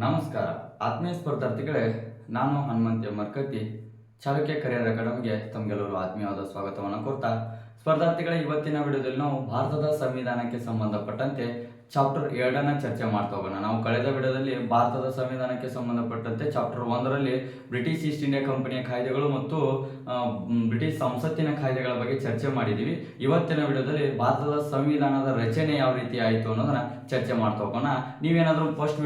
ನಮಸ್ಕಾರ ಆತ್ಮೀಯ ಸ್ಪರ್ಧಾರ್ಥಿಗಳೇ, ನಾನು ಹನುಮಂತ ಮರ್ಕತಿ ಚಾಲುಕ್ಯ ಕರಿಯರ್ ಅಕಾಡೆಮಿಗೆ ತಮಗೆಲ್ಲರೂ ಆತ್ಮೀಯವಾದ ಸ್ವಾಗತವನ್ನು ಕೋರ್ತಾ ಸ್ಪರ್ಧಾರ್ಥಿಗಳ ಇವತ್ತಿನ ವಿಡಿಯೋದಲ್ಲಿ ನಾವು ಭಾರತದ ಸಂವಿಧಾನಕ್ಕೆ ಸಂಬಂಧಪಟ್ಟಂತೆ ಚಾಪ್ಟರ್ 2 ಚರ್ಚೆ ಮಾಡ್ತಾ ಹೋಗೋಣ. ನಾವು ಕಳೆದ ವಿಡಿಯೋದಲ್ಲಿ ಭಾರತದ ಸಂವಿಧಾನಕ್ಕೆ ಸಂಬಂಧಪಟ್ಟಂತೆ ಚಾಪ್ಟರ್ 1ರಲ್ಲಿ ಬ್ರಿಟಿಷ್ ಈಸ್ಟ್ ಇಂಡಿಯಾ ಕಂಪನಿಯ ಕಾಯ್ದೆಗಳು ಮತ್ತು ಬ್ರಿಟಿಷ್ ಸಂಸತ್ತಿನ ಕಾಯ್ದೆಗಳ ಬಗ್ಗೆ ಚರ್ಚೆ ಮಾಡಿದ್ದೀವಿ. ಇವತ್ತಿನ ವಿಡಿಯೋದಲ್ಲಿ ಭಾರತದ ಸಂವಿಧಾನದ ರಚನೆ ಯಾವ ರೀತಿ ಆಯಿತು ಅನ್ನೋದನ್ನ ಚರ್ಚೆ ಮಾಡ್ತಾ ಹೋಗೋಣ. ನೀವೇನಾದ್ರೂ ಫಸ್ಟ್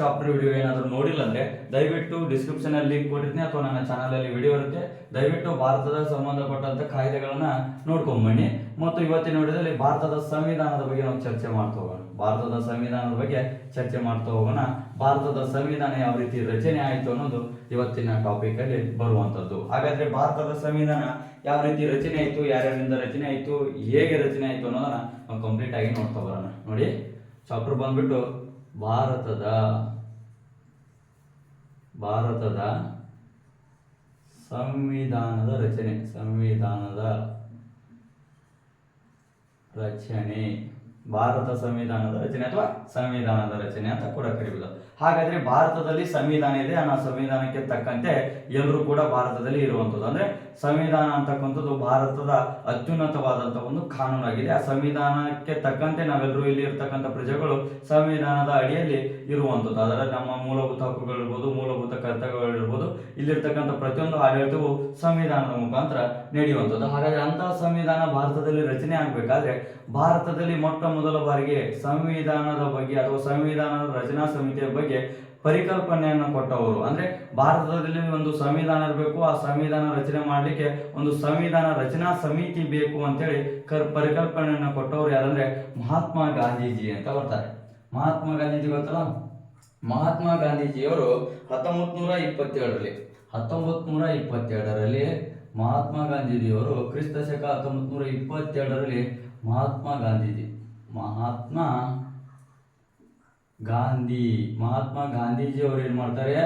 ಚಾಪ್ಟರ್ ವಿಡಿಯೋ ಏನಾದರೂ ನೋಡಿಲ್ಲ ಅಂದ್ರೆ ದಯವಿಟ್ಟು ಡಿಸ್ಕ್ರಿಪ್ಷನ್ ಅಲ್ಲಿ ಲಿಂಕ್ ಕೊಟ್ಟಿರ್ತೀನಿ ಅಥವಾ ನನ್ನ ಚಾನಲ್ ಅಲ್ಲಿ ವಿಡಿಯೋ ಇರುತ್ತೆ. ದಯವಿಟ್ಟು ಭಾರತದ ಸಂಬಂಧಪಟ್ಟಂತ ಕಾಯ್ದೆಗಳನ್ನ ನೋಡ್ಕೊಂಬನ್ನಿ. ಮತ್ತು ಇವತ್ತಿನ ವಿಡಿಯೋದಲ್ಲಿ ಭಾರತದ ಸಂವಿಧಾನದ ಬಗ್ಗೆ ನಾವು ಚರ್ಚೆ ಮಾಡ್ತಾ ಹೋಗೋಣ. ಭಾರತದ ಸಂವಿಧಾನದ ಬಗ್ಗೆ ಚರ್ಚೆ ಮಾಡ್ತಾ ಹೋಗೋಣ. ಭಾರತದ ಸಂವಿಧಾನ ಯಾವ ರೀತಿ ರಚನೆ ಆಯಿತು ಅನ್ನೋದು ಇವತ್ತಿನ ಟಾಪಿಕ್ ಅಲ್ಲಿ ಬರುವಂತದ್ದು. ಹಾಗಾದ್ರೆ ಭಾರತದ ಸಂವಿಧಾನ ಯಾವ ರೀತಿ ರಚನೆ ಆಯಿತು, ಯಾರ್ಯಾರಿಂದ ರಚನೆ ಆಯಿತು, ಹೇಗೆ ರಚನೆ ಆಯಿತು ಅನ್ನೋದನ್ನ ನಾವು ಕಂಪ್ಲೀಟ್ ಆಗಿ ನೋಡ್ತಾ ಬರೋಣ. ನೋಡಿ, ಚಾಪ್ಟರ್ ಬಂದ್ಬಿಟ್ಟು ಭಾರತದ ಸಂವಿಧಾನದ ರಚನೆ ಭಾರತ ಸಂವಿಧಾನದ ರಚನೆ ಅಥವಾ ಸಂವಿಧಾನದ ರಚನೆ ಅಂತ ಕೂಡ ಕರೀಬಹುದು. ಹಾಗಾದ್ರೆ ಭಾರತದಲ್ಲಿ ಸಂವಿಧಾನ ಇದೆ, ಆ ಸಂವಿಧಾನಕ್ಕೆ ತಕ್ಕಂತೆ ಎಲ್ಲರೂ ಕೂಡ ಭಾರತದಲ್ಲಿ ಇರುವಂತದ್ದು. ಅಂದ್ರೆ ಸಂವಿಧಾನ ಅಂತಕ್ಕಂಥದ್ದು ಭಾರತದ ಅತ್ಯುನ್ನತವಾದಂತಹ ಒಂದು ಕಾನೂನಾಗಿದೆ. ಆ ಸಂವಿಧಾನಕ್ಕೆ ತಕ್ಕಂತೆ ನಾವೆಲ್ಲರೂ ಇಲ್ಲಿ ಇರ್ತಕ್ಕಂಥ ಪ್ರಜೆಗಳು ಸಂವಿಧಾನದ ಅಡಿಯಲ್ಲಿ ಇರುವಂತದ್ದು. ಅದರಲ್ಲಿ ನಮ್ಮ ಮೂಲಭೂತ ಹಕ್ಕುಗಳಿರ್ಬೋದು, ಮೂಲಭೂತ ಕರ್ತವ್ಯಗಳಿರ್ಬೋದು, ಇಲ್ಲಿರ್ತಕ್ಕಂಥ ಪ್ರತಿಯೊಂದು ಆಡಳಿತವು ಸಂವಿಧಾನದ ಮುಖಾಂತರ ನಡೆಯುವಂಥದ್ದು. ಹಾಗಾದ್ರೆ ಅಂತಹ ಸಂವಿಧಾನ ಭಾರತದಲ್ಲಿ ರಚನೆ ಆಗ್ಬೇಕಾದ್ರೆ ಭಾರತದಲ್ಲಿ ಮೊಟ್ಟ ಮೊದಲ ಬಾರಿಗೆ ಸಂವಿಧಾನದ ಬಗ್ಗೆ ಅಥವಾ ಸಂವಿಧಾನದ ರಚನಾ ಸಮಿತಿಯ ಬಗ್ಗೆ ಪರಿಕಲ್ಪನೆಯನ್ನು ಕೊಟ್ಟವರು, ಅಂದ್ರೆ ಭಾರತದಲ್ಲಿ ಒಂದು ಸಂವಿಧಾನ ಇರಬೇಕು, ಆ ಸಂವಿಧಾನ ರಚನೆ ಮಾಡಲಿಕ್ಕೆ ಒಂದು ಸಂವಿಧಾನ ರಚನಾ ಸಮಿತಿ ಬೇಕು ಅಂತೇಳಿ ಪರಿಕಲ್ಪನೆಯನ್ನು ಕೊಟ್ಟವರು ಯಾರಂದ್ರೆ ಮಹಾತ್ಮ ಗಾಂಧೀಜಿ ಅಂತ ಬರ್ತಾರೆ. ಮಹಾತ್ಮ ಗಾಂಧೀಜಿ ಗೊತ್ತಲ್ಲ? ಮಹಾತ್ಮ ಗಾಂಧೀಜಿಯವರು 1927ರಲ್ಲಿ ಮಹಾತ್ಮ ಗಾಂಧೀಜಿಯವರು ಕ್ರಿಸ್ತ ಶಕ 1927ರಲ್ಲಿ ಮಹಾತ್ಮ ಗಾಂಧೀಜಿ ಅವರು ಏನ್ ಮಾಡ್ತಾರೆ,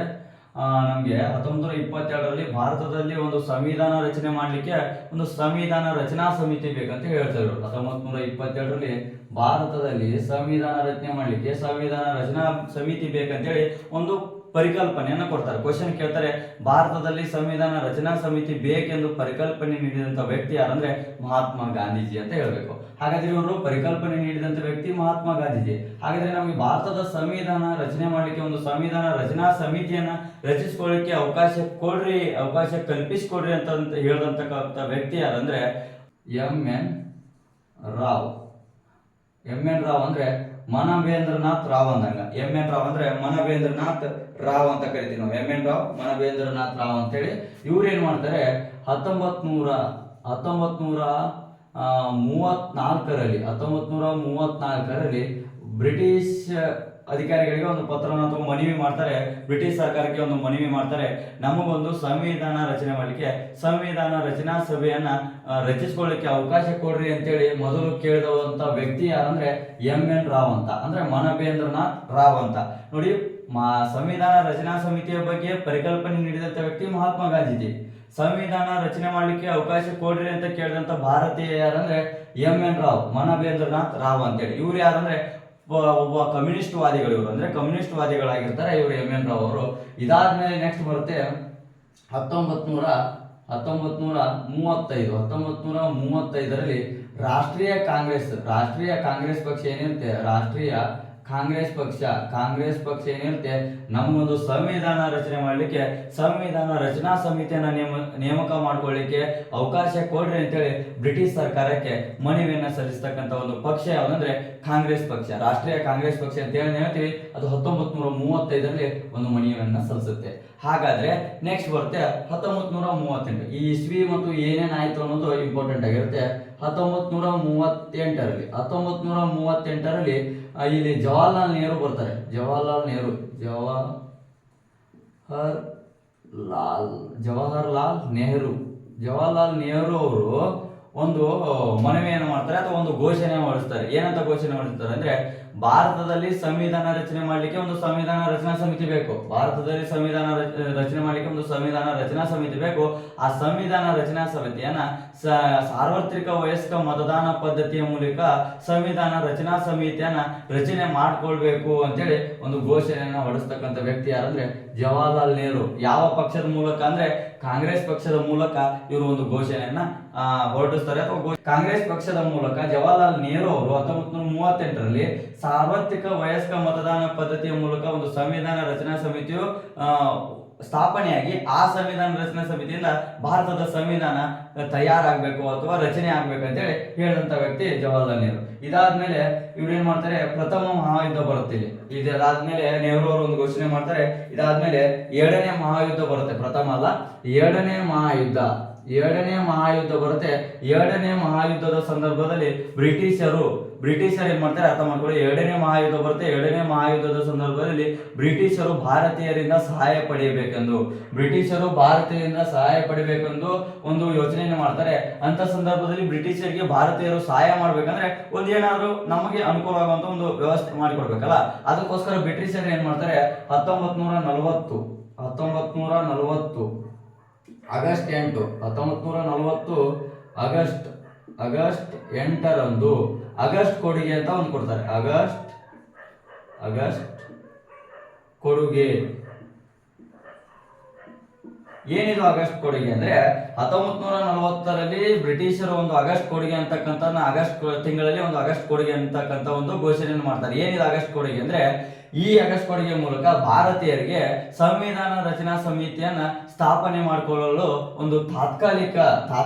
ನಮ್ಗೆ 1927ರಲ್ಲಿ ಭಾರತದಲ್ಲಿ ಒಂದು ಸಂವಿಧಾನ ರಚನೆ ಮಾಡ್ಲಿಕ್ಕೆ ಒಂದು ಸಂವಿಧಾನ ರಚನಾ ಸಮಿತಿ ಬೇಕಂತ ಹೇಳ್ತಾರೆ. 1927ರಲ್ಲಿ ಭಾರತದಲ್ಲಿ ಸಂವಿಧಾನ ರಚನೆ ಮಾಡ್ಲಿಕ್ಕೆ ಸಂವಿಧಾನ ರಚನಾ ಸಮಿತಿ ಬೇಕಂತೇಳಿ ಒಂದು ಪರಿಕಲ್ಪನೆಯನ್ನು ಕೊಡ್ತಾರೆ. ಕ್ವಶನ್ ಕೇಳ್ತಾರೆ, ಭಾರತದಲ್ಲಿ ಸಂವಿಧಾನ ರಚನಾ ಸಮಿತಿ ಬೇಕೆಂದು ಪರಿಕಲ್ಪನೆ ನೀಡಿದಂತ ವ್ಯಕ್ತಿ ಯಾರಂದ್ರೆ ಮಹಾತ್ಮ ಗಾಂಧೀಜಿ ಅಂತ ಹೇಳ್ಬೇಕು. ಹಾಗಾದ್ರೆ ಇವರು ಪರಿಕಲ್ಪನೆ ನೀಡಿದಂತ ವ್ಯಕ್ತಿ ಮಹಾತ್ಮ ಗಾಂಧೀಜಿ. ಹಾಗಾದ್ರೆ ನಮಗೆ ಭಾರತದ ಸಂವಿಧಾನ ರಚನೆ ಮಾಡ್ಲಿಕ್ಕೆ ಒಂದು ಸಂವಿಧಾನ ರಚನಾ ಸಮಿತಿಯನ್ನ ರಚಿಸಿಕೊಳ್ಳಿಕ್ಕೆ ಅವಕಾಶ ಕಲ್ಪಿಸಿಕೊಡ್ರಿ ಅಂತ ಹೇಳಿದಂತ ವ್ಯಕ್ತಿ ಯಾರಂದ್ರೆ ಎಂ.ಎನ್. ರಾವ್ ಅಂದ್ರೆ ಮನವೇಂದ್ರನಾಥ್ ರಾವ್ ಅಂದಂಗ. ಎಂ.ಎನ್. ರಾವ್ ಅಂದ್ರೆ ಮನವೇಂದ್ರನಾಥ್ ರಾವ್ ಅಂತ ಕರಿತೀವಿ ನಾವು. ಎಂ.ಎನ್. ರಾವ್, ಮನವೇಂದ್ರನಾಥ್ ರಾವ್ ಅಂತೇಳಿ ಇವ್ರು ಏನ್ ಮಾಡ್ತಾರೆ, 1934ರಲ್ಲಿ ಬ್ರಿಟಿಷ್ ಅಧಿಕಾರಿಗಳಿಗೆ ಒಂದು ಪತ್ರನ ಅಥವಾ ಮನವಿ ಮಾಡ್ತಾರೆ, ಬ್ರಿಟಿಷ್ ಸರ್ಕಾರಕ್ಕೆ ಒಂದು ಮನವಿ ಮಾಡ್ತಾರೆ, ನಮಗೊಂದು ಸಂವಿಧಾನ ರಚನೆ ಮಾಡಲಿಕ್ಕೆ ಸಂವಿಧಾನ ರಚನಾ ಸಭೆಯನ್ನ ರಚಿಸಿಕೊಳ್ಳಿಕ್ಕೆ ಅವಕಾಶ ಕೊಡ್ರಿ ಅಂತೇಳಿ ಮೊದಲು ಕೇಳಿದಂತ ವ್ಯಕ್ತಿ ಯಾರಂದ್ರೆ ಎಂ.ಎನ್. ರಾವ್ ಅಂತ, ಅಂದ್ರೆ ಮನವೇಂದ್ರನಾಥ್ ರಾವ್ ಅಂತ. ನೋಡಿ, ಸಂವಿಧಾನ ರಚನಾ ಸಮಿತಿಯ ಬಗ್ಗೆ ಪರಿಕಲ್ಪನೆ ನೀಡಿದಂತ ವ್ಯಕ್ತಿ ಮಹಾತ್ಮ ಗಾಂಧೀಜಿ. ಸಂವಿಧಾನ ರಚನೆ ಮಾಡಲಿಕ್ಕೆ ಅವಕಾಶ ಕೊಡ್ರಿ ಅಂತ ಕೇಳಿದಂತ ಭಾರತೀಯ ಯಾರಂದ್ರೆ ಎಂ.ಎನ್. ರಾವ್, ಮನವೇಂದ್ರನಾಥ್ ರಾವ್ ಅಂತೇಳಿ. ಇವ್ರು ಯಾರಂದ್ರೆ ಒಬ್ಬ ಕಮ್ಯುನಿಸ್ಟ್ ವಾದಿಗಳು. ಇವರು ಅಂದ್ರೆ ಕಮ್ಯುನಿಸ್ಟ್ ವಾದಿಗಳಾಗಿರ್ತಾರೆ ಇವರು, ಎಂ.ಎನ್. ರಾವ್ ಅವರು. ಇದಾದ್ಮೇಲೆ ನೆಕ್ಸ್ಟ್ ಬರುತ್ತೆ 1935ರಲ್ಲಿ ರಾಷ್ಟ್ರೀಯ ಕಾಂಗ್ರೆಸ್ ಪಕ್ಷ ಏನಿರುತ್ತೆ, ಕಾಂಗ್ರೆಸ್ ಪಕ್ಷ ಏನಿರುತ್ತೆ, ನಮಗೊಂದು ಸಂವಿಧಾನ ರಚನೆ ಮಾಡಲಿಕ್ಕೆ ಸಂವಿಧಾನ ರಚನಾ ಸಮಿತಿಯನ್ನ ನೇಮಕ ಮಾಡ್ಕೊಳ್ಳಿಕ್ಕೆ ಅವಕಾಶ ಕೊಡ್ರಿ ಅಂತೇಳಿ ಬ್ರಿಟಿಷ್ ಸರ್ಕಾರಕ್ಕೆ ಮನವಿಯನ್ನ ಸಲ್ಲಿಸತಕ್ಕಂತ ಒಂದು ಪಕ್ಷ ಯಾವ್ದಂದ್ರೆ ಕಾಂಗ್ರೆಸ್ ಪಕ್ಷ, ರಾಷ್ಟ್ರೀಯ ಕಾಂಗ್ರೆಸ್ ಪಕ್ಷ ಅಂತ ಹೇಳಿ ಹೇಳ್ತೀವಿ. ಅದು 1935ರಲ್ಲಿ ಒಂದು ಮನವಿಯನ್ನ ಸಲ್ಲಿಸುತ್ತೆ. ಹಾಗಾದ್ರೆ ನೆಕ್ಸ್ಟ್ ಬರುತ್ತೆ 1938. ಈ ಇಸ್ವಿ ಮತ್ತು ಏನೇನಾಯ್ತು ಅನ್ನೋದು ಇಂಪಾರ್ಟೆಂಟ್ ಆಗಿರುತ್ತೆ. 1938ರಲ್ಲಿ ಇಲ್ಲಿ ಜವಾಹರ್ಲಾಲ್ ನೆಹರು ಬರ್ತಾರೆ. ಜವಾಹರ್ಲಾಲ್ ನೆಹರು ಅವರು ಒಂದು ಮನವಿಯನ್ನು ಮಾಡ್ತಾರೆ ಅಥವಾ ಒಂದು ಘೋಷಣೆ ಮಾಡಿಸ್ತಾರೆ. ಏನಂತ ಘೋಷಣೆ ಮಾಡಿಸ್ತಾರೆ ಅಂದ್ರೆ ಭಾರತದಲ್ಲಿ ಸಂವಿಧಾನ ರಚನೆ ಮಾಡಲಿಕ್ಕೆ ಒಂದು ಸಂವಿಧಾನ ರಚನಾ ಸಮಿತಿ ಬೇಕು. ಭಾರತದಲ್ಲಿ ಸಂವಿಧಾನ ರಚನೆ ಮಾಡಲಿಕ್ಕೆ ಒಂದು ಸಂವಿಧಾನ ರಚನಾ ಸಮಿತಿ ಬೇಕು. ಆ ಸಂವಿಧಾನ ರಚನಾ ಸಮಿತಿಯನ್ನ ಸಾರ್ವತ್ರಿಕ ವಯಸ್ಕ ಮತದಾನ ಪದ್ಧತಿಯ ಮೂಲಕ ಸಂವಿಧಾನ ರಚನಾ ಸಮಿತಿಯನ್ನ ರಚನೆ ಮಾಡ್ಕೊಳ್ಬೇಕು ಅಂತೇಳಿ ಒಂದು ಘೋಷಣೆಯನ್ನ ಹೊರಡಿಸ್ತಕ್ಕಂಥ ವ್ಯಕ್ತಿ ಯಾರಂದ್ರೆ ಜವಾಹರ್ಲಾಲ್ ನೆಹರು. ಯಾವ ಪಕ್ಷದ ಮೂಲಕ ಅಂದ್ರೆ ಕಾಂಗ್ರೆಸ್ ಪಕ್ಷದ ಮೂಲಕ ಇವರು ಒಂದು ಘೋಷಣೆಯನ್ನ ಹೊರಡಿಸ್ತಾರೆ. ಅಥವಾ ಕಾಂಗ್ರೆಸ್ ಪಕ್ಷದ ಮೂಲಕ ಜವಾಹರ್ಲಾಲ್ ನೆಹರು ಅವರು 1938ರಲ್ಲಿ ಸಾರ್ವತ್ರಿಕ ವಯಸ್ಕ ಮತದಾನ ಪದ್ಧತಿಯ ಮೂಲಕ ಒಂದು ಸಂವಿಧಾನ ರಚನಾ ಸಮಿತಿಯು ಸ್ಥಾಪನೆಯಾಗಿ ಆ ಸಂವಿಧಾನ ರಚನಾ ಸಮಿತಿಯಿಂದ ಭಾರತದ ಸಂವಿಧಾನ ತಯಾರಾಗಬೇಕು ಅಥವಾ ರಚನೆ ಆಗ್ಬೇಕು ಅಂತೇಳಿ ಹೇಳಿದಂತ ವ್ಯಕ್ತಿ ಜವಾಹರ್ಲಾಲ್ ನೆಹರು. ಇದಾದ್ಮೇಲೆ ಇವ್ರು ಏನ್ ಮಾಡ್ತಾರೆ, ಪ್ರಥಮ ಮಹಾಯುದ್ಧ ಬರುತ್ತೆ. ಇದಾದ್ಮೇಲೆ ನೆಹರು ಅವರು ಒಂದು ಘೋಷಣೆ ಮಾಡ್ತಾರೆ. ಇದಾದ್ಮೇಲೆ ಎರಡನೇ ಮಹಾಯುದ್ಧ ಬರುತ್ತೆ. ಪ್ರಥಮ ಅಲ್ಲ, ಎರಡನೇ ಮಹಾಯುದ್ಧ ಬರುತ್ತೆ. ಎರಡನೇ ಮಹಾಯುದ್ಧದ ಸಂದರ್ಭದಲ್ಲಿ ಬ್ರಿಟಿಷರು ಏನ್ ಮಾಡ್ತಾರೆ ಅರ್ಥ ಮಾಡ್ಕೊಳ್ಳಿ. ಎರಡನೇ ಮಹಾಯುದ್ಧ ಬರುತ್ತೆ. ಎರಡನೇ ಮಹಾಯುದ್ಧದ ಸಂದರ್ಭದಲ್ಲಿ ಬ್ರಿಟಿಷರು ಭಾರತೀಯರಿಂದ ಸಹಾಯ ಪಡೆಯಬೇಕೆಂದು ಒಂದು ಯೋಚನೆಯನ್ನು ಮಾಡ್ತಾರೆ. ಅಂತ ಸಂದರ್ಭದಲ್ಲಿ ಬ್ರಿಟಿಷರಿಗೆ ಭಾರತೀಯರು ಸಹಾಯ ಮಾಡ್ಬೇಕಂದ್ರೆ ಏನಾದ್ರು ನಮಗೆ ಅನುಕೂಲ ಆಗುವಂತ ಒಂದು ವ್ಯವಸ್ಥೆ ಮಾಡಿಕೊಡ್ಬೇಕಲ್ಲ. ಅದಕ್ಕೋಸ್ಕರ ಬ್ರಿಟಿಷರು ಏನ್ ಮಾಡ್ತಾರೆ, 1940 ಆಗಸ್ಟ್ 8 1940 ಆಗಸ್ಟ್ 8ರಂದು ಆಗಸ್ಟ್ ಕೊಡುಗೆ ಅಂತ ಒಂದು ಕೊಡ್ತಾರೆ. ಆಗಸ್ಟ್ ಕೊಡುಗೆ. ಏನಿದು ಆಗಸ್ಟ್ ಕೊಡುಗೆ ಅಂದ್ರೆ 1940ರಲ್ಲಿ ಬ್ರಿಟಿಷರು ಒಂದು ಆಗಸ್ಟ್ ಕೊಡುಗೆ ಅಂತಕ್ಕಂಥ ಆಗಸ್ಟ್ ತಿಂಗಳಲ್ಲಿ ಒಂದು ಆಗಸ್ಟ್ ಕೊಡುಗೆ ಅಂತಕ್ಕಂಥ ಒಂದು ಘೋಷಣೆಯನ್ನು ಮಾಡ್ತಾರೆ. ಏನಿದು ಆಗಸ್ಟ್ ಕೊಡುಗೆ ಅಂದ್ರೆ ಈ ಆಗಸ್ಟ್ ಕೊಡುಗೆ ಮೂಲಕ ಭಾರತೀಯರಿಗೆ ಸಂವಿಧಾನ ರಚನಾ ಸಮಿತಿಯನ್ನ ಸ್ಥಾಪನೆ ಮಾಡಿಕೊಳ್ಳಲು ಒಂದು ತಾತ್ಕಾಲಿಕ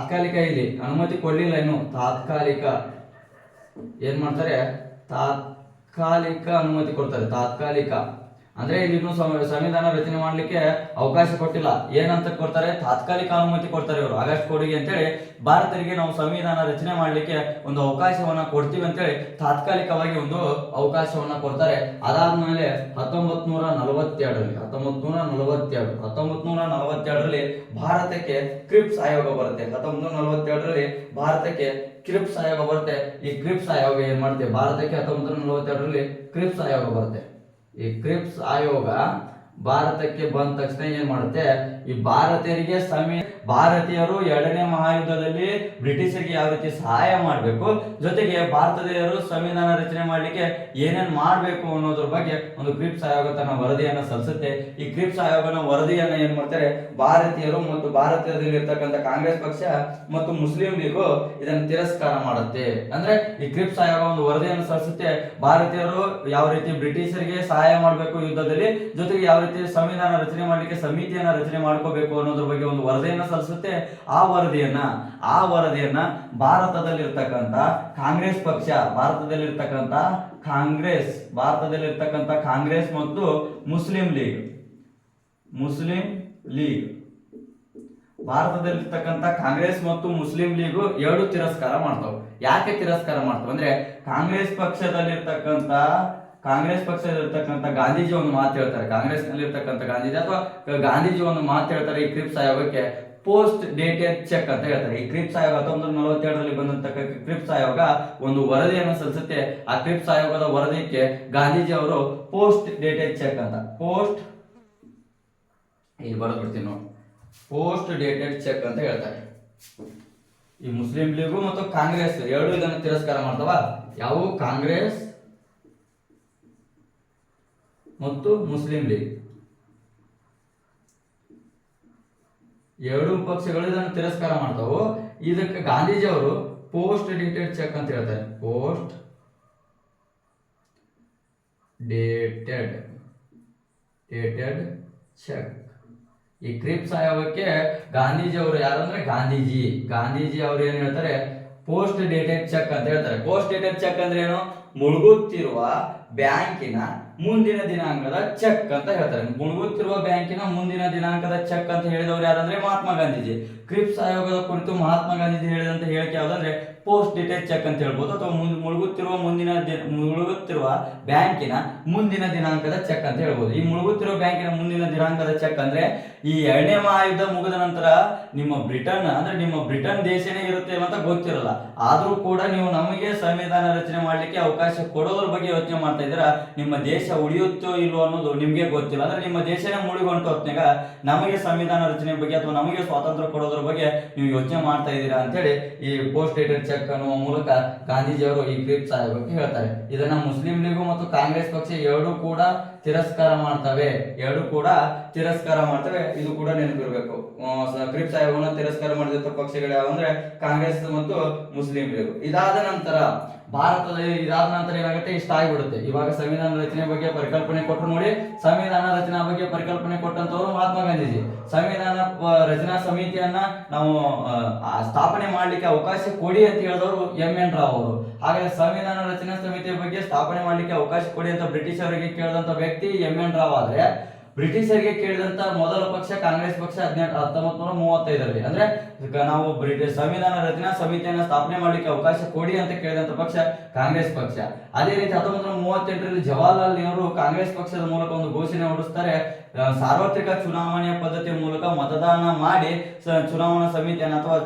ಇಲ್ಲಿ ಅನುಮತಿ ಕೊಡ್ಲಿಲ್ಲ, ಇನ್ನು ತಾತ್ಕಾಲಿಕ ಏನ್ ಮಾಡ್ತಾರೆ, ತಾತ್ಕಾಲಿಕ ಅನುಮತಿ ಕೊಡ್ತಾರೆ. ತಾತ್ಕಾಲಿಕ ಅಂದ್ರೆ ಇಲ್ಲಿ ಸಂವಿಧಾನ ರಚನೆ ಮಾಡ್ಲಿಕ್ಕೆ ಅವಕಾಶ ಕೊಟ್ಟಿಲ್ಲ. ಏನಂತ ಕೊಡ್ತಾರೆ, ತಾತ್ಕಾಲಿಕ ಅನುಮತಿ ಕೊಡ್ತಾರೆ ಇವರು. ಆಗಸ್ಟ್ ಕೊಡುಗೆ ಅಂತೇಳಿ ಭಾರತೀಯರಿಗೆ ನಾವು ಸಂವಿಧಾನ ರಚನೆ ಮಾಡ್ಲಿಕ್ಕೆ ಒಂದು ಅವಕಾಶವನ್ನ ಕೊಡ್ತೀವಿ ಅಂತೇಳಿ ತಾತ್ಕಾಲಿಕವಾಗಿ ಒಂದು ಅವಕಾಶವನ್ನ ಕೊಡ್ತಾರೆ. ಅದಾದ್ಮೇಲೆ 1942ರಲ್ಲಿ ಭಾರತಕ್ಕೆ ಕ್ರಿಪ್ಸ್ ಆಯೋಗ ಬರುತ್ತೆ. 1942ರಲ್ಲಿ ಭಾರತಕ್ಕೆ ಕ್ರಿಪ್ಸ್ ಆಯೋಗ ಬರುತ್ತೆ. ಈ ಕ್ರಿಪ್ಸ್ ಆಯೋಗ ಏನ್ ಮಾಡುತ್ತೆ, ಭಾರತಕ್ಕೆ 1942ರಲ್ಲಿ ಕ್ರಿಪ್ಸ್ ಆಯೋಗ ಬರುತ್ತೆ. ಈ ಕ್ರಿಪ್ಸ್ ಆಯೋಗ ಭಾರತಕ್ಕೆ ಬಂದ ತಕ್ಷಣ ಏನ್ ಮಾಡುತ್ತೆ, ಈ ಭಾರತೀಯರು ಎರಡನೇ ಮಹಾಯುದ್ಧದಲ್ಲಿ ಬ್ರಿಟಿಷರಿಗೆ ಯಾವ ರೀತಿ ಸಹಾಯ ಮಾಡಬೇಕು, ಜೊತೆಗೆ ಭಾರತೀಯರು ಸಂವಿಧಾನ ರಚನೆ ಮಾಡ್ಲಿಕ್ಕೆ ಏನೇನ್ ಮಾಡ್ಬೇಕು ಅನ್ನೋದ್ರ ಬಗ್ಗೆ ಒಂದು ಕ್ರಿಪ್ಸ್ ಆಯೋಗ ತನ್ನ ವರದಿಯನ್ನ ಸಲ್ಲಿಸುತ್ತೆ. ಈ ಕ್ರಿಪ್ಸ್ ಆಯೋಗನ ವರದಿಯನ್ನ ಏನ್ ಮಾಡ್ತಾರೆ, ಭಾರತೀಯರು ಮತ್ತು ಭಾರತದಲ್ಲಿ ಇರ್ತಕ್ಕಂಥ ಕಾಂಗ್ರೆಸ್ ಪಕ್ಷ ಮತ್ತು ಮುಸ್ಲಿಂ ಲೀಗು ಇದನ್ನ ತಿರಸ್ಕಾರ ಮಾಡುತ್ತೆ. ಅಂದ್ರೆ ಈ ಕ್ರಿಪ್ಸ್ ಆಯೋಗ ಒಂದು ವರದಿಯನ್ನು ಸಲ್ಲಿಸುತ್ತೆ, ಭಾರತೀಯರು ಯಾವ ರೀತಿ ಬ್ರಿಟಿಷರಿಗೆ ಸಹಾಯ ಮಾಡಬೇಕು ಯುದ್ಧದಲ್ಲಿ, ಜೊತೆಗೆ ಯಾವ ರೀತಿ ಸಂವಿಧಾನ ರಚನೆ ಮಾಡ್ಲಿಕ್ಕೆ ಸಮಿತಿಯನ್ನ ರಚನೆ ಮಾಡ್ಕೋಬೇಕು ಅನ್ನೋದ್ರ ಬಗ್ಗೆ ಒಂದು ವರದಿಯನ್ನ ಸಲ್ಲಿಸುತ್ತೆ. ಆ ವರದಿಯನ್ನ ಭಾರತದಲ್ಲಿರ್ತಕ್ಕಂಥ ಕಾಂಗ್ರೆಸ್ ಪಕ್ಷ, ಭಾರತದಲ್ಲಿರ್ತಕ್ಕಂಥ ಕಾಂಗ್ರೆಸ್ ಮತ್ತು ಮುಸ್ಲಿಂ ಲೀಗ್ ಭಾರತದಲ್ಲಿರ್ತಕ್ಕಂಥ ಕಾಂಗ್ರೆಸ್ ಮತ್ತು ಮುಸ್ಲಿಂ ಲೀಗು ಎರಡು ತಿರಸ್ಕಾರ ಮಾಡ್ತಾವೆ. ಯಾಕೆ ತಿರಸ್ಕಾರ ಮಾಡ್ತಾವೆ ಅಂದ್ರೆ ಕಾಂಗ್ರೆಸ್ ಪಕ್ಷದಲ್ಲಿರ್ತಕ್ಕಂಥ ಗಾಂಧೀಜಿ ಒಂದು ಮಾತು ಹೇಳ್ತಾರೆ. ಕಾಂಗ್ರೆಸ್ ನಲ್ಲಿ ಇರ್ತಕ್ಕಂಥ ಗಾಂಧೀಜಿ ಅಥವಾ ಗಾಂಧೀಜಿ ಒಂದು ಮಾತು ಹೇಳ್ತಾರೆ ಈ ಕ್ರಿಪ್ಸ್ ಆಯೋಗಕ್ಕೆ ಪೋಸ್ಟ್ ಡೇಟೆಡ್ ಚೆಕ್ ಅಂತ ಹೇಳ್ತಾರೆ. ಈ ಕ್ರಿಪ್ಸ್ ಆಯೋಗ 1942ರಲ್ಲಿ ಬಂದಂತ ಕ್ರಿಪ್ಸ್ ಆಯೋಗ ಒಂದು ವರದಿಯನ್ನು ಸಲ್ಲಿಸುತ್ತೆ. ಆ ಕ್ರಿಪ್ಸ್ ಆಯೋಗದ ವರದಿಗೆ ಗಾಂಧೀಜಿ ಅವರು ಪೋಸ್ಟ್ ಡೇಟೆಡ್ ಚೆಕ್ ಅಂತ ಪೋಸ್ಟ್ ಡೇಟೆಡ್ ಚೆಕ್ ಅಂತ ಹೇಳ್ತಾರೆ. ಈ ಮುಸ್ಲಿಂ ಲೀಗು ಮತ್ತು ಕಾಂಗ್ರೆಸ್ ಎರಡು ಇದನ್ನು ತಿರಸ್ಕಾರ ಮಾಡ್ತಾವ. ಯಾವ ಕಾಂಗ್ರೆಸ್ ಮತ್ತು ಮುಸ್ಲಿಂ ಲೀಗ್ ಎರಡು ಪಕ್ಷಗಳು ಇದನ್ನು ತಿರಸ್ಕಾರ ಮಾಡ್ತಾವು. ಇದಕ್ಕೆ ಗಾಂಧೀಜಿ ಅವರು ಪೋಸ್ಟ್ ಡೇಟೆಡ್ ಚೆಕ್ ಅಂತ ಹೇಳ್ತಾರೆ. Post dated check. ಈ ಕ್ರಿಪ್ಸ್ ಆಯೋಗಕ್ಕೆ ಗಾಂಧೀಜಿ ಅವರು ಯಾರಂದ್ರೆ ಗಾಂಧೀಜಿ ಅವರು ಏನ್ ಹೇಳ್ತಾರೆ, ಪೋಸ್ಟ್ ಡೇಟೆಡ್ ಚೆಕ್ ಅಂತ ಹೇಳ್ತಾರೆ. ಪೋಸ್ಟ್ ಡೇಟೆಡ್ ಚೆಕ್ ಅಂದ್ರೆ ಏನು, ಮುಳುಗುತ್ತಿರುವ ಬ್ಯಾಂಕಿನ ಮುಂದಿನ ದಿನಾಂಕದ ಚೆಕ್ ಅಂತ ಹೇಳ್ತಾರೆ. ಮುಳುಗುತ್ತಿರುವ ಬ್ಯಾಂಕಿನ ಮುಂದಿನ ದಿನಾಂಕದ ಚೆಕ್ ಅಂತ ಹೇಳಿದವರು ಯಾರಂದ್ರೆ ಮಹಾತ್ಮ ಗಾಂಧೀಜಿ. ಕ್ರಿಪ್ಸ್ ಆಯೋಗದ ಕುರಿತು ಮಹಾತ್ಮ ಗಾಂಧೀಜಿ ಹೇಳಿದಂತ ಹೇಳಿಕೆ ಯಾವ್ದಂದ್ರೆ ಪೋಸ್ಟ್ ಡೇಟೆಡ್ ಚೆಕ್ ಅಂತ ಹೇಳ್ಬೋದು, ಅಥವಾ ಮುಳುಗುತ್ತಿರುವ ಬ್ಯಾಂಕಿನ ಮುಂದಿನ ದಿನಾಂಕದ ಚೆಕ್ ಅಂತ ಹೇಳ್ಬೋದು. ಈ ಮುಳುಗುತ್ತಿರುವ ಬ್ಯಾಂಕಿನ ಮುಂದಿನ ದಿನಾಂಕದ ಚೆಕ್ ಅಂದ್ರೆ ಈ 2ನೇ ಮಹಾಯುದ್ಧ ಮುಗಿದ ನಂತರ ನಿಮ್ಮ ಬ್ರಿಟನ್ ದೇಶನೇ ಇರುತ್ತೆ ಅಂತ ಗೊತ್ತಿರಲ್ಲ, ಆದ್ರೂ ಕೂಡ ನೀವು ನಮಗೆ ಸಂವಿಧಾನ ರಚನೆ ಮಾಡ್ಲಿಕ್ಕೆ ಅವಕಾಶ ಕೊಡೋದ್ರ ಬಗ್ಗೆ ಯೋಚನೆ ಮಾಡ್ತಾ ಇದ್ದೀರಾ. ನಿಮ್ಮ ದೇಶ ಉಳಿಯುತ್ತೋ ಇಲ್ವೋ ಅನ್ನೋದು ನಿಮ್ಗೆ ಗೊತ್ತಿಲ್ಲ, ಅಂದ್ರೆ ನಿಮ್ಮ ದೇಶನೇ ಮುಳುಗೊಂಡು ಹೊತ್ನಾಗ ನಮಗೆ ಸಂವಿಧಾನ ರಚನೆ ಬಗ್ಗೆ ಅಥವಾ ನಮಗೆ ಸ್ವಾತಂತ್ರ್ಯ ಕೊಡೋದ್ರ ಬಗ್ಗೆ ನೀವು ಯೋಚನೆ ಮಾಡ್ತಾ ಇದ್ದೀರಾ ಅಂತೇಳಿ ಈ ಪೋಸ್ಟ್ ಡೇಟೆಡ್ ಚೆಕ್ ಅನ್ನುವ ಮೂಲಕ ಗಾಂಧೀಜಿಯವರು ಈ ಕ್ರಿಪ್ಸ್ ಆಯೋಗಕ್ಕೆ ಹೇಳ್ತಾರೆ. ಇದನ್ನ ಮುಸ್ಲಿಂ ಲೀಗು ಮತ್ತು ಕಾಂಗ್ರೆಸ್ ಪಕ್ಷ ಎರಡೂ ಕೂಡ ತಿರಸ್ಕಾರ ಮಾಡ್ತವೆ. ಇದು ಕೂಡ ನೆನಪಿರ್ಬೇಕು. ಕ್ರಿಪ್ಸ್ ಆಯೋಗವನ್ನು ತಿರಸ್ಕಾರ ಮಾಡಿದಂತ ಪಕ್ಷಗಳು ಯಾವಂದ್ರೆ ಕಾಂಗ್ರೆಸ್ ಮತ್ತು ಮುಸ್ಲಿಂ ಲೀಗ್. ಇದಾದ ನಂತರ ಏನಾಗುತ್ತೆ, ಇಷ್ಟ ಆಗಿಬಿಡುತ್ತೆ. ಇವಾಗ ಸಂವಿಧಾನ ರಚನೆ ಬಗ್ಗೆ ಪರಿಕಲ್ಪನೆ ಕೊಟ್ಟರು ನೋಡಿ. ಸಂವಿಧಾನ ರಚನಾ ಬಗ್ಗೆ ಪರಿಕಲ್ಪನೆ ಕೊಟ್ಟಂತವರು ಮಹಾತ್ಮ ಗಾಂಧೀಜಿ. ಸಂವಿಧಾನ ರಚನಾ ಸಮಿತಿಯನ್ನ ನಾವು ಸ್ಥಾಪನೆ ಮಾಡ್ಲಿಕ್ಕೆ ಅವಕಾಶ ಕೊಡಿ ಅಂತ ಹೇಳಿದವರು MN ರಾವ್ ಅವರು. ಹಾಗಾದ್ರೆ ಸಂವಿಧಾನ ರಚನಾ ಸಮಿತಿಯ ಬಗ್ಗೆ ಸ್ಥಾಪನೆ ಮಾಡ್ಲಿಕ್ಕೆ ಅವಕಾಶ ಕೊಡಿ ಅಂತ ಬ್ರಿಟಿಷರಿಗೆ ಕೇಳಿದಂತ ವ್ಯಕ್ತಿ MN ರಾವ್ ಆದ್ರೆ, ಬ್ರಿಟಿಷರಿಗೆ ಕೇಳಿದಂತ ಮೊದಲ ಪಕ್ಷ ಕಾಂಗ್ರೆಸ್ ಪಕ್ಷ 1935ರಲ್ಲಿ. ಅಂದ್ರೆ ನಾವು ಸಂವಿಧಾನ ರಚನಾ ಸಮಿತಿಯನ್ನ ಸ್ಥಾಪನೆ ಮಾಡ್ಲಿಕ್ಕೆ ಅವಕಾಶ ಕೊಡಿ ಅಂತ ಕೇಳಿದಂತ ಪಕ್ಷ ಕಾಂಗ್ರೆಸ್ ಪಕ್ಷ. ಅದೇ ರೀತಿ 1938ರಲ್ಲಿ ಜವಾಹರ್ಲಾಲ್ ನೆಹರು ಕಾಂಗ್ರೆಸ್ ಪಕ್ಷದ ಮೂಲಕ ಒಂದು ಘೋಷಣೆ ಹೊರಡಿಸ್ತಾರೆ, ಸಾರ್ವತ್ರಿಕ ಚುನಾವಣೆಯ ಪದ್ಧತಿಯ ಮೂಲಕ ಮತದಾನ ಮಾಡಿ ಚುನಾವಣಾ ಸಮಿತಿಯನ್ನು ಅಥವಾ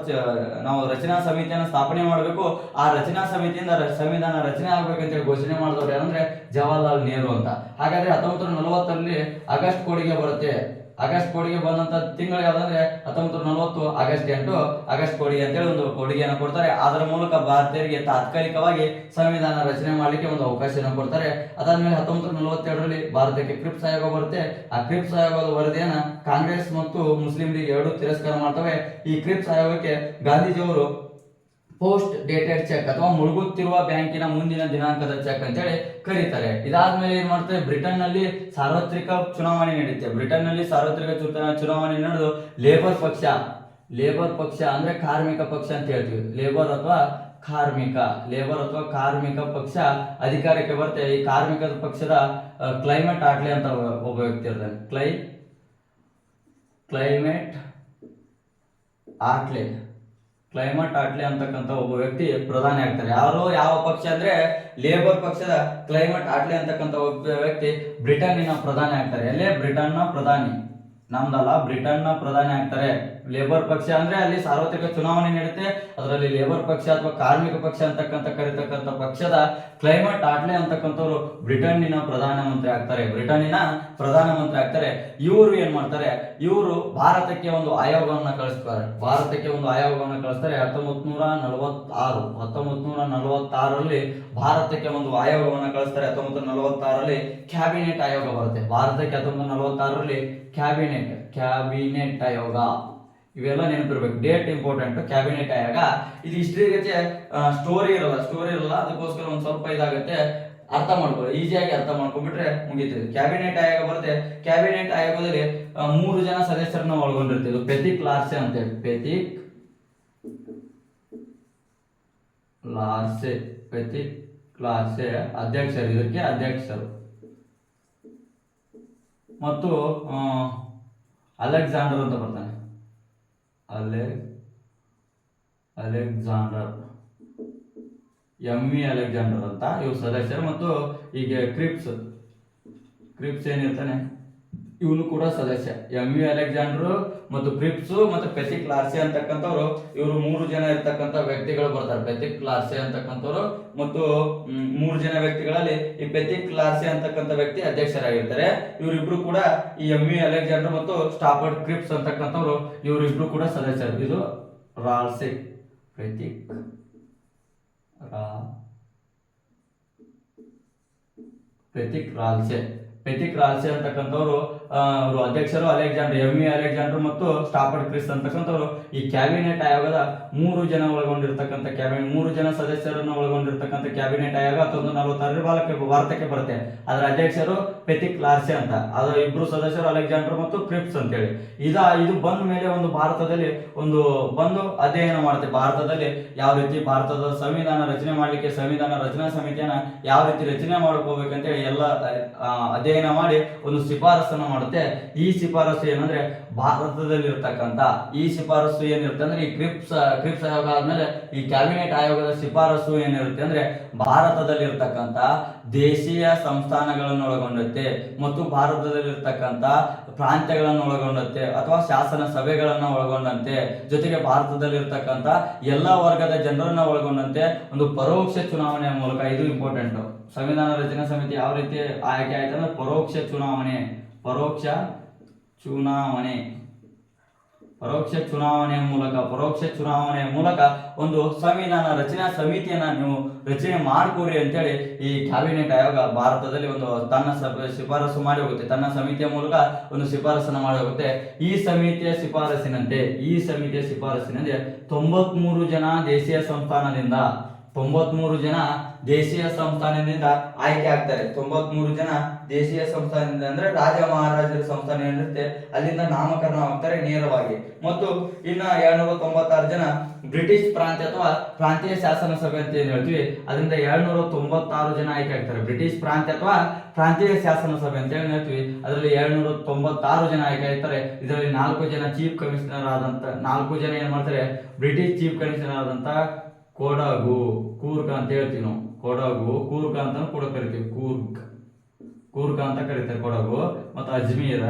ನಾವು ರಚನಾ ಸಮಿತಿಯನ್ನು ಸ್ಥಾಪನೆ ಮಾಡಬೇಕು, ಆ ರಚನಾ ಸಮಿತಿಯಿಂದ ಸಂವಿಧಾನ ರಚನೆ ಆಗ್ಬೇಕಂತ ಘೋಷಣೆ ಮಾಡಿದವರು ಯಾರಂದ್ರೆ ಜವಾಹರ್ಲಾಲ್ ನೆಹರು ಅಂತ. ಹಾಗಾದ್ರೆ 1940ರಲ್ಲಿ ಆಗಸ್ಟ್ ಕೋಡಿಗೆ ಬರುತ್ತೆ. ಆಗಸ್ಟ್ ಕೋಡಿಗೆ ಬಂದಂತ ತಿಂಗಳು ಯಾವ್ದಂದ್ರೆ 1940 ಆಗಸ್ಟ್ 8 ಆಗಸ್ಟ್ ಕೋಡಿಗೆ ಅಂತೇಳಿ ಒಂದು ಕೊಡುಗೆಯನ್ನು ಕೊಡ್ತಾರೆ. ಅದರ ಮೂಲಕ ಭಾರತೀಯರಿಗೆ ತಾತ್ಕಾಲಿಕವಾಗಿ ಸಂವಿಧಾನ ರಚನೆ ಮಾಡ್ಲಿಕ್ಕೆ ಒಂದು ಅವಕಾಶವನ್ನು ಕೊಡ್ತಾರೆ. ಅದಾದ್ಮೇಲೆ 1942ರಲ್ಲಿ ಭಾರತಕ್ಕೆ ಕ್ರಿಪ್ಸ್ ಆಯೋಗ ಬರುತ್ತೆ. ಆ ಕ್ರಿಪ್ಸ್ ಆಯೋಗದ ವರದಿಯನ್ನ ಕಾಂಗ್ರೆಸ್ ಮತ್ತು ಮುಸ್ಲಿಂ ಲೀಗ್ ಎರಡೂ ತಿರಸ್ಕಾರ ಮಾಡ್ತವೆ. ಈ ಕ್ರಿಪ್ಸ್ ಆಯೋಗಕ್ಕೆ ಗಾಂಧೀಜಿಯವರು ಪೋಸ್ಟ್ ಡೇಟೆಡ್ ಚೆಕ್ ಅಥವಾ ಮುಳುಗುತ್ತಿರುವ ಬ್ಯಾಂಕಿನ ಮುಂದಿನ ದಿನಾಂಕದ ಚೆಕ್ ಅಂತೇಳಿ ಕರೀತಾರೆ. ಇದಾದ್ಮೇಲೆ ಏನ್ ಮಾಡ್ತಾರೆ, ಬ್ರಿಟನ್ ನಲ್ಲಿ ಸಾರ್ವತ್ರಿಕ ಚುನಾವಣೆ ನಡೆಯುತ್ತೆ. ಚುನಾವಣೆ ನಡೆದು ಲೇಬರ್ ಪಕ್ಷ ಅಂದ್ರೆ ಕಾರ್ಮಿಕ ಪಕ್ಷ ಅಂತ ಹೇಳ್ತೀವಿ. ಲೇಬರ್ ಅಥವಾ ಕಾರ್ಮಿಕ ಪಕ್ಷ ಅಧಿಕಾರಕ್ಕೆ ಬರುತ್ತೆ. ಈ ಕಾರ್ಮಿಕ ಪಕ್ಷದ ಕ್ಲೈಮೇಟ್ ಆಟ್ಲೆ ಅಂತ ಒಬ್ಬ ವ್ಯಕ್ತಿ ಇರ್ತಾನೆ. ಕ್ಲೈಮೇಟ್ ಆಟ್ಲೆ ಅಂತಕ್ಕಂಥ ಒಬ್ಬ ವ್ಯಕ್ತಿ ಪ್ರಧಾನಿ ಆಗ್ತಾರೆ. ಯಾವ ಪಕ್ಷ ಅಂದ್ರೆ ಲೇಬರ್ ಪಕ್ಷದ ಕ್ಲೈಮೇಟ್ ಆಟ್ಲೆ ಅಂತಕ್ಕಂಥ ಒಬ್ಬ ವ್ಯಕ್ತಿ ಬ್ರಿಟನ್ನಿನ ಪ್ರಧಾನಿ ಆಗ್ತಾರೆ. ಅಲ್ಲೇ ಬ್ರಿಟನ್ನ ಪ್ರಧಾನಿ, ನಮ್ದಲ್ಲ, ಬ್ರಿಟನ್ನ ಪ್ರಧಾನಿ ಆಗ್ತಾರೆ. ಲೇಬರ್ ಪಕ್ಷ ಅಂದ್ರೆ ಅಲ್ಲಿ ಸಾರ್ವತ್ರಿಕ ಚುನಾವಣೆ ನಡೆಯುತ್ತೆ. ಅದರಲ್ಲಿ ಲೇಬರ್ ಪಕ್ಷ ಅಥವಾ ಕಾರ್ಮಿಕ ಪಕ್ಷ ಅಂತಕ್ಕಂಥ ಕರೀತಕ್ಕಂಥ ಪಕ್ಷದ ಕ್ಲೈಮೇಟ್ ಆಟ್ಲೆ ಅಂತಕ್ಕಂಥವ್ರು ಬ್ರಿಟನ್ನಿನ ಪ್ರಧಾನಮಂತ್ರಿ ಆಗ್ತಾರೆ. ಇವರು ಏನ್ ಮಾಡ್ತಾರೆ, ಇವರು ಭಾರತಕ್ಕೆ ಒಂದು ಆಯೋಗವನ್ನ ಕಳಿಸ್ತಾರೆ. 1946ರಲ್ಲಿ ಭಾರತಕ್ಕೆ ಒಂದು ಆಯೋಗವನ್ನ ಕಳಿಸ್ತಾರೆ. 1946ರಲ್ಲಿ ಕ್ಯಾಬಿನೆಟ್ ಆಯೋಗ ಬರುತ್ತೆ ಭಾರತಕ್ಕೆ. 1946ರಲ್ಲಿ ಕ್ಯಾಬಿನೆಟ್ ಆಯೋಗ, ಇವೆಲ್ಲ ನೆನಪಿರ್ಬೇಕು, ಡೇಟ್ ಇಂಪಾರ್ಟೆಂಟ್. ಕ್ಯಾಬಿನೆಟ್ ಆಯೋಗ ಇದು ಹಿಸ್ಟ್ರಿ ಜೊತೆ ಸ್ಟೋರಿ ಇರಲ್ಲ, ಅದಕ್ಕೋಸ್ಕರ ಒಂದ್ ಸ್ವಲ್ಪ ಇದಾಗುತ್ತೆ, ಈಸಿಯಾಗಿ ಅರ್ಥ ಮಾಡ್ಕೊಂಡ್ಬಿಟ್ರೆ ಮುಗೀತದೆ. ಕ್ಯಾಬಿನೆಟ್ ಆಯೋಗ ಬರುತ್ತೆ. ಕ್ಯಾಬಿನೆಟ್ ಆಯೋಗದಲ್ಲಿ 3 ಜನ ಸದಸ್ಯರನ್ನ ಒಳಗೊಂಡಿರ್ತದೆ. ಪೆತಿಕ್ ಲಾರ್ಸೆ ಅಧ್ಯಕ್ಷರು, ಇದಕ್ಕೆ ಅಧ್ಯಕ್ಷರು. ಮತ್ತು ಅಲೆಕ್ಸಾಂಡರ್ ಅಂತ ಬರ್ತಾನೆ, ಅಲೆಕ್ಸಾಂಡರ್ ಅಲೆಕ್ಸಾಂಡರ್ ಅಂತ ಇವ್ರು ಸದಸ್ಯರು. ಮತ್ತು ಈಗ ಕ್ರಿಪ್ಸ್ ಏನಿರ್ತಾನೆ ಇವನು ಕೂಡ ಸದಸ್ಯ. ಅಲೆಕ್ಸಾಂಡರ್ ಮತ್ತು ಕ್ರಿಪ್ಸ್ ಮತ್ತು ಪೆತಿಕ್ ಲಾರ್ಸೆ ಅಂತಕ್ಕಂಥವ್ರು, ಇವರು 3 ಜನ ಇರ್ತಕ್ಕಂಥ ವ್ಯಕ್ತಿಗಳು ಬರ್ತಾರೆ. ಪೆತಿಕ್ ಲಾರ್ಸೆ ಅಂತಕ್ಕಂಥವ್ರು ಮತ್ತು 3 ಜನ ವ್ಯಕ್ತಿಗಳಲ್ಲಿ ಈ ಪೆತಿಕ್ ಲಾರ್ಸೆ ಅಂತಕ್ಕಂಥ ವ್ಯಕ್ತಿ ಅಧ್ಯಕ್ಷರಾಗಿರ್ತಾರೆ. ಇವರಿಬ್ರು ಕೂಡ ಈ ಅಲೆಕ್ಸಾಂಡರ್ ಮತ್ತು ಸ್ಟಾಫರ್ಡ್ ಕ್ರಿಪ್ಸ್ ಅಂತಕ್ಕಂಥವ್ರು ಇವರಿಬ್ರು ಕೂಡ ಸದಸ್ಯರು. ಇದು ರಾಲ್ಸೆ, ಪೆತಿಕ್ ರಾಲ್ಸೆ ಅಂತಕ್ಕಂಥವ್ರು ಅಧ್ಯಕ್ಷರು. ಅಲೆಕ್ಸಾಂಡರ್ ಮತ್ತು ಸ್ಟಾಫರ್ಡ್ ಕ್ರಿಪ್ಸ್ ಅಂತಕ್ಕಂಥವ್ರು ಈ ಕ್ಯಾಬಿನೆಟ್ ಆಯೋಗದ 3 ಜನ ಒಳಗೊಂಡಿರ್ತಕ್ಕಂಥ ಕ್ಯಾಬಿನೆಟ್, 3 ಜನ ಸದಸ್ಯರನ್ನು ಒಳಗೊಂಡಿರ್ತಕ್ಕಂಥ ಕ್ಯಾಬಿನೆಟ್ ಆಯೋಗ 1946 ಭಾರತಕ್ಕೆ ಬರುತ್ತೆ. ಅದರ ಅಧ್ಯಕ್ಷರು ಪೆಥಿಕ್ ಲಾರ್ಸೆ ಅಂತ, ಅದರ ಇಬ್ರು ಸದಸ್ಯರು ಅಲೆಕ್ಸಾಂಡರ್ ಮತ್ತು ಕ್ರಿಪ್ಸ್ ಅಂತೇಳಿ. ಇದು ಬಂದ ಮೇಲೆ ಒಂದು ಭಾರತದಲ್ಲಿ ಬಂದು ಅಧ್ಯಯನ ಮಾಡುತ್ತೆ. ಭಾರತದಲ್ಲಿ ಯಾವ ರೀತಿ ಭಾರತದ ಸಂವಿಧಾನ ರಚನೆ ಮಾಡಲಿಕ್ಕೆ ಸಂವಿಧಾನ ರಚನಾ ಸಮಿತಿಯನ್ನ ಯಾವ ರೀತಿ ರಚನೆ ಮಾಡ್ಕೋಬೇಕಂತೇಳಿ ಎಲ್ಲ ಅಧ್ಯಯನ ಮಾಡಿ ಒಂದು ಶಿಫಾರಸನ್ನು ಮಾಡುತ್ತೆ. ಈ ಶಿಫಾರಸು ಏನಂದ್ರೆ ಭಾರತದಲ್ಲಿ ಇರ್ತಕ್ಕಂಥ ಈ ಶಿಫಾರಸು ಏನಿರುತ್ತೆ ಅಂದ್ರೆ ಈ ಕ್ರಿಪ್ಸ್ ಆಯೋಗ ಆದ್ಮೇಲೆ ಈ ಕ್ಯಾಬಿನೆಟ್ ಆಯೋಗದ ಶಿಫಾರಸು ಏನಿರುತ್ತೆ ಅಂದ್ರೆ ಭಾರತದಲ್ಲಿ ಇರ್ತಕ್ಕಂಥ ದೇಶೀಯ ಸಂಸ್ಥಾನಗಳನ್ನು ಒಳಗೊಂಡಂತೆ ಮತ್ತು ಭಾರತದಲ್ಲಿರ್ತಕ್ಕಂಥ ಪ್ರಾಂತ್ಯಗಳನ್ನು ಒಳಗೊಂಡಂತೆ ಅಥವಾ ಶಾಸನ ಸಭೆಗಳನ್ನು ಒಳಗೊಂಡಂತೆ, ಜೊತೆಗೆ ಭಾರತದಲ್ಲಿರ್ತಕ್ಕಂಥ ಎಲ್ಲ ವರ್ಗದ ಜನರನ್ನ ಒಳಗೊಂಡಂತೆ ಒಂದು ಪರೋಕ್ಷ ಚುನಾವಣೆಯ ಮೂಲಕ, ಇದು ಇಂಪಾರ್ಟೆಂಟ್. ಸಂವಿಧಾನ ರಚನಾ ಸಮಿತಿ ಯಾವ ರೀತಿ ಆಯ್ಕೆ ಆಯ್ತು ಅಂದ್ರೆ ಪರೋಕ್ಷ ಚುನಾವಣೆಯ ಮೂಲಕ ಒಂದು ಸಂವಿಧಾನ ರಚನಾ ಸಮಿತಿಯನ್ನ ನೀವು ರಚನೆ ಮಾಡ್ಕೋರಿ ಅಂತೇಳಿ ಈ ಕ್ಯಾಬಿನೆಟ್ ಆಯೋಗ ಭಾರತದಲ್ಲಿ ಒಂದು ತನ್ನ ಶಿಫಾರಸು ಮಾಡಿ ಹೋಗುತ್ತೆ. ತನ್ನ ಸಮಿತಿಯ ಮೂಲಕ ಒಂದು ಶಿಫಾರಸನ್ನು ಮಾಡಿ ಹೋಗುತ್ತೆ. ಈ ಸಮಿತಿಯ ಶಿಫಾರಸಿನಂತೆ 93 ಜನ ದೇಶೀಯ ಸಂಸ್ಥಾನದಿಂದ 93 ಜನ ದೇಶೀಯ ಸಂಸ್ಥಾನದಿಂದ ಆಯ್ಕೆ ಆಗ್ತಾರೆ. 93 ಜನ ದೇಶೀಯ ಸಂಸ್ಥಾನದಿಂದ ಅಂದ್ರೆ ರಾಜ ಮಹಾರಾಜರ ಸಂಸ್ಥಾನ ಏನಿರುತ್ತೆ ಅಲ್ಲಿಂದ ನಾಮಕರಣ ಆಗ್ತಾರೆ ನೇರವಾಗಿ. ಮತ್ತು ಇನ್ನ 796 ಜನ ಬ್ರಿಟಿಷ್ ಪ್ರಾಂತ್ಯ ಅಥವಾ ಪ್ರಾಂತೀಯ ಶಾಸನ ಸಭೆ ಅಂತ ಏನ್ ಹೇಳ್ತೀವಿ, ಅದರಿಂದ 796 ಜನ ಆಯ್ಕೆ ಆಗ್ತಾರೆ. ಬ್ರಿಟಿಷ್ ಪ್ರಾಂತ್ಯ ಅಥವಾ ಪ್ರಾಂತೀಯ ಶಾಸನ ಸಭೆ ಅಂತ ಏನ್ ಹೇಳ್ತೀವಿ, ಅದರಲ್ಲಿ 796 ಜನ ಆಯ್ಕೆ ಆಗ್ತಾರೆ. ಇದರಲ್ಲಿ 4 ಜನ ಚೀಫ್ ಕಮಿಷನರ್ ಆದಂತ 4 ಜನ ಏನ್ ಮಾಡ್ತಾರೆ, ಬ್ರಿಟಿಷ್ ಚೀಫ್ ಕಮಿಷನರ್ ಆದಂತ ಕೂರ್ಗ್ ಅಂತ ಹೇಳ್ತೀವಿ ನಾವು. ಕೂರ್ಗ್ ಅಂತ ಕೂಡ ಕರಿತೀವಿ. ಕೂರ್ಗ್ ಅಂತ ಕರೀತಾರೆ ಕೊಡಗು. ಮತ್ತು ಅಜ್ಮೀರ್,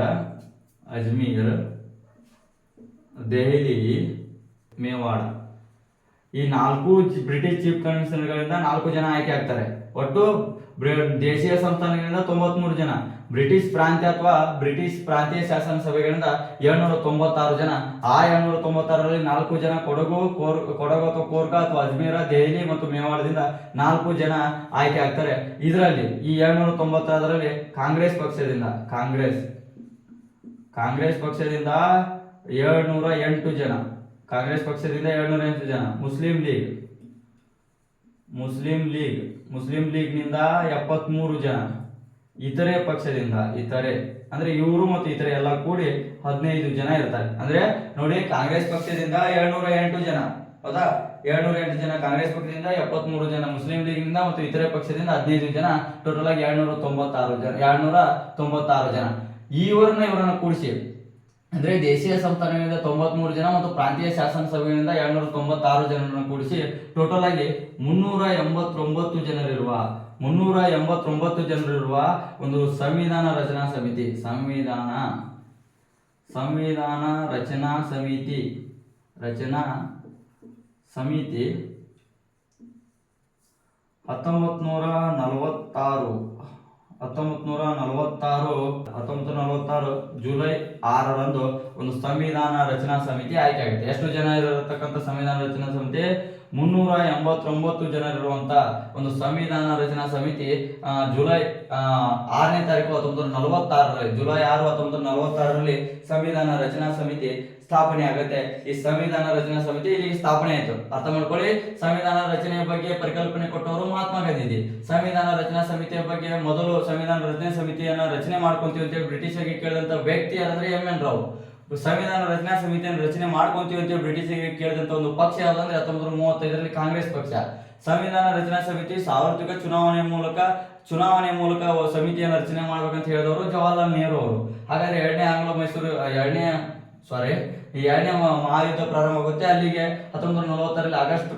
ದೆಹಲಿ, ಮೇವಾಡ, ಈ 4 ಬ್ರಿಟಿಷ್ ಚೀಫ್ ಕಮಿಷನರ್ಗಳಿಂದ 4 ಜನ ಆಯ್ಕೆ ಆಗ್ತಾರೆ. ಒಟ್ಟು ದೇಶೀಯ ಸಂಸ್ಥಾನಗಳಿಂದ 93 ಜನ, ಬ್ರಿಟಿಷ್ ಪ್ರಾಂತ್ಯ ಅಥವಾ ಬ್ರಿಟಿಷ್ ಪ್ರಾಂತೀಯ ಶಾಸನ ಸಭೆಗಳಿಂದ 796 ಜನ. ಆ 796ರಲ್ಲಿ 4 ಜನ ಕೊಡಗು ಅಥವಾ ಕೋರ್ಗ ಅಥವಾ ಅಜ್ಮೀರ, ದೆಹಲಿ ಮತ್ತು ಮೇವಾಡದಿಂದ 4 ಜನ ಆಯ್ಕೆ ಆಗ್ತಾರೆ. ಇದರಲ್ಲಿ ಈ 796ರಲ್ಲಿ ಕಾಂಗ್ರೆಸ್ ಪಕ್ಷದಿಂದ 708 ಜನ, ಕಾಂಗ್ರೆಸ್ ಪಕ್ಷದಿಂದ 708 ಜನ, ಮುಸ್ಲಿಂ ಲೀಗ್ ನಿಂದ 73 ಜನ, ಇತರೆ ಪಕ್ಷದಿಂದ ಅಂದ್ರೆ ಇವರು ಮತ್ತು ಇತರೆ ಎಲ್ಲ ಕೂಡಿ 15 ಜನ ಇರ್ತಾರೆ. ಅಂದ್ರೆ ನೋಡಿ, ಕಾಂಗ್ರೆಸ್ ಪಕ್ಷದಿಂದ 708 ಜನ, ಹೌದಾ, 708 ಜನ ಕಾಂಗ್ರೆಸ್ ಪಕ್ಷದಿಂದ, 73 ಜನ ಮುಸ್ಲಿಂ ಲೀಗ್ ನಿಂದ ಮತ್ತು ಇತರೆ ಪಕ್ಷದಿಂದ 15 ಜನ, ಟೋಟಲ್ ಆಗಿ 796 ಜನ. ಇವರನ್ನ ಕೂಡಿಸಿ ಅಂದ್ರೆ ದೇಶೀಯ ಸಂಸ್ಥಾನಗಳಿಂದ 93 ಜನ ಮತ್ತು ಪ್ರಾಂತೀಯ ಶಾಸನ ಸಭೆಗಳಿಂದ 796 ಜನರನ್ನು ಕೂಡಿಸಿ ಟೋಟಲ್ ಆಗಿ 389 ಜನರಿರುವ ಒಂದು ಸಂವಿಧಾನ ರಚನಾ ಸಮಿತಿ 1946 ಜುಲೈ 6ರಂದು ಒಂದು ಸಂವಿಧಾನ ರಚನಾ ಸಮಿತಿ ಆಯ್ಕೆ ಆಗುತ್ತೆ. ಎಷ್ಟು ಜನ ಇರತಕ್ಕಂಥ ಸಂವಿಧಾನ ರಚನಾ ಸಮಿತಿ? 389 ಜನರಿರುವಂತ ಒಂದು ಸಂವಿಧಾನ ರಚನಾ ಸಮಿತಿ ಜುಲೈ 6ನೇ ತಾರೀಕು 1946ರಲ್ಲಿ, ಜುಲೈ 6, 1946ರಲ್ಲಿ ಸಂವಿಧಾನ ರಚನಾ ಸಮಿತಿ ಸ್ಥಾಪನೆ ಆಗುತ್ತೆ. ಈ ಸಂವಿಧಾನ ರಚನಾ ಸಮಿತಿ ಇಲ್ಲಿ ಸ್ಥಾಪನೆ ಆಯ್ತು. ಅರ್ಥ ಮಾಡ್ಕೊಳ್ಳಿ, ಸಂವಿಧಾನ ರಚನೆಯ ಬಗ್ಗೆ ಪರಿಕಲ್ಪನೆ ಕೊಟ್ಟವರು ಮಹಾತ್ಮ ಗಾಂಧೀಜಿ. ಸಂವಿಧಾನ ರಚನಾ ಸಮಿತಿಯ ಬಗ್ಗೆ ಮೊದಲು ಸಂವಿಧಾನ ರಚನಾ ಸಮಿತಿಯನ್ನ ರಚನೆ ಮಾಡ್ಕೊಂತೀವಿ ಅಂತೇಳಿ ಬ್ರಿಟಿಷರಿಗೆ ಕೇಳಿದಂತ ವ್ಯಕ್ತಿ ಯಾರಂದ್ರೆ ಎಂ.ಎನ್. ರಾವ್. ಸಂವಿಧಾನ ರಚನಾ ಸಮಿತಿಯನ್ನು ರಚನೆ ಮಾಡ್ಕೊಂತೀವಿ ಅಂತೇಳಿ ಬ್ರಿಟಿಷರಿಗೆ ಕೇಳಿದಂತ ಒಂದು ಪಕ್ಷ ಯಾವ್ದಂದ್ರೆ 1935ರಲ್ಲಿ ಕಾಂಗ್ರೆಸ್ ಪಕ್ಷ. ಸಂವಿಧಾನ ರಚನಾ ಸಮಿತಿ ಸಾರ್ವತ್ರಿಕ ಚುನಾವಣೆ ಮೂಲಕ ಸಮಿತಿಯನ್ನು ರಚನೆ ಮಾಡ್ಬೇಕಂತ ಹೇಳಿದವರು ಜವಾಹರ್ಲಾಲ್ ನೆಹರು ಅವರು. ಹಾಗಾದ್ರೆ ಎರಡನೇ ಮಹಾಯುದ್ಧ ಪ್ರಾರಂಭ ಆಗುತ್ತೆ. ಅಲ್ಲಿಗೆ 1940ರಲ್ಲಿ ಆಗಸ್ಟ್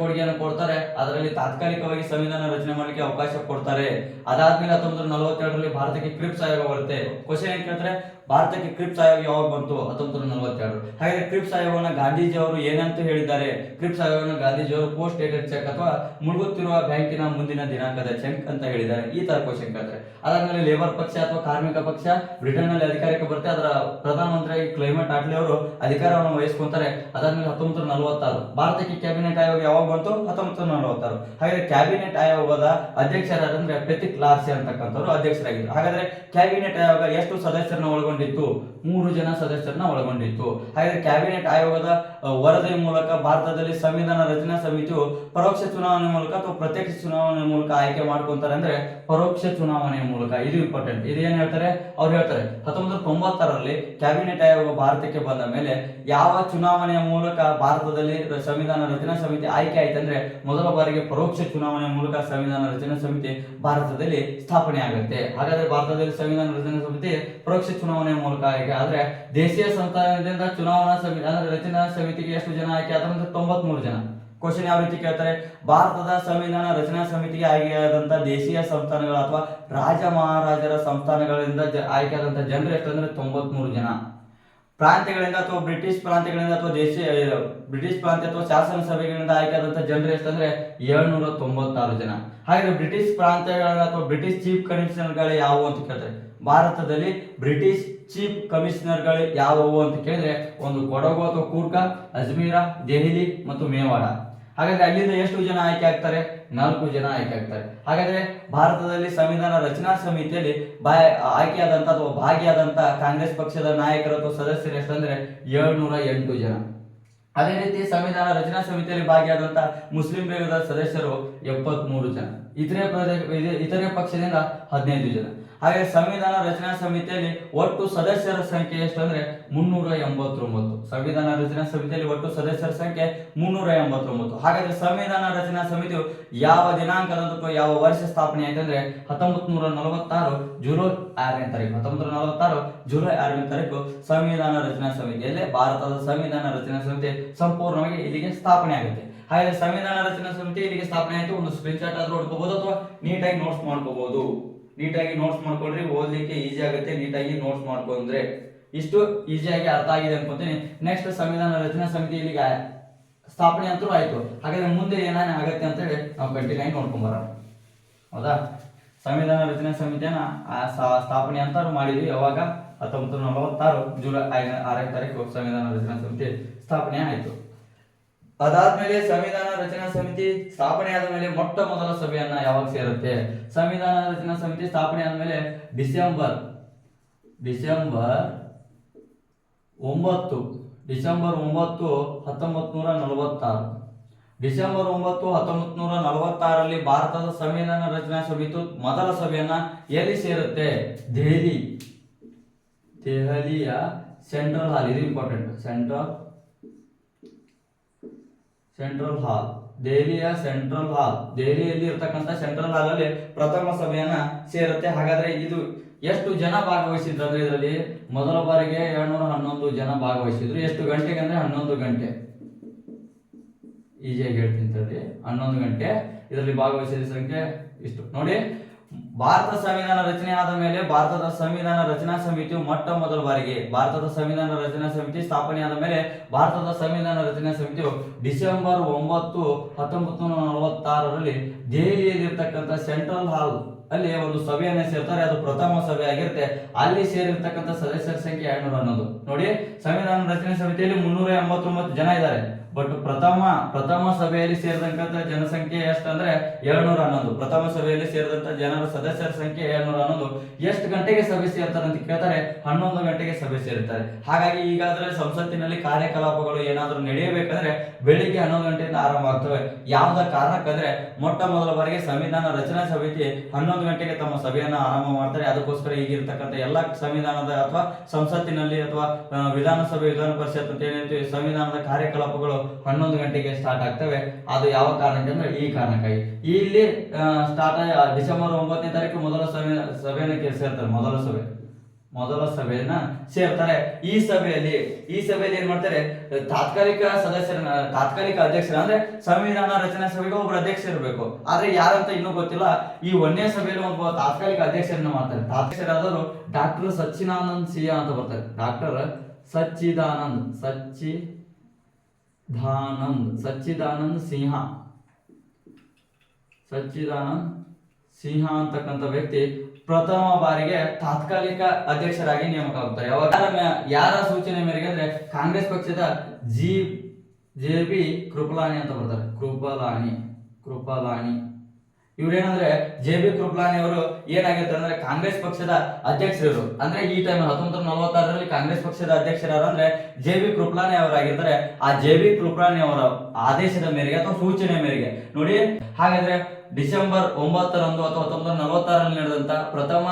ಕೊಡುಗೆಯನ್ನು ಕೊಡ್ತಾರೆ. ಅದರಲ್ಲಿ ತಾತ್ಕಾಲಿಕವಾಗಿ ಸಂವಿಧಾನ ರಚನೆ ಮಾಡಲಿಕ್ಕೆ ಅವಕಾಶ ಕೊಡ್ತಾರೆ. ಅದಾದ್ಮೇಲೆ 1942ರಲ್ಲಿ ಭಾರತಕ್ಕೆ ಕ್ರಿಪ್ಸ್ ಆಯೋಗ ಬರುತ್ತೆ. ಕ್ವಶನ್ ಏನ್ ಕೇಳ್ತಾರೆ, ಭಾರತಕ್ಕೆ ಕ್ರಿಪ್ಸ್ ಆಯೋಗ ಯಾವಾಗ ಬಂತು? 1942. ಹಾಗೆ ಕ್ರಿಪ್ಸ್ ಆಯೋಗವನ್ನು ಗಾಂಧೀಜಿ ಅವರು ಏನಂತ ಹೇಳಿದ್ದಾರೆ? ಕ್ರಿಪ್ಸ್ ಆಯೋಗವನ್ನು ಗಾಂಧೀಜಿ ಅವರು ಪೋಸ್ಟ್ ಡೇಟೆಡ್ ಚೆಕ್ ಅಥವಾ ಮುಳುಗುತ್ತಿರುವ ಬ್ಯಾಂಕಿನ ಮುಂದಿನ ದಿನಾಂಕದ ಚೆಕ್ ಅಂತ ಹೇಳಿದ್ದಾರೆ. ಈ ತರ ಕ್ವಶನ್ ಕೇಳ್ತಾರೆ. ಅದಾದ್ಮೇಲೆ ಲೇಬರ್ ಪಕ್ಷ ಅಥವಾ ಕಾರ್ಮಿಕ ಪಕ್ಷ ಬ್ರಿಟನ್ ನಲ್ಲಿ ಅಧಿಕಾರಕ್ಕೆ ಬರುತ್ತೆ. ಅದರ ಪ್ರಧಾನಮಂತ್ರಿಯಾಗಿ ಕ್ಲೈಮೆಟ್ ಅಟ್ಲಿ ಅವರು ಅಧಿಕಾರವನ್ನು ವಹಿಸ್ಕೊಂತಾರೆ. ಅದಾದ್ಮೇಲೆ 1946 ಭಾರತಕ್ಕೆ ಕ್ಯಾಬಿನೆಟ್ ಆಯೋಗ ಯಾವಾಗ ಬಂತು? 1946. ಹಾಗಾದ್ರೆ ಕ್ಯಾಬಿನೆಟ್ ಆಯೋಗದ ಅಧ್ಯಕ್ಷರಾದಂದ್ರೆ ಪೆಥಿಕ್ ಲಾರ್ಸೆ ಅಂತಕ್ಕಂಥವ್ರು ಅಧ್ಯಕ್ಷರಾಗಿದ್ದರು. ಹಾಗಾದ್ರೆ ಕ್ಯಾಬಿನೆಟ್ ಆಯೋಗ ಎಷ್ಟು ಸದಸ್ಯರನ್ನ ಒಳಗೊಂಡಿತ್ತು? 3 ಜನ ಸದಸ್ಯರನ್ನ ಒಳಗೊಂಡಿತ್ತು. ಹಾಗಾದ್ರೆ ಕ್ಯಾಬಿನೆಟ್ ಆಯೋಗದ ವರದಿ ಮೂಲಕ ಭಾರತದಲ್ಲಿ ಸಂವಿಧಾನ ರಚನಾ ಸಮಿತಿಯು ಪರೋಕ್ಷ ಚುನಾವಣೆ ಮೂಲಕ ಅಥವಾ ಪ್ರತ್ಯಕ್ಷ ಚುನಾವಣೆ ಮೂಲಕ ಆಯ್ಕೆ ಮಾಡ್ಕೊಂತಾರೆ ಅಂದ್ರೆ ಪರೋಕ್ಷ ಚುನಾವಣೆಯ ಮೂಲಕ. ಇದು ಇಂಪಾರ್ಟೆಂಟ್. ಇದು ಏನ್ ಹೇಳ್ತಾರೆ? ಅವ್ರು ಹೇಳ್ತಾರೆ 1990ರಲ್ಲಿ ಕ್ಯಾಬಿನೆಟ್ ಆಯೋಗ ಭಾರತಕ್ಕೆ ಬಂದ ಮೇಲೆ ಯಾವ ಚುನಾವಣೆಯ ಮೂಲಕ ಭಾರತದಲ್ಲಿ ಸಂವಿಧಾನ ರಚನಾ ಸಮಿತಿ ಆಯ್ಕೆ ಆಯ್ತಂದ್ರೆ ಮೊದಲ ಬಾರಿಗೆ ಪರೋಕ್ಷ ಚುನಾವಣೆಯ ಮೂಲಕ ಸಂವಿಧಾನ ರಚನಾ ಸಮಿತಿ ಭಾರತದಲ್ಲಿ ಸ್ಥಾಪನೆ ಆಗುತ್ತೆ. ಹಾಗಾದ್ರೆ ಭಾರತದಲ್ಲಿ ಸಂವಿಧಾನ ರಚನಾ ಸಮಿತಿ ಪರೋಕ್ಷ ಚುನಾವಣೆಯ ಮೂಲಕ ಆಯ್ಕೆ ಆದ್ರೆ ದೇಶೀಯ ಸಂಸ್ಥಾನದಿಂದ ಚುನಾವಣಾ ಸಮಿತಿ ಅಂದ್ರೆ ರಚನಾ ಸಮಿತಿಗೆ ಎಷ್ಟು ಜನ ಆಯ್ಕೆ ಆದ್ರೆ 93 ಜನ. ಕ್ವಶನ್ ಯಾವ ರೀತಿ ಕೇಳ್ತಾರೆ? ಭಾರತದ ಸಂವಿಧಾನ ರಚನಾ ಸಮಿತಿಗೆ ಆಯ್ಕೆಯಾದಂತ ದೇಶೀಯ ಸಂಸ್ಥಾನಗಳು ಅಥವಾ ರಾಜ ಮಹಾರಾಜರ ಸಂಸ್ಥಾನಗಳಿಂದ ಆಯ್ಕೆಯಾದಂತ ಜನರು ಎಷ್ಟು ಅಂದ್ರೆ 93 ಜನ. ಪ್ರಾಂತ್ಯಗಳಿಂದ ಅಥವಾ ಬ್ರಿಟಿಷ್ ಪ್ರಾಂತ್ಯಗಳಿಂದ ಅಥವಾ ಬ್ರಿಟಿಷ್ ಪ್ರಾಂತ್ಯ ಅಥವಾ ಶಾಸನ ಸಭೆಗಳಿಂದ ಆಯ್ಕೆಯಾದಂತ ಜನರು ಎಷ್ಟಂದ್ರೆ 796 ಜನ. ಹಾಗೆ ಬ್ರಿಟಿಷ್ ಪ್ರಾಂತ್ಯಗಳ ಅಥವಾ ಬ್ರಿಟಿಷ್ ಚೀಫ್ ಕಮಿಷನರ್ಗಳು ಯಾವುವು ಅಂತ ಕೇಳ್ತಾರೆ. ಭಾರತದಲ್ಲಿ ಬ್ರಿಟಿಷ್ ಚೀಫ್ ಕಮಿಷನರ್ಗಳು ಯಾವುವು ಅಂತ ಕೇಳಿದ್ರೆ ಒಂದು ಕೊಡಗು ಅಥವಾ ಕೂರ್ಗ, ಅಜ್ಮೀರ, ದೆಹಲಿ ಮತ್ತು ಮೇವಾಡ. ಹಾಗಾದ್ರೆ ಅಲ್ಲಿಂದ ಎಷ್ಟು ಜನ ಆಯ್ಕೆ ಆಗ್ತಾರೆ? 4 ಜನ ಆಯ್ಕೆ ಆಗ್ತಾರೆ. ಹಾಗಾದ್ರೆ ಭಾರತದಲ್ಲಿ ಸಂವಿಧಾನ ರಚನಾ ಸಮಿತಿಯಲ್ಲಿ ಆಯ್ಕೆಯಾದಂತ ಅಥವಾ ಭಾಗಿಯಾದಂತ ಕಾಂಗ್ರೆಸ್ ಪಕ್ಷದ ನಾಯಕರು ಅಥವಾ ಸದಸ್ಯರು ಎಷ್ಟಂದ್ರೆ 708 ಜನ. ಅದೇ ರೀತಿ ಸಂವಿಧಾನ ರಚನಾ ಸಮಿತಿಯಲ್ಲಿ ಭಾಗಿಯಾದಂತ ಮುಸ್ಲಿಂ ಲೀಗದ ಸದಸ್ಯರು 73 ಜನ. ಇತರೆ ಪಕ್ಷದಿಂದ 15 ಜನ. ಹಾಗೆ ಸಂವಿಧಾನ ರಚನಾ ಸಮಿತಿಯಲ್ಲಿ ಒಟ್ಟು ಸದಸ್ಯರ ಸಂಖ್ಯೆ ಎಷ್ಟು ಅಂದ್ರೆ 389. ಸಂವಿಧಾನ ರಚನಾ ಸಮಿತಿಯಲ್ಲಿ ಒಟ್ಟು ಸದಸ್ಯರ ಸಂಖ್ಯೆ 389. ಹಾಗಾದ್ರೆ ಸಂವಿಧಾನ ರಚನಾ ಸಮಿತಿಯು ಯಾವ ದಿನಾಂಕದಂದು ಯಾವ ವರ್ಷ ಸ್ಥಾಪನೆ ಆಯ್ತು ಅಂದ್ರೆ 1946 ಜುಲೈ 6ನೇ ತಾರೀಕು. 1946 ಜುಲೈ 6ನೇ ತಾರೀಕು ಸಂವಿಧಾನ ರಚನಾ ಸಮಿತಿಯಲ್ಲಿ ಭಾರತದ ಸಂವಿಧಾನ ರಚನಾ ಸಮಿತಿ ಸಂಪೂರ್ಣವಾಗಿ ಇಲ್ಲಿಗೆ ಸ್ಥಾಪನೆ ಆಗುತ್ತೆ. ಹಾಗೆ ಸಂವಿಧಾನ ರಚನಾ ಸಮಿತಿ ಇಲ್ಲಿಗೆ ಸ್ಥಾಪನೆ ಆಯ್ತು. ಒಂದು ಸ್ಕ್ರೀನ್ ಶಾಟ್ ಆದ್ರೂ ಹೊಡ್ಕೋಬಹುದು ಅಥವಾ ನೀಟಾಗಿ ನೋಟ್ಸ್ ಮಾಡ್ಕೋಬಹುದು. ನೀಟಾಗಿ ನೋಟ್ಸ್ ಮಾಡ್ಕೊಳ್ರಿ, ಓದ್ಲಿಕ್ಕೆ ಈಸಿ ಆಗುತ್ತೆ. ನೀಟಾಗಿ ನೋಟ್ಸ್ ಮಾಡ್ಕೊಂಡ್ರೆ ಇಷ್ಟು ಈಸಿಯಾಗಿ ಅರ್ಥ ಆಗಿದೆ ಅನ್ಕೊಂತೀನಿ. ನೆಕ್ಸ್ಟ್ ಸಂವಿಧಾನ ರಚನಾ ಸಮಿತಿ ಇಲ್ಲಿಗೆ ಸ್ಥಾಪನೆ ಅಂತೂ ಆಯ್ತು. ಹಾಗಾದ್ರೆ ಮುಂದೆ ಏನೇನು ಆಗತ್ತೆ ಅಂತ ಹೇಳಿ ನಾವು ಕಂಟಿನ್ಯೂ ಆಗಿ ನೋಡ್ಕೊಂಬರೋಣ. ಹೌದಾ? ಸಂವಿಧಾನ ರಚನಾ ಸಮಿತಿಯನ್ನ ಸ್ಥಾಪನೆ ಅಂತ ಮಾಡಿದ್ವಿ. ಯಾವಾಗ? 1946 ಜುಲೈ 6ನೇ ತಾರೀಕು ಸಂವಿಧಾನ ರಚನಾ ಸಮಿತಿ ಸ್ಥಾಪನೆ ಆಯ್ತು. ಅದಾದ್ಮೇಲೆ ಸಂವಿಧಾನ ರಚನಾ ಸಮಿತಿ ಸ್ಥಾಪನೆ ಆದ ಮೇಲೆ ಮೊಟ್ಟ ಮೊದಲ ಸಭೆಯನ್ನ ಯಾವಾಗ ಸೇರುತ್ತೆ? ಸಂವಿಧಾನ ರಚನಾ ಸಮಿತಿ ಸ್ಥಾಪನೆ ಆದ್ಮೇಲೆ ಡಿಸೆಂಬರ್ 9 1946. ಡಿಸೆಂಬರ್ 9 1946ರಲ್ಲಿ ಭಾರತದ ಸಂವಿಧಾನ ರಚನಾ ಸಮಿತಿ ಮೊದಲ ಸಭೆಯನ್ನ ಎಲ್ಲಿ ಸೇರುತ್ತೆ? ದೆಹಲಿಯ ಸೆಂಟ್ರಲ್ ಹಾಲ್. ಇದು ಇಂಪಾರ್ಟೆಂಟ್. ಸೆಂಟ್ರಲ್ ಹಾಲ್, ದೆಹಲಿಯ ಸೆಂಟ್ರಲ್ ಹಾಲ್, ದೆಹಲಿಯಲ್ಲಿ ಇರ್ತಕ್ಕಂಥ ಸೆಂಟ್ರಲ್ ಹಾಲ್ ಅಲ್ಲಿ ಪ್ರಥಮ ಸಭೆಯನ್ನ ಸೇರುತ್ತೆ. ಹಾಗಾದ್ರೆ ಇದು ಎಷ್ಟು ಜನ ಭಾಗವಹಿಸಿದ್ರು ಅಂದ್ರೆ ಇದರಲ್ಲಿ ಮೊದಲ ಬಾರಿಗೆ 711 ಜನ ಭಾಗವಹಿಸಿದ್ರು. ಎಷ್ಟು ಗಂಟೆಗೆ ಅಂದ್ರೆ 11 ಗಂಟೆ. ಈಜಿಯಾಗಿ ಹೇಳ್ತೀನಿ 11 ಗಂಟೆ ಇದರಲ್ಲಿ ಭಾಗವಹಿಸಿದ ಸಂಖ್ಯೆ ಇಷ್ಟು ನೋಡಿ. ಭಾರತ ಸಂವಿಧಾನ ರಚನೆ ಆದ ಮೇಲೆ ಭಾರತದ ಸಂವಿಧಾನ ರಚನಾ ಸಮಿತಿಯು ಮೊಟ್ಟ ಮೊದಲ ಬಾರಿಗೆ ಭಾರತದ ಸಂವಿಧಾನ ರಚನಾ ಸಮಿತಿ ಸ್ಥಾಪನೆ ಆದ ಮೇಲೆ ಭಾರತದ ಸಂವಿಧಾನ ರಚನಾ ಸಮಿತಿಯು ಡಿಸೆಂಬರ್ 9 1946ರಲ್ಲಿ ದೆಹಲಿಯಲ್ಲಿರ್ತಕ್ಕಂಥ ಸೆಂಟ್ರಲ್ ಹಾಲ್ ಅಲ್ಲಿ ಒಂದು ಸಭೆಯನ್ನ ಸೇರ್ತಾರೆ. ಅದು ಪ್ರಥಮ ಸಭೆ ಆಗಿರುತ್ತೆ. ಅಲ್ಲಿ ಸೇರಿರ್ತಕ್ಕಂಥ ಸದಸ್ಯರ ಸಂಖ್ಯೆ 211. ನೋಡಿ, ಸಂವಿಧಾನ ರಚನಾ ಸಮಿತಿಯಲ್ಲಿ 389 ಜನ ಇದ್ದಾರೆ. ಬಟ್ ಪ್ರಥಮ ಸಭೆಯಲ್ಲಿ ಸೇರಿದಂತ ಜನಸಂಖ್ಯೆ ಎಷ್ಟಂದ್ರೆ 711. ಪ್ರಥಮ ಸಭೆಯಲ್ಲಿ ಸೇರಿದಂತ ಜನರ ಸದಸ್ಯರ ಸಂಖ್ಯೆ 711. ಎಷ್ಟು ಗಂಟೆಗೆ ಸಭೆ ಸೇರ್ತಾರೆ ಅಂತ ಕೇಳ್ತಾರೆ? 11 ಗಂಟೆಗೆ ಸಭೆ ಸೇರ್ತಾರೆ. ಹಾಗಾಗಿ ಈಗಾದ್ರೆ ಸಂಸತ್ತಿನಲ್ಲಿ ಕಾರ್ಯಕಲಾಪಗಳು ಏನಾದ್ರೂ ನಡೆಯಬೇಕಂದ್ರೆ ಬೆಳಿಗ್ಗೆ 11 ಗಂಟೆಯಿಂದ ಆರಂಭ ಆಗ್ತವೆ. ಯಾವುದ ಕಾರಣಕ್ಕಂದ್ರೆ ಮೊಟ್ಟ ಮೊದಲ ಬಾರಿಗೆ ಸಂವಿಧಾನ ರಚನಾ ಸಮಿತಿ 11 ಗಂಟೆಗೆ ತಮ್ಮ ಸಭೆಯನ್ನ ಆರಂಭ ಮಾಡ್ತಾರೆ. ಅದಕ್ಕೋಸ್ಕರ ಈಗಿರ್ತಕ್ಕಂಥ ಎಲ್ಲ ಸಂವಿಧಾನದ ಅಥವಾ ಸಂಸತ್ತಿನಲ್ಲಿ ಅಥವಾ ವಿಧಾನಸಭೆ ವಿಧಾನ ಪರಿಷತ್ ಅಂತ ಏನಂತೀವಿ ಸಂವಿಧಾನದ ಕಾರ್ಯಕಲಾಪಗಳು 11 ಗಂಟೆಗೆ ಸ್ಟಾರ್ಟ್ ಆಗ್ತವೆ. ಅದು ಯಾವ ಕಾರಣಕ್ಕೆ ಅಂದ್ರೆ ಈ ಕಾರಣಕ್ಕಾಗಿ ಇಲ್ಲಿ ಸ್ಟಾರ್ಟ್ ಡಿಸೆಂಬರ್ 9ನೇ ತಾರೀಕು ಮೊದಲ ಸಭೆಯನ್ನು ಸೇರ್ತಾರೆ. ಮೊದಲ ಸಭೆಯನ್ನ ಸೇರ್ತಾರೆ. ಈ ಸಭೆಯಲ್ಲಿ ಏನ್ ಮಾಡ್ತಾರೆ? ತಾತ್ಕಾಲಿಕ ಅಧ್ಯಕ್ಷರ ಅಂದ್ರೆ ಸಂವಿಧಾನ ರಚನಾ ಸಭೆಗೆ ಒಬ್ರು ಅಧ್ಯಕ್ಷ ಇರಬೇಕು. ಆದ್ರೆ ಯಾರಂತ ಇನ್ನೂ ಗೊತ್ತಿಲ್ಲ. ಈ 1ನೇ ಸಭೆಯಲ್ಲಿ ಒಬ್ಬ ತಾತ್ಕಾಲಿಕ ಅಧ್ಯಕ್ಷರನ್ನ ಮಾಡ್ತಾರೆ. ಅಧ್ಯಕ್ಷರಾದವರು ಡಾಕ್ಟರ್ ಸಚ್ಚಿದಾನಂದ್ ಸಿಂಹ ಅಂತ ಬರ್ತಾರೆ. ಡಾಕ್ಟರ್ ಸಚ್ಚಿದಾನಂದ್ ಸಿಂಹ ಅಂತಕ್ಕಂಥ ವ್ಯಕ್ತಿ ಪ್ರಥಮ ಬಾರಿಗೆ ತಾತ್ಕಾಲಿಕ ಅಧ್ಯಕ್ಷರಾಗಿ ನೇಮಕ ಆಗ್ತಾರೆ. ಯಾರ ಸೂಚನೆ ಮೇರೆಗೆ ಅಂದ್ರೆ ಕಾಂಗ್ರೆಸ್ ಪಕ್ಷದ ಜೆ.ಬಿ. ಕೃಪಲಾನಿ ಅಂತ ಬರ್ತಾರೆ. ಕೃಪಲಾನಿ ಇವ್ರೇನಂದ್ರೆ ಜೆ.ಬಿ. ಕೃಪಲಾನಿ ಅವರು ಏನಾಗಿರ್ತಾರೆ ಅಂದ್ರೆ ಕಾಂಗ್ರೆಸ್ ಪಕ್ಷದ ಅಧ್ಯಕ್ಷರು. ಅಂದ್ರೆ ಈ ಟೈಮ್ 1946ರಲ್ಲಿ ಕಾಂಗ್ರೆಸ್ ಪಕ್ಷದ ಅಧ್ಯಕ್ಷರಾರು ಅಂದ್ರೆ ಜೆ.ಬಿ. ಕೃಪಲಾನಿ ಅವರಾಗಿರ್ತಾರೆ. ಆ ಜೆ.ಬಿ. ಕೃಪಲಾನಿ ಅವರ ಆದೇಶದ ಮೇರೆಗೆ ಅಥವಾ ಸೂಚನೆ ಮೇರೆಗೆ ನೋಡಿ. ಹಾಗಾದ್ರೆ ಡಿಸೆಂಬರ್ 9ರಂದು ಅಥವಾ 1946ರಲ್ಲಿ ನಡೆದಂತ ಪ್ರಥಮ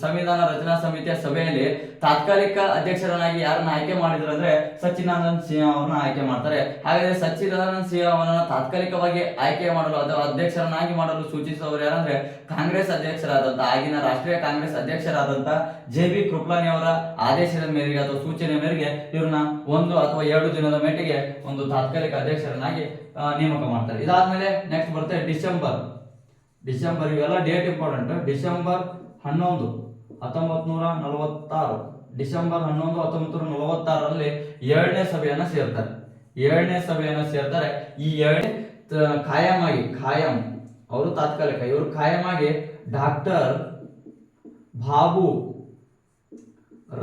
ಸಂವಿಧಾನ ರಚನಾ ಸಮಿತಿಯ ಸಭೆಯಲ್ಲಿ ತಾತ್ಕಾಲಿಕ ಅಧ್ಯಕ್ಷರನ್ನಾಗಿ ಯಾರನ್ನ ಆಯ್ಕೆ ಮಾಡಿದ್ರು ಅಂದ್ರೆ ಸಚ್ಚಿದಾನಂದ ಸಿನ್ಹಾ ಅವರನ್ನ ಆಯ್ಕೆ ಮಾಡ್ತಾರೆ. ಹಾಗಾದ್ರೆ ಸಚ್ಚಿದಾನಂದ ಸಿನ್ಹಾ ಅವರನ್ನ ತಾತ್ಕಾಲಿಕವಾಗಿ ಆಯ್ಕೆ ಮಾಡಲು ಅಥವಾ ಅಧ್ಯಕ್ಷರನ್ನಾಗಿ ಮಾಡಲು ಸೂಚಿಸಿದವರು ಯಾರಂದ್ರೆ ಕಾಂಗ್ರೆಸ್ ಅಧ್ಯಕ್ಷರಾದಂತ ಆಗಿನ ರಾಷ್ಟ್ರೀಯ ಕಾಂಗ್ರೆಸ್ ಅಧ್ಯಕ್ಷರಾದಂತ ಜೆ.ಬಿ. ಕೃಪಲಾನಿ ಅವರ ಆದೇಶದ ಮೇರೆಗೆ ಅಥವಾ ಸೂಚನೆ ಮೇರೆಗೆ ಇವ್ರನ್ನ 1 ಅಥವಾ 2 ದಿನದ ಮಟ್ಟಿಗೆ ಒಂದು ತಾತ್ಕಾಲಿಕ ಅಧ್ಯಕ್ಷರನ್ನಾಗಿ ನೇಮಕ ಮಾಡ್ತಾರೆ. ಇದಾದ್ಮೇಲೆ ನೆಕ್ಸ್ಟ್ ಬರುತ್ತೆ ಡಿಸೆಂಬರ್ ಇವೆಲ್ಲ ಡೇಟ್ ಇಂಪಾರ್ಟೆಂಟ್. ಡಿಸೆಂಬರ್ 11 1946 ಡಿಸೆಂಬರ್ 11 1946ರಲ್ಲಿ 2ನೇ ಸಭೆಯನ್ನ ಸೇರ್ತಾರೆ. ಈ 2ನೇ ಖಾಯಂ ಅವರು ತಾತ್ಕಾಲಿಕ, ಇವರು ಖಾಯಮಾಗಿ ಡಾಕ್ಟರ್ ಬಾಬು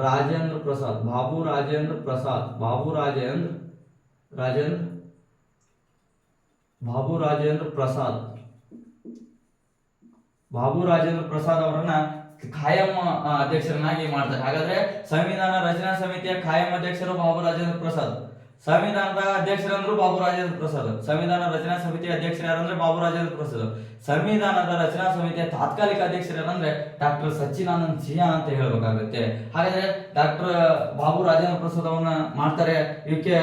ರಾಜೇಂದ್ರ ಪ್ರಸಾದ್ ಅವರನ್ನ ಖಾಯಂ ಅಧ್ಯಕ್ಷರನ್ನಾಗಿ ಮಾಡ್ತಾರೆ. ಹಾಗಾದ್ರೆ ಸಂವಿಧಾನ ರಚನಾ ಸಮಿತಿಯ ಖಾಯಂ ಅಧ್ಯಕ್ಷರು ಬಾಬು ರಾಜೇಂದ್ರ ಪ್ರಸಾದ್, ಸಂವಿಧಾನದ ಅಧ್ಯಕ್ಷರಂದ್ರು ಬಾಬು ರಾಜೇಂದ್ರ ಪ್ರಸಾದ್, ಸಂವಿಧಾನ ರಚನಾ ಸಮಿತಿಯ ಅಧ್ಯಕ್ಷರು ಯಾರಂದ್ರೆ ಬಾಬು ರಾಜೇಂದ್ರ ಪ್ರಸಾದ್, ಸಂವಿಧಾನದ ರಚನಾ ಸಮಿತಿಯ ತಾತ್ಕಾಲಿಕ ಅಧ್ಯಕ್ಷರು ಯಾರಂದ್ರೆ ಡಾಕ್ಟರ್ ಸಚ್ಚಿದಾನಂದ ಸಿನ್ಹಾ ಅಂತ ಹೇಳಬೇಕಾಗುತ್ತೆ. ಹಾಗಾದ್ರೆ ಡಾಕ್ಟರ್ ಬಾಬು ರಾಜೇಂದ್ರ ಪ್ರಸಾದ್ ಅವನ್ನ ಮಾಡ್ತಾರೆ. ಇವಕ್ಕೆ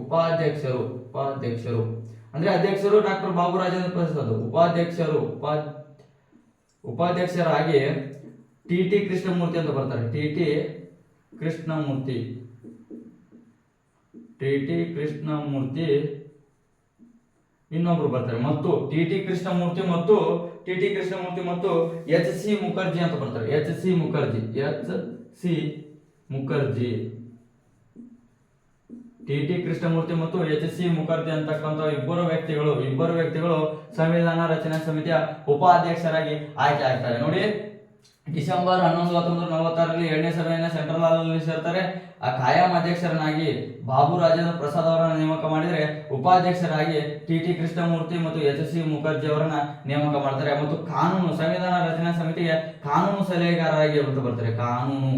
ಉಪಾಧ್ಯಕ್ಷರು ಅಂದ್ರೆ ಅಧ್ಯಕ್ಷರು ಡಾಕ್ಟರ್ ಬಾಬು ರಾಜೇಂದ್ರ ಪ್ರಸಾದ್, ಉಪಾಧ್ಯಕ್ಷರಾಗಿ ಟಿ ಕೃಷ್ಣಮೂರ್ತಿ ಅಂತ ಬರ್ತಾರೆ. ಟಿ ಕೃಷ್ಣಮೂರ್ತಿ ಇನ್ನೊಬ್ರು ಬರ್ತಾರೆ. ಮತ್ತು ಟಿ ಕೃಷ್ಣಮೂರ್ತಿ ಮತ್ತು ಎಚ್ ಸಿ ಮುಖರ್ಜಿ ಅಂತ ಬರ್ತಾರೆ. H C Mukherjee T Krishnamurthy ಮತ್ತು ಎಚ್ ಸಿ ಮುಖರ್ಜಿ ಅಂತಕ್ಕಂಥ ಇಬ್ಬರು ವ್ಯಕ್ತಿಗಳು ಸಂವಿಧಾನ ರಚನಾ ಸಮಿತಿಯ ಉಪಾಧ್ಯಕ್ಷರಾಗಿ ಆಯ್ಕೆ ಆಗ್ತಾರೆ. ನೋಡಿ, ಡಿಸೆಂಬರ್ 11 1946ರಲ್ಲಿ 2ನೇ ಸಭೆಯನ್ನ ಸೆಂಟ್ರಲ್ ಹಾಲ್ ನಲ್ಲಿ ಸೇರ್ತಾರೆ. ಆ ಖಾಯಂ ಅಧ್ಯಕ್ಷರನ್ನಾಗಿ ಬಾಬು ರಾಜೇಂದ್ರ ಪ್ರಸಾದ್ ಅವರನ್ನ ನೇಮಕ ಮಾಡಿದರೆ ಉಪಾಧ್ಯಕ್ಷರಾಗಿ ಟಿ ಕೃಷ್ಣಮೂರ್ತಿ ಮತ್ತು ಎಚ್ ಸಿ ಮುಖರ್ಜಿ ಅವರನ್ನ ನೇಮಕ ಮಾಡ್ತಾರೆ. ಮತ್ತು ಸಂವಿಧಾನ ರಚನಾ ಸಮಿತಿಗೆ ಕಾನೂನು ಸಲಹೆಗಾರರಾಗಿ ಅಂತ ಬರ್ತಾರೆ. ಕಾನೂನು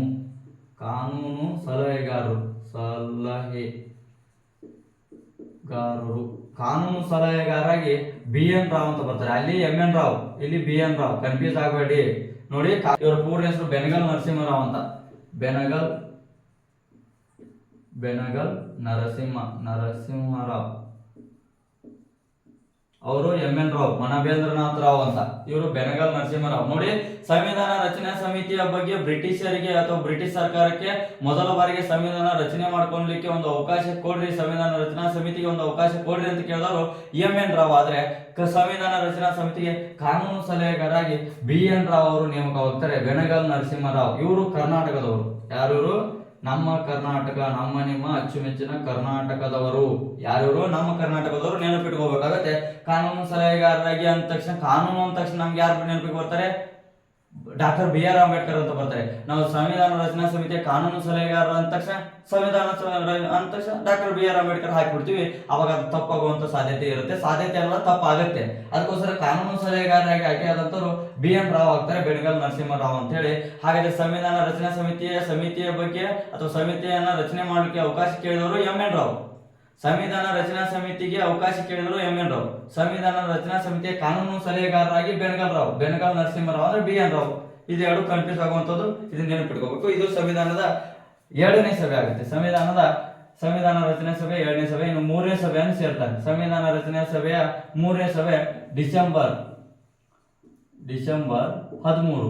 ಸಲಹೆಗಾರರಾಗಿ BN ರಾವ್ ಅಂತ ಬರ್ತಾರೆ. ಅಲ್ಲಿ MN ರಾವ್, ಇಲ್ಲಿ BN ರಾವ್, ಕನ್ಫ್ಯೂಸ್ ಆಗಬೇಡಿ. ನೋಡಿ, ಇವರ ಪೂರ್ಣ ಹೆಸರು ಬೆನಗಲ್ ನರಸಿಂಹರಾವ್ ಅಂತ. ಬೆನಗಲ್ ನರಸಿಂಹರಾವ್ ಅವರು MN ರಾವ್, ಮನಬೇಂದ್ರನಾಥ್ ರಾವ್ ಅಂತ. ಇವರು ಬೆನಗಲ್ ನರಸಿಂಹರಾವ್. ನೋಡಿ, ಸಂವಿಧಾನ ರಚನಾ ಸಮಿತಿಯ ಬಗ್ಗೆ ಬ್ರಿಟಿಷರಿಗೆ ಅಥವಾ ಬ್ರಿಟಿಷ್ ಸರ್ಕಾರಕ್ಕೆ ಮೊದಲ ಬಾರಿಗೆ ಸಂವಿಧಾನ ರಚನೆ ಮಾಡ್ಕೊಳ್ಳಲಿಕ್ಕೆ ಒಂದು ಅವಕಾಶ ಕೊಡ್ರಿ, ಸಂವಿಧಾನ ರಚನಾ ಸಮಿತಿಗೆ ಒಂದು ಅವಕಾಶ ಕೊಡ್ರಿ ಅಂತ ಕೇಳಿದವರು MN ರಾವ್. ಆದ್ರೆ ಸಂವಿಧಾನ ರಚನಾ ಸಮಿತಿಗೆ ಕಾನೂನು ಸಲಹೆಗಾರಾಗಿ BN ರಾವ್ ಅವರು ನೇಮಕವಾಗ್ತಾರೆ. ಬೆನಗಲ್ ನರಸಿಂಹರಾವ್ ಇವರು ಕರ್ನಾಟಕದವರು. ಯಾರು? ನಮ್ಮ ಕರ್ನಾಟಕ, ನಿಮ್ಮ ಅಚ್ಚುಮೆಚ್ಚಿನ ಕರ್ನಾಟಕದವರು. ಯಾರು? ನಮ್ಮ ಕರ್ನಾಟಕದವರು. ನೆನಪಿಟ್ಕೋಬೇಕಾಗತ್ತೆ. ಕಾನೂನು ಸಲಹೆಗಾರರಾಗಿ ಅಂದ ತಕ್ಷಣ, ಕಾನೂನು ಅಂದ ತಕ್ಷಣ ನಮ್ಗೆ ಯಾರು ನೆನಪಿಗೆ ಬರ್ತಾರೆ? ಡಾಕ್ಟರ್ BR ಅಂಬೇಡ್ಕರ್ ಅಂತ ಬರ್ತಾರೆ. ನಾವು ಸಂವಿಧಾನ ರಚನಾ ಸಮಿತಿಯ ಕಾನೂನು ಸಲಹೆಗಾರರ ಅಂದ ತಕ್ಷಣ ಡಾಕ್ಟರ್ BR ಅಂಬೇಡ್ಕರ್ ಹಾಕಿಬಿಡ್ತೀವಿ. ಅವಾಗ ಅದು ತಪ್ಪಾಗುವಂತ ಸಾಧ್ಯತೆ ಇರುತ್ತೆ. ಸಾಧ್ಯತೆ ಅಲ್ಲ, ತಪ್ಪಾಗುತ್ತೆ. ಅದಕ್ಕೋಸ್ಕರ ಕಾನೂನು ಸಲಹೆಗಾರರಾಗಿ ಆಯ್ಕೆಯಾದಂತವರು BN ರಾವ್ ಆಗ್ತಾರೆ, ಬೆನಗಲ್ ನರಸಿಂಹರಾವ್ ಅಂತ ಹೇಳಿ. ಹಾಗಾದ್ರೆ ಸಂವಿಧಾನ ರಚನಾ ಸಮಿತಿಯ ಬಗ್ಗೆ ಅಥವಾ ಸಮಿತಿಯನ್ನ ರಚನೆ ಮಾಡಲಿಕ್ಕೆ ಅವಕಾಶ ಕೇಳಿದವರು MN ರಾವ್. ಸಂವಿಧಾನ ರಚನಾ ಸಮಿತಿಗೆ ಅವಕಾಶ ಕೇಳಿದರು MN ರಾವ್. ಸಂವಿಧಾನ ರಚನಾ ಸಮಿತಿಯ ಕಾನೂನು ಸಲಹೆಗಾರರಾಗಿ ಬೆನಗಲ್ ನರಸಿಂಹರಾವ್ ಅಂದ್ರೆ BN ರಾವ್. ಇದೆರಡು ಕನ್ಫ್ಯೂಸ್ ಆಗುವಂತದ್ದು, ಇದನ್ನ ನೆನಪಿಟ್ಕೋಬೇಕು. ಇದು ಸಂವಿಧಾನದ 2ನೇ ಸಭೆ ಆಗುತ್ತೆ. ಸಂವಿಧಾನ ರಚನಾ ಸಭೆ 2ನೇ ಸಭೆ. ಇನ್ನು 3ನೇ ಸಭೆಯನ್ನು ಸೇರ್ತಾರೆ. ಸಂವಿಧಾನ ರಚನಾ ಸಭೆಯ 3ನೇ ಸಭೆ ಡಿಸೆಂಬರ್ 13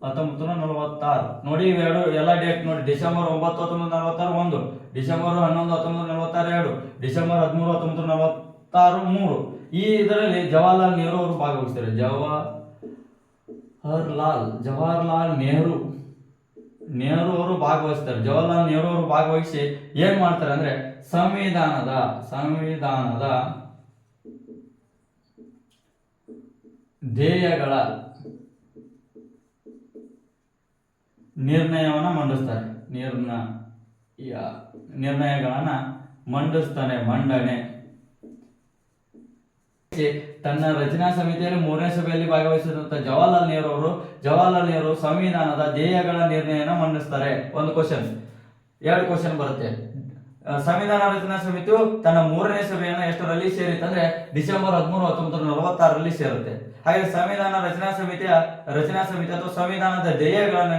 1946. ನೋಡಿ, ಇವೆರಡು ಎಲ್ಲ ಡೇಟ್ ನೋಡಿ. December 9 1946 1, December 11 1946 2, December 13 1946 3. ಈ ಇದರಲ್ಲಿ ಜವಾಹರ್ಲಾಲ್ ನೆಹರು ಅವರು ಭಾಗವಹಿಸ್ತಾರೆ. ಜವಾಹರ್ಲಾಲ್ ನೆಹರು ಅವರು ಭಾಗವಹಿಸ್ತಾರೆ. ಜವಾಹರ್ಲಾಲ್ ನೆಹರು ಅವರು ಭಾಗವಹಿಸಿ ಏನ್ ಮಾಡ್ತಾರೆ ಅಂದ್ರೆ ಸಂವಿಧಾನದ ಧ್ಯೇಯಗಳ ನಿರ್ಣಯವನ್ನು ಮಂಡಿಸ್ತಾರೆ. ನಿರ್ಣಯಗಳನ್ನ ಮಂಡಿಸ್ತಾನೆ, ಮಂಡನೆ. ತನ್ನ ರಚನಾ ಸಮಿತಿಯಲ್ಲಿ 3ನೇ ಸಭೆಯಲ್ಲಿ ಭಾಗವಹಿಸಿದಂತ ಜವಾಹರ್ಲಾಲ್ ನೆಹರು ಸಂವಿಧಾನದ ಧ್ಯೇಯಗಳ ನಿರ್ಣಯನ ಮಂಡಿಸ್ತಾರೆ. ಒಂದು ಕ್ವಶನ್, 2 ಕ್ವಶನ್ ಬರುತ್ತೆ. ಸಂವಿಧಾನ ರಚನಾ ಸಮಿತಿಯು ತನ್ನ 3ನೇ ಸಭೆಯನ್ನ ಎಷ್ಟರಲ್ಲಿ ಸೇರಿತ್ತು ಅಂದ್ರೆ ಡಿಸೆಂಬರ್ 13, 1946ರಲ್ಲಿ ಸೇರುತ್ತೆ. ಹಾಗೆ ಸಂವಿಧಾನ ರಚನಾ ಸಮಿತಿ ಅಥವಾ ಸಂವಿಧಾನದ ಧ್ಯೇಯಗಳನ್ನ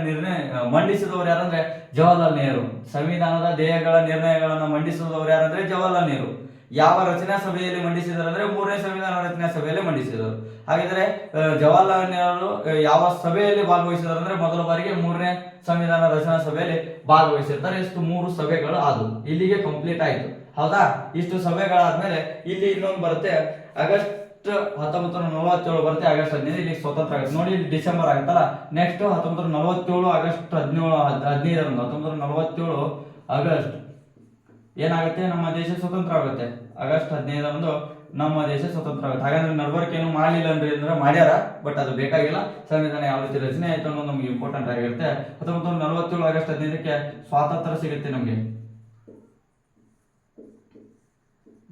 ಮಂಡಿಸಿದವರು ಯಾರಂದ್ರೆ ಜವಾಹರ್ಲಾಲ್ ನೆಹರು. ಸಂವಿಧಾನದ ಧ್ಯೇಯಗಳ ನಿರ್ಣಯಗಳನ್ನ ಮಂಡಿಸಿದವರು ಯಾರಂದ್ರೆ ಜವಾಹರ್ಲಾಲ್ ನೆಹರು. ಯಾವ ರಚನಾ ಸಭೆಯಲ್ಲಿ ಮಂಡಿಸಿದರು ಅಂದ್ರೆ 3ನೇ ಸಂವಿಧಾನ ರಚನಾ ಸಭೆಯಲ್ಲಿ ಮಂಡಿಸಿದರು. ಹಾಗಿದ್ರೆ ಜವಾಹರ್ಲಾಲ್ ನೆಹರು ಯಾವ ಸಭೆಯಲ್ಲಿ ಭಾಗವಹಿಸಿದರು ಅಂದ್ರೆ ಮೊದಲ ಬಾರಿಗೆ 3ನೇ ಸಂವಿಧಾನ ರಚನಾ ಸಭೆಯಲ್ಲಿ ಭಾಗವಹಿಸಿರ್ತಾರೆ. ಇಷ್ಟು 3 ಸಭೆಗಳು ಆದವು. ಇಲ್ಲಿಗೆ ಕಂಪ್ಲೀಟ್ ಆಯ್ತು, ಹೌದಾ? ಇಷ್ಟು ಸಭೆಗಳಾದ್ಮೇಲೆ ಇಲ್ಲಿ ಇನ್ನೊಂದು ಬರುತ್ತೆ, ಆಗಸ್ಟ್ 1947 ಬರುತ್ತೆ. ಆಗಸ್ಟ್ 15 ಇಲ್ಲಿ ಸ್ವತಂತ್ರ ಆಗುತ್ತೆ ನೋಡಿ. ಇಲ್ಲಿ ಡಿಸೆಂಬರ್ ಆಗುತ್ತಲ್ಲ. ನೆಕ್ಸ್ಟ್ 1947 ಆಗಸ್ಟ್ 15 1947 ಆಗಸ್ಟ್ ಏನಾಗುತ್ತೆ, ನಮ್ಮ ದೇಶ ಸ್ವತಂತ್ರ ಆಗುತ್ತೆ. ಆಗಸ್ಟ್ 15 ನಮ್ಮ ದೇಶ ಸ್ವತಂತ್ರ ಆಗುತ್ತೆ. ಹಾಗಾದ್ರೆ ನಡ್ವರ್ಕ್ ಏನು ಮಾಡಲಿಲ್ಲ ಅಂದ್ರೆ ಮಾಡ್ಯಾರ, ಬಟ್ ಅದು ಬೇಕಾಗಿಲ್ಲ. ಸಂವಿಧಾನ ಯಾವ ರೀತಿ ರಚನೆ ಆಯ್ತು ಅನ್ನೋದು ನಮ್ಗೆ ಇಂಪಾರ್ಟೆಂಟ್ ಆಗಿರುತ್ತೆ. 1947 ಆಗಸ್ಟ್ 15ಕ್ಕೆ ಸ್ವಾತಂತ್ರ್ಯ ಸಿಗುತ್ತೆ.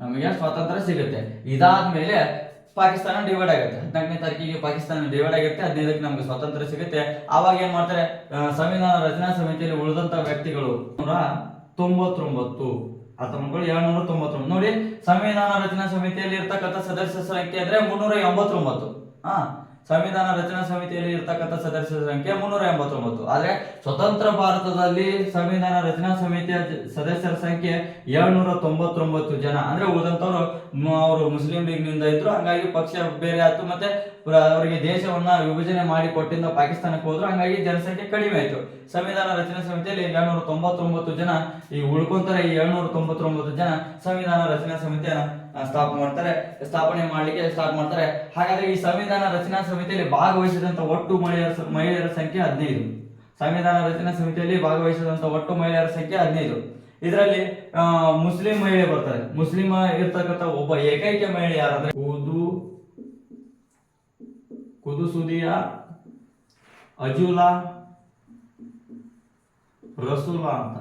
ನಮಗೆ ಸ್ವಾತಂತ್ರ್ಯ ಸಿಗುತ್ತೆ. ಇದಾದ್ಮೇಲೆ ಪಾಕಿಸ್ತಾನ ಡಿವೈಡ್ ಆಗುತ್ತೆ. 14ನೇ ತಾರೀಕಿಗೆ ಪಾಕಿಸ್ತಾನ ಡಿವೈಡ್ ಆಗುತ್ತೆ. 15ಕ್ಕೆ ನಮ್ಗೆ ಸ್ವಾತಂತ್ರ್ಯ ಸಿಗುತ್ತೆ. ಆವಾಗ ಏನ್ ಮಾಡ್ತಾರೆ, ಸಂವಿಧಾನ ರಚನಾ ಸಮಿತಿಯಲ್ಲಿ ಉಳಿದಂತ ವ್ಯಕ್ತಿಗಳು 799 ನೋಡಿ. ಸಂವಿಧಾನ ರಚನಾ ಸಮಿತಿಯಲ್ಲಿ ಇರ್ತಕ್ಕಂಥ ಸದಸ್ಯರ ಸಂಖ್ಯೆ ಅಂದ್ರೆ 389. ಸಂವಿಧಾನ ರಚನಾ ಸಮಿತಿಯಲ್ಲಿ ಇರ್ತಕ್ಕಂಥ ಸದಸ್ಯರ ಸಂಖ್ಯೆ 389. ಆದ್ರೆ ಸ್ವತಂತ್ರ ಭಾರತದಲ್ಲಿ ಸಂವಿಧಾನ ರಚನಾ ಸಮಿತಿಯ ಸದಸ್ಯರ ಸಂಖ್ಯೆ 799 ಜನ. ಅಂದ್ರೆ ಉಳಿದಂತವ್ರು ಅವರು ಮುಸ್ಲಿಂ ಲೀಗ್ ನಿಂದ ಇದ್ರು, ಹಂಗಾಗಿ ಪಕ್ಷ ಬೇರೆ ಆಯ್ತು. ಮತ್ತೆ ಅವರಿಗೆ ದೇಶವನ್ನ ವಿಭಜನೆ ಮಾಡಿ ಕೊಟ್ಟಿಂದ ಪಾಕಿಸ್ತಾನಕ್ಕೆ ಹೋದ್ರು, ಹಂಗಾಗಿ ಜನಸಂಖ್ಯೆ ಕಡಿಮೆ ಆಯ್ತು. ಸಂವಿಧಾನ ರಚನಾ ಸಮಿತಿಯಲ್ಲಿ 799 ಜನ ಈ ಉಳ್ಕೊಂತಾರೆ. ಈ 799 ಜನ ಸಂವಿಧಾನ ರಚನಾ ಸಮಿತಿಯನ್ನ ಸ್ಥಾಪನೆ ಮಾಡ್ಲಿಕ್ಕೆ ಸ್ಟಾರ್ಟ್ ಮಾಡ್ತಾರೆ. ಹಾಗಾದ್ರೆ ಈ ಸಂವಿಧಾನ ರಚನಾ ಸಮಿತಿಯಲ್ಲಿ ಭಾಗವಹಿಸಿದಂತ ಒಟ್ಟು ಮಹಿಳೆಯರ ಸಂಖ್ಯೆ 15. ಸಂವಿಧಾನ ರಚನಾ ಸಮಿತಿಯಲ್ಲಿ ಭಾಗವಹಿಸಿದಂತ ಒಟ್ಟು ಮಹಿಳೆಯರ ಸಂಖ್ಯೆ 15. ಇದರಲ್ಲಿ ಮುಸ್ಲಿಂ ಮಹಿಳೆ ಬರ್ತಾರೆ. ಮುಸ್ಲಿಂ ಇರ್ತಕ್ಕಂಥ ಒಬ್ಬ ಏಕೈಕ ಮಹಿಳೆ ಯಾರಂದ್ರೆ ಕುದುಸುದಿಯ ಅಜುಲಾ ರಸೂಲಾ ಅಂತ.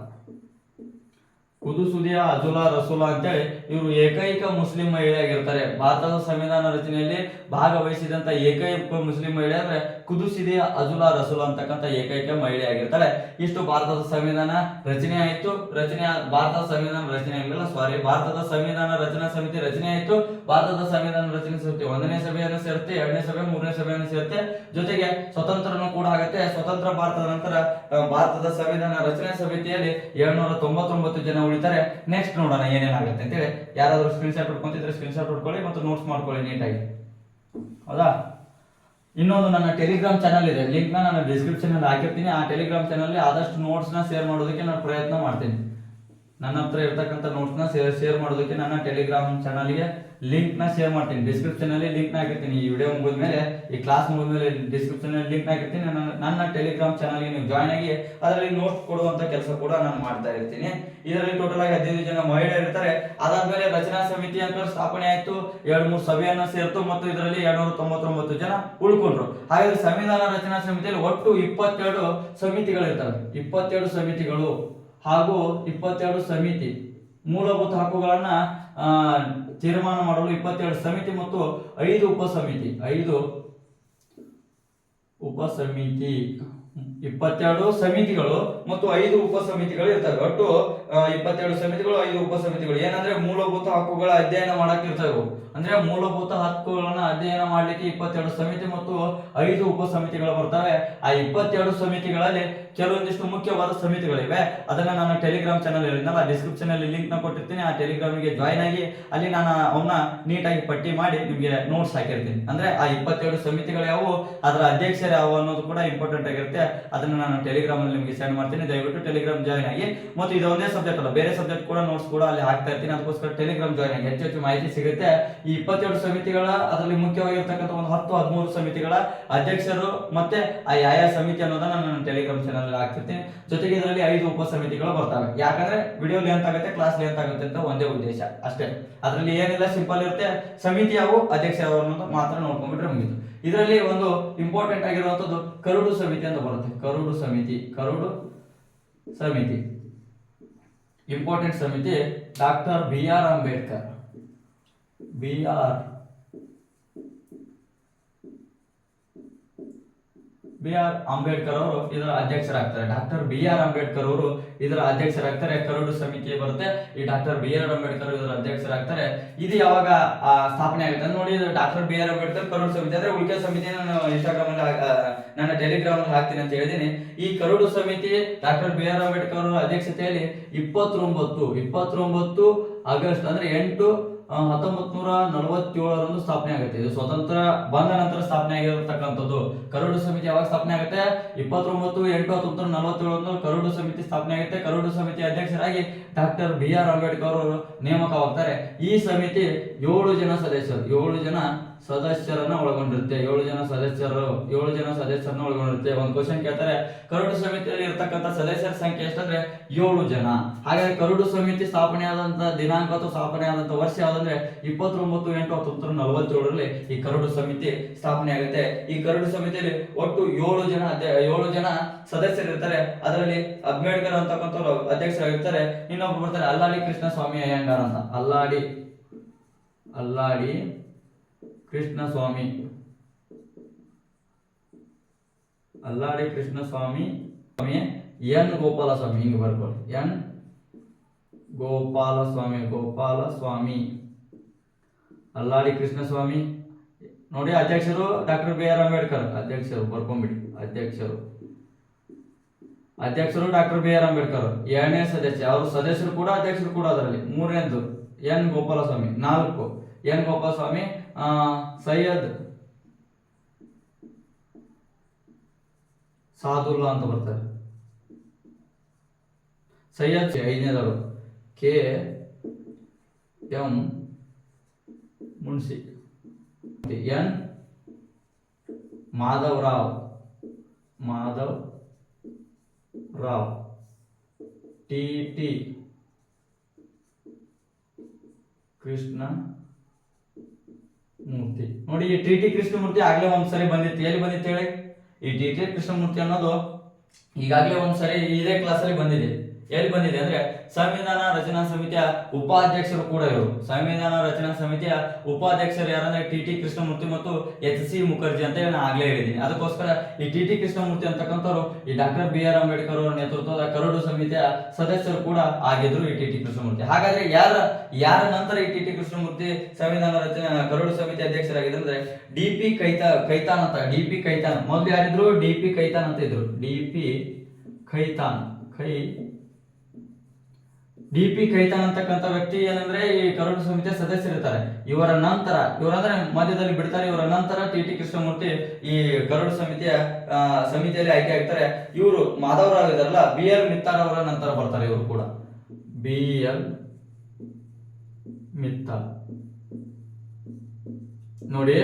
ಕುದುಸುದಿಯ ಅಜುಲಾ ರಸೂಲಾ ಅಂತೇಳಿ ಇವರು ಏಕೈಕ ಮುಸ್ಲಿಂ ಮಹಿಳೆ ಆಗಿರ್ತಾರೆ. ಭಾರತದ ಸಂವಿಧಾನ ರಚನೆಯಲ್ಲಿ ಭಾಗವಹಿಸಿದಂತ ಏಕೈಕ ಮುಸ್ಲಿಂ ಮಹಿಳೆ ಅಂದ್ರೆ ಕುದುಸಿದಿಯ ಅಜುಲಾ ರಸೂಲಾ ಅಂತಕ್ಕಂಥ ಏಕೈಕ ಮಹಿಳೆ ಆಗಿರ್ತಾಳೆ. ಇಷ್ಟು ಭಾರತದ ಸಂವಿಧಾನ ರಚನೆ ಆಯ್ತು. ಭಾರತದ ಸಂವಿಧಾನ ರಚನೆ ಆಗಿಲ್ಲ, ಭಾರತದ ಸಂವಿಧಾನ ರಚನಾ ಸಮಿತಿ ರಚನೆ ಆಯ್ತು. ಭಾರತದ ಸಂವಿಧಾನ ರಚನಾ ಸಮಿತಿ 1ನೇ ಸಭೆಯನ್ನು ಸೇರುತ್ತೆ, 2ನೇ ಸಭೆ, 3ನೇ ಸಭೆಯನ್ನು ಸೇರುತ್ತೆ. ಜೊತೆಗೆ ಸ್ವತಂತ್ರನೂ ಕೂಡ ಆಗುತ್ತೆ. ಸ್ವತಂತ್ರ ಭಾರತದ ನಂತರ ಭಾರತದ ಸಂವಿಧಾನ ರಚನಾ ಸಮಿತಿಯಲ್ಲಿ 799 ಜನ ಉಳಿತಾರೆ. ನೆಕ್ಸ್ಟ್ ನೋಡೋಣ ಏನೇನಾಗುತ್ತೆ ಅಂತೇಳಿ. ಯಾರಾದ್ರೂ ಸ್ಕ್ರೀನ್ ಶಾಟ್ ಹೊಡ್ಕೊಂತಿದ್ರೆ ಸ್ಕ್ರೀನ್ ಶಾಟ್ ಹೊಡ್ಕೊಳ್ಳಿ ಮತ್ತು ನೋಟ್ಸ್ ಮಾಡ್ಕೊಳ್ಳಿ ನೀಟಾಗಿ, ಹೌದಾ? ಇನ್ನೊಂದು ನನ್ನ ಟೆಲಿಗ್ರಾಮ್ ಚಾನಲ್ ಇದೆ, ಲಿಂಕ್ ನಾನು ಡಿಸ್ಕ್ರಿಪ್ಷನ್ ಅಲ್ಲಿ ಹಾಕಿರ್ತೀನಿ. ಆ ಟೆಲಿಗ್ರಾಮ್ ಚಾನಲ್ ಆದಷ್ಟು ನೋಟ್ಸ್ ನ ಶೇರ್ ಮಾಡೋದಕ್ಕೆ ನಾನು ಪ್ರಯತ್ನ ಮಾಡ್ತೀನಿ. ನನ್ನ ಹತ್ರ ಇರ್ತಕ್ಕಂಥ ನೋಟ್ಸ್ ನ ಶೇರ್ ಮಾಡೋದಕ್ಕೆ ನನ್ನ ಟೆಲಿಗ್ರಾಮ್ ಚಾನಲ್ಗೆ ಲಿಂಕ್ ನ ಶೇರ್ ಮಾಡ್ತೀನಿ. ಡಿಸ್ಕ್ರಿಪ್ಷನ್ ಅಲ್ಲಿ ಲಿಂಕ್ ನ ಹಾಕಿರ್ತೀನಿ. ಈ ವಿಡಿಯೋ ಮುಗಿದ್ಮೇಲೆ, ಈ ಕ್ಲಾಸ್ ಮುಗಿದ್ಮೇಲೆ ಡಿಸ್ಕ್ರಿಪ್ಷನ್ ಅಲ್ಲಿ ಲಿಂಕ್ ನ ಹಾಕಿರ್ತೀನಿ. ನನ್ನ ಟೆಲಿಗ್ರಾಮ್ ಚಾನಲ್ಗೆ ನೀವು ಜಾಯ್ನ್ ಆಗಿ ಅದರಲ್ಲಿ ನೋಟ್ಸ್ ಕೊಡುವಂತ ಕೆಲಸ ಕೂಡ ನಾನು ಮಾಡ್ತಾ ಇರ್ತೀನಿ. ಇದರಲ್ಲಿ ಟೋಟಲ್ ಆಗಿ 15 ಜನ ಮಹಿಳೆಯರು ಇರ್ತಾರೆ. ಅದಾದ್ಮೇಲೆ ರಚನಾ ಸಮಿತಿ ಅಂತ ಸ್ಥಾಪನೆ ಆಯ್ತು, 2-3 ಸಭೆಯನ್ನ ಸೇರ್ತು ಮತ್ತು ಇದರಲ್ಲಿ 799 ಜನ ಉಳ್ಕೊಂಡ್ರು. ಹಾಗಾದ್ರೆ ಸಂವಿಧಾನ ರಚನಾ ಸಮಿತಿಯಲ್ಲಿ ಒಟ್ಟು 22 ಸಮಿತಿಗಳು ಇರ್ತವೆ. 22 ಸಮಿತಿಗಳು ಹಾಗೂ 22 ಸಮಿತಿ ಮೂಲಭೂತ ಹಕ್ಕುಗಳನ್ನ ತೀರ್ಮಾನ ಮಾಡಲು 22 ಸಮಿತಿ ಮತ್ತು 5 ಉಪಸಮಿತಿ 22 ಸಮಿತಿಗಳು ಮತ್ತು 5 ಉಪಸಮಿತಿಗಳು ಇರ್ತವೆ. ಒಟ್ಟು 22 ಸಮಿತಿಗಳು, 5 ಉಪಸಮಿತಿಗಳು. ಏನಂದ್ರೆ ಮೂಲಭೂತ ಹಕ್ಕುಗಳ ಅಧ್ಯಯನ ಮಾಡಕ್ ಇರ್ತವೆ. ಅಂದ್ರೆ ಮೂಲಭೂತ ಹಕ್ಕುಗಳನ್ನ ಅಧ್ಯಯನ ಮಾಡ್ಲಿಕ್ಕೆ 22 ಸಮಿತಿ ಮತ್ತು 5 ಉಪಸಮಿತಿಗಳು ಬರ್ತವೆ. ಆ 22 ಸಮಿತಿಗಳಲ್ಲಿ ಕೆಲವೊಂದಿಷ್ಟು ಮುಖ್ಯವಾದ ಸಮಿತಿಗಳಿವೆ. ಅದನ್ನ ನಾನು ಟೆಲಿಗ್ರಾಮ್ ಚಾನಲ್ ಹೇಳಿದ್ನಲ್ಲ, ಡಿಸ್ಕ್ರಿಪ್ಷನ್ ಅಲ್ಲಿ ಲಿಂಕ್ ನ ಕೊಟ್ಟಿರ್ತೀನಿ. ಆ ಟೆಲಿಗ್ರಾಮ್ಗೆ ಜಾಯ್ನ್ ಆಗಿ ಅಲ್ಲಿ ನಾನು ಅವನ್ನ ನೀಟಾಗಿ ಪಟ್ಟಿ ಮಾಡಿ ನಿಮ್ಗೆ ನೋಟ್ಸ್ ಹಾಕಿರ್ತೀನಿ. ಅಂದ್ರೆ ಆ 22 ಸಮಿತಿಗಳು ಯಾವುವು, ಅದರ ಅಧ್ಯಕ್ಷರು ಯಾವ ಅನ್ನೋದು ಕೂಡ ಇಂಪಾರ್ಟೆಂಟ್ ಆಗಿರುತ್ತೆ. ಅದನ್ನ ನಾನು ಟೆಲಿಗ್ರಾಮ್ ಅಲ್ಲಿ ನಿಮಗೆ ಸೆಂಡ್ ಮಾಡ್ತೀನಿ. ದಯವಿಟ್ಟು ಟೆಲಿಗ್ರಾಮ್ ಜಾಯ್ನ್ ಆಗಿ. ಮತ್ತು ಇದು ಒಂದೇ ಸಬ್ಜೆಕ್ಟ್ ಅಲ್ಲ, ಬೇರೆ ಸಬ್ಜೆಕ್ಟ್ ಕೂಡ ನೋಟ್ಸ್ ಕೂಡ ಅಲ್ಲಿ ಹಾಕ್ತಾ ಇರ್ತೀನಿ. ಅದಕ್ಕೋಸ್ಕರ ಟೆಲಿಗ್ರಾಮ್ ಜಾಯ್ನ್ ಆಗಿ, ಹೆಚ್ಚು ಮಾಹಿತಿ ಸಿಗುತ್ತೆ. ಈ 27 ಸಮಿತಿಗಳ ಅದರಲ್ಲಿ ಮುಖ್ಯವಾಗಿರ್ತಕ್ಕಂಥ ಒಂದು 10-13 ಸಮಿತಿಗಳ ಅಧ್ಯಕ್ಷರು ಮತ್ತೆ ಆ ಯಾವ ಸಮಿತಿ ಅನ್ನೋದನ್ನ ನಾನು ಟೆಲಿಗ್ರಾಮ್ ಚಾನಲ್ ಅಲ್ಲಿ ಹಾಕ್ತಿರ್ತೀನಿ. ಜೊತೆಗೆ ಇದರಲ್ಲಿ 5 ಉಪ ಸಮಿತಿಗಳು ಬರ್ತವೆ. ಯಾಕಂದ್ರೆ ವಿಡಿಯೋ ಲೆಂತ್ ಆಗುತ್ತೆ, ಕ್ಲಾಸ್ ಲೆಂತ್ ಆಗುತ್ತೆ ಅಂತ ಒಂದೇ ಉದ್ದೇಶ ಅಷ್ಟೇ. ಅದರಲ್ಲಿ ಏನಿಲ್ಲ, ಸಿಂಪಲ್ ಇರುತ್ತೆ. ಸಮಿತಿ ಯಾವ ಅಧ್ಯಕ್ಷ ಅನ್ನೋದು ಮಾತ್ರ ನೋಡ್ಕೊಂಡ್ಬಿಟ್ರೆ ಮುಗಿತು. ಇದರಲ್ಲಿ ಒಂದು ಇಂಪಾರ್ಟೆಂಟ್ ಆಗಿರುವಂತದ್ದು ಕರಡು ಸಮಿತಿ ಅಂತ ಬರುತ್ತೆ. ಕರಡು ಸಮಿತಿ ಇಂಪಾರ್ಟೆಂಟ್ ಸಮಿತಿ ಡಾಕ್ಟರ್ BR ಅಂಬೇಡ್ಕರ್. ಅಂಬೇಡ್ಕರ್ ಅವರು ಇದರ ಅಧ್ಯಕ್ಷರಾಗ್ತಾರೆ. ಡಾಕ್ಟರ್ BR ಅಂಬೇಡ್ಕರ್ ಅವರು ಇದರ ಅಧ್ಯಕ್ಷರಾಗ್ತಾರೆ. ಕರಡು ಸಮಿತಿ ಬರುತ್ತೆ. ಈ ಡಾಕ್ಟರ್ BR ಅಂಬೇಡ್ಕರ್ ಇದರ ಅಧ್ಯಕ್ಷರಾಗ್ತಾರೆ. ಇದು ಯಾವಾಗ ಸ್ಥಾಪನೆ ಆಗುತ್ತೆ ನೋಡಿ. ಡಾಕ್ಟರ್ BR ಅಂಬೇಡ್ಕರ್ ಕರಡು ಸಮಿತಿ ಅಂದ್ರೆ ಉಳಿಕೆ ಸಮಿತಿ ನಾನು ಇನ್ಸ್ಟಾಗ್ರಾಮ್ ಅಲ್ಲಿ ನನ್ನ ಟೆಲಿಗ್ರಾಮ್ ಅಲ್ಲಿ ಹಾಕ್ತೀನಿ ಅಂತ ಹೇಳಿದೀನಿ. ಈ ಕರಡು ಸಮಿತಿ ಡಾಕ್ಟರ್ BR ಅಂಬೇಡ್ಕರ್ ಅವರ ಅಧ್ಯಕ್ಷತೆಯಲ್ಲಿ 29 ಆಗಸ್ಟ್ ಅಂದ್ರೆ 1947 ಸ್ಥಾಪನೆ ಆಗುತ್ತೆ. ಇದು ಸ್ವತಂತ್ರ ಬಂದ ನಂತರ ಸ್ಥಾಪನೆ ಆಗಿರತಕ್ಕಂಥದ್ದು. ಕರಡು ಸಮಿತಿ ಯಾವಾಗ ಸ್ಥಾಪನೆ ಆಗುತ್ತೆ? 29/8/1947 ಕರಡು ಸಮಿತಿ ಸ್ಥಾಪನೆ ಆಗುತ್ತೆ. ಕರಡು ಸಮಿತಿ ಅಧ್ಯಕ್ಷರಾಗಿ ಡಾಕ್ಟರ್ BR ಅಂಬೇಡ್ಕರ್ ಅವರು ನೇಮಕವಾಗ್ತಾರೆ. ಈ ಸಮಿತಿ 7 ಜನ ಸದಸ್ಯರನ್ನ ಒಳಗೊಂಡಿರುತ್ತೆ. 7 ಜನ ಸದಸ್ಯರನ್ನ ಒಳಗೊಂಡಿರುತ್ತೆ. ಒಂದು ಕ್ವಶನ್ ಕೇಳ್ತಾರೆ, ಕರಡು ಸಮಿತಿಯಲ್ಲಿ ಇರತಕ್ಕಂಥ ಸದಸ್ಯರ ಸಂಖ್ಯೆ ಎಷ್ಟಂದ್ರೆ 7 ಜನ. ಹಾಗಾಗಿ ಕರಡು ಸಮಿತಿ ಸ್ಥಾಪನೆ ಆದಂತ ದಿನಾಂಕ ಅಥವಾ ಸ್ಥಾಪನೆ ಆದಂತ ವರ್ಷ ಯಾವ್ದಂದ್ರೆ 29/8/1947 ಈ ಕರಡು ಸಮಿತಿ ಸ್ಥಾಪನೆ ಆಗುತ್ತೆ. ಈ ಕರಡು ಸಮಿತಿಯಲ್ಲಿ ಒಟ್ಟು 7 ಜನ ಸದಸ್ಯರು ಇರ್ತಾರೆ. ಅದರಲ್ಲಿ ಅಂಬೇಡ್ಕರ್ ಅಂತಕ್ಕಂಥವ್ರು ಅಧ್ಯಕ್ಷರಾಗಿರ್ತಾರೆ. ಇನ್ನೊಬ್ರು ಬರ್ತಾರೆ ಅಲ್ಲಾಡಿ ಕೃಷ್ಣಸ್ವಾಮಿ ಅಯ್ಯಂಗಾರ್ ಅಂತ. ಅಲ್ಲಾಡಿ ಕೃಷ್ಣಸ್ವಾಮಿ ಎನ್ ಗೋಪಾಲಸ್ವಾಮಿ, ಹಿಂಗೆ ಬರ್ಕೊಳ್ಳಿ. ಎನ್ ಗೋಪಾಲಸ್ವಾಮಿ ಅಲ್ಲಾಡಿ ಕೃಷ್ಣಸ್ವಾಮಿ ನೋಡಿ. ಅಧ್ಯಕ್ಷರು ಡಾಕ್ಟರ್ BR ಅಂಬೇಡ್ಕರ್. ಅಧ್ಯಕ್ಷರು ಬರ್ಕೊಂಡ್ಬಿಡಿ. ಅಧ್ಯಕ್ಷರು ಡಾಕ್ಟರ್ BR ಅಂಬೇಡ್ಕರ್. 2ನೇ ಸದಸ್ಯ ಅವರು ಸದಸ್ಯರು ಕೂಡ ಅಧ್ಯಕ್ಷರು ಕೂಡ. ಅದರಲ್ಲಿ 3ನೇದು ಎನ್ ಗೋಪಾಲಸ್ವಾಮಿ. 4 ಎನ್ ಗೋಪಾಲಸ್ವಾಮಿ. ಸೈಯದ್ ಸಾದುಲ್ಲಾ ಅಂತ ಬರ್ತಾರೆ. Syed 5ನೇದವರು KM Munshi. N Madhav Rao. TT Krishna ಮೂರ್ತಿ ನೋಡಿ. ಈ TT ಕೃಷ್ಣಮೂರ್ತಿ ಆಗ್ಲೇ ಒಂದ್ಸರಿ ಬಂದಿತ್ತು. ಎಲ್ಲಿ ಬಂದಿತ್ತು ಹೇಳಿ? ಈ TT ಕೃಷ್ಣಮೂರ್ತಿ ಅನ್ನೋದು ಈಗಾಗಲೇ ಒಂದ್ಸರಿ ಇದೇ ಕ್ಲಾಸ್ ಅಲ್ಲಿ ಬಂದಿದೆ. ಎಲ್ಲಿ ಬಂದಿದೆ ಅಂದ್ರೆ ಸಂವಿಧಾನ ರಚನಾ ಸಮಿತಿಯ ಉಪಾಧ್ಯಕ್ಷರು ಕೂಡ ಇವರು. ಸಂವಿಧಾನ ರಚನಾ ಸಮಿತಿಯ ಉಪಾಧ್ಯಕ್ಷರು ಯಾರಂದ್ರೆ TT ಕೃಷ್ಣಮೂರ್ತಿ ಮತ್ತು HC ಮುಖರ್ಜಿ ಅಂತ ನಾನು ಆಗ್ಲೇ ಹೇಳಿದ್ದೀನಿ. ಅದಕ್ಕೋಸ್ಕರ ಈ TT ಕೃಷ್ಣಮೂರ್ತಿ ಅಂತಕ್ಕಂಥವ್ರು ಈ ಡಾಕ್ಟರ್ BR ಅಂಬೇಡ್ಕರ್ ಅವರ ನೇತೃತ್ವದ ಕರಡು ಸಮಿತಿಯ ಸದಸ್ಯರು ಕೂಡ ಆಗಿದ್ರು ಈ TT ಕೃಷ್ಣಮೂರ್ತಿ. ಹಾಗಾದ್ರೆ ಯಾರ ನಂತರ ಈ TT ಕೃಷ್ಣಮೂರ್ತಿ ಸಂವಿಧಾನ ರಚನಾ ಕರಡು ಸಮಿತಿ ಅಧ್ಯಕ್ಷರಾಗಿದ್ರು ಅಂದ್ರೆ DP ಖೈತಾನ್ ಅಂತ. DP ಖೈತಾನ್ ಮೊದಲು ಯಾರಿದ್ರು? DP ಖೈತಾನ್ ಅಂತ ಇದ್ರು. DP ಖೈತಾನ್ ಅಂತಕ್ಕಂಥ ವ್ಯಕ್ತಿ ಏನಂದ್ರೆ ಈ ಕರಡು ಸಮಿತಿಯ ಸದಸ್ಯರಿರ್ತಾರೆ. ಇವರಂದ್ರೆ ಮಧ್ಯದಲ್ಲಿ ಬಿಡ್ತಾರೆ. ಇವರ ನಂತರ TT ಕೃಷ್ಣಮೂರ್ತಿ ಈ ಕರಡು ಸಮಿತಿಯಲ್ಲಿ ಆಯ್ಕೆ ಆಗ್ತಾರೆ. ಇವರು ಮಾಧವರಾವ್ ಇದಾರಲ್ಲ, BL ಮಿತ್ತಾರ್ ಅವರ ನಂತರ ಬರ್ತಾರೆ. ಇವರು ಕೂಡ BL ಮಿತ್ತಾರ್ ನೋಡಿ.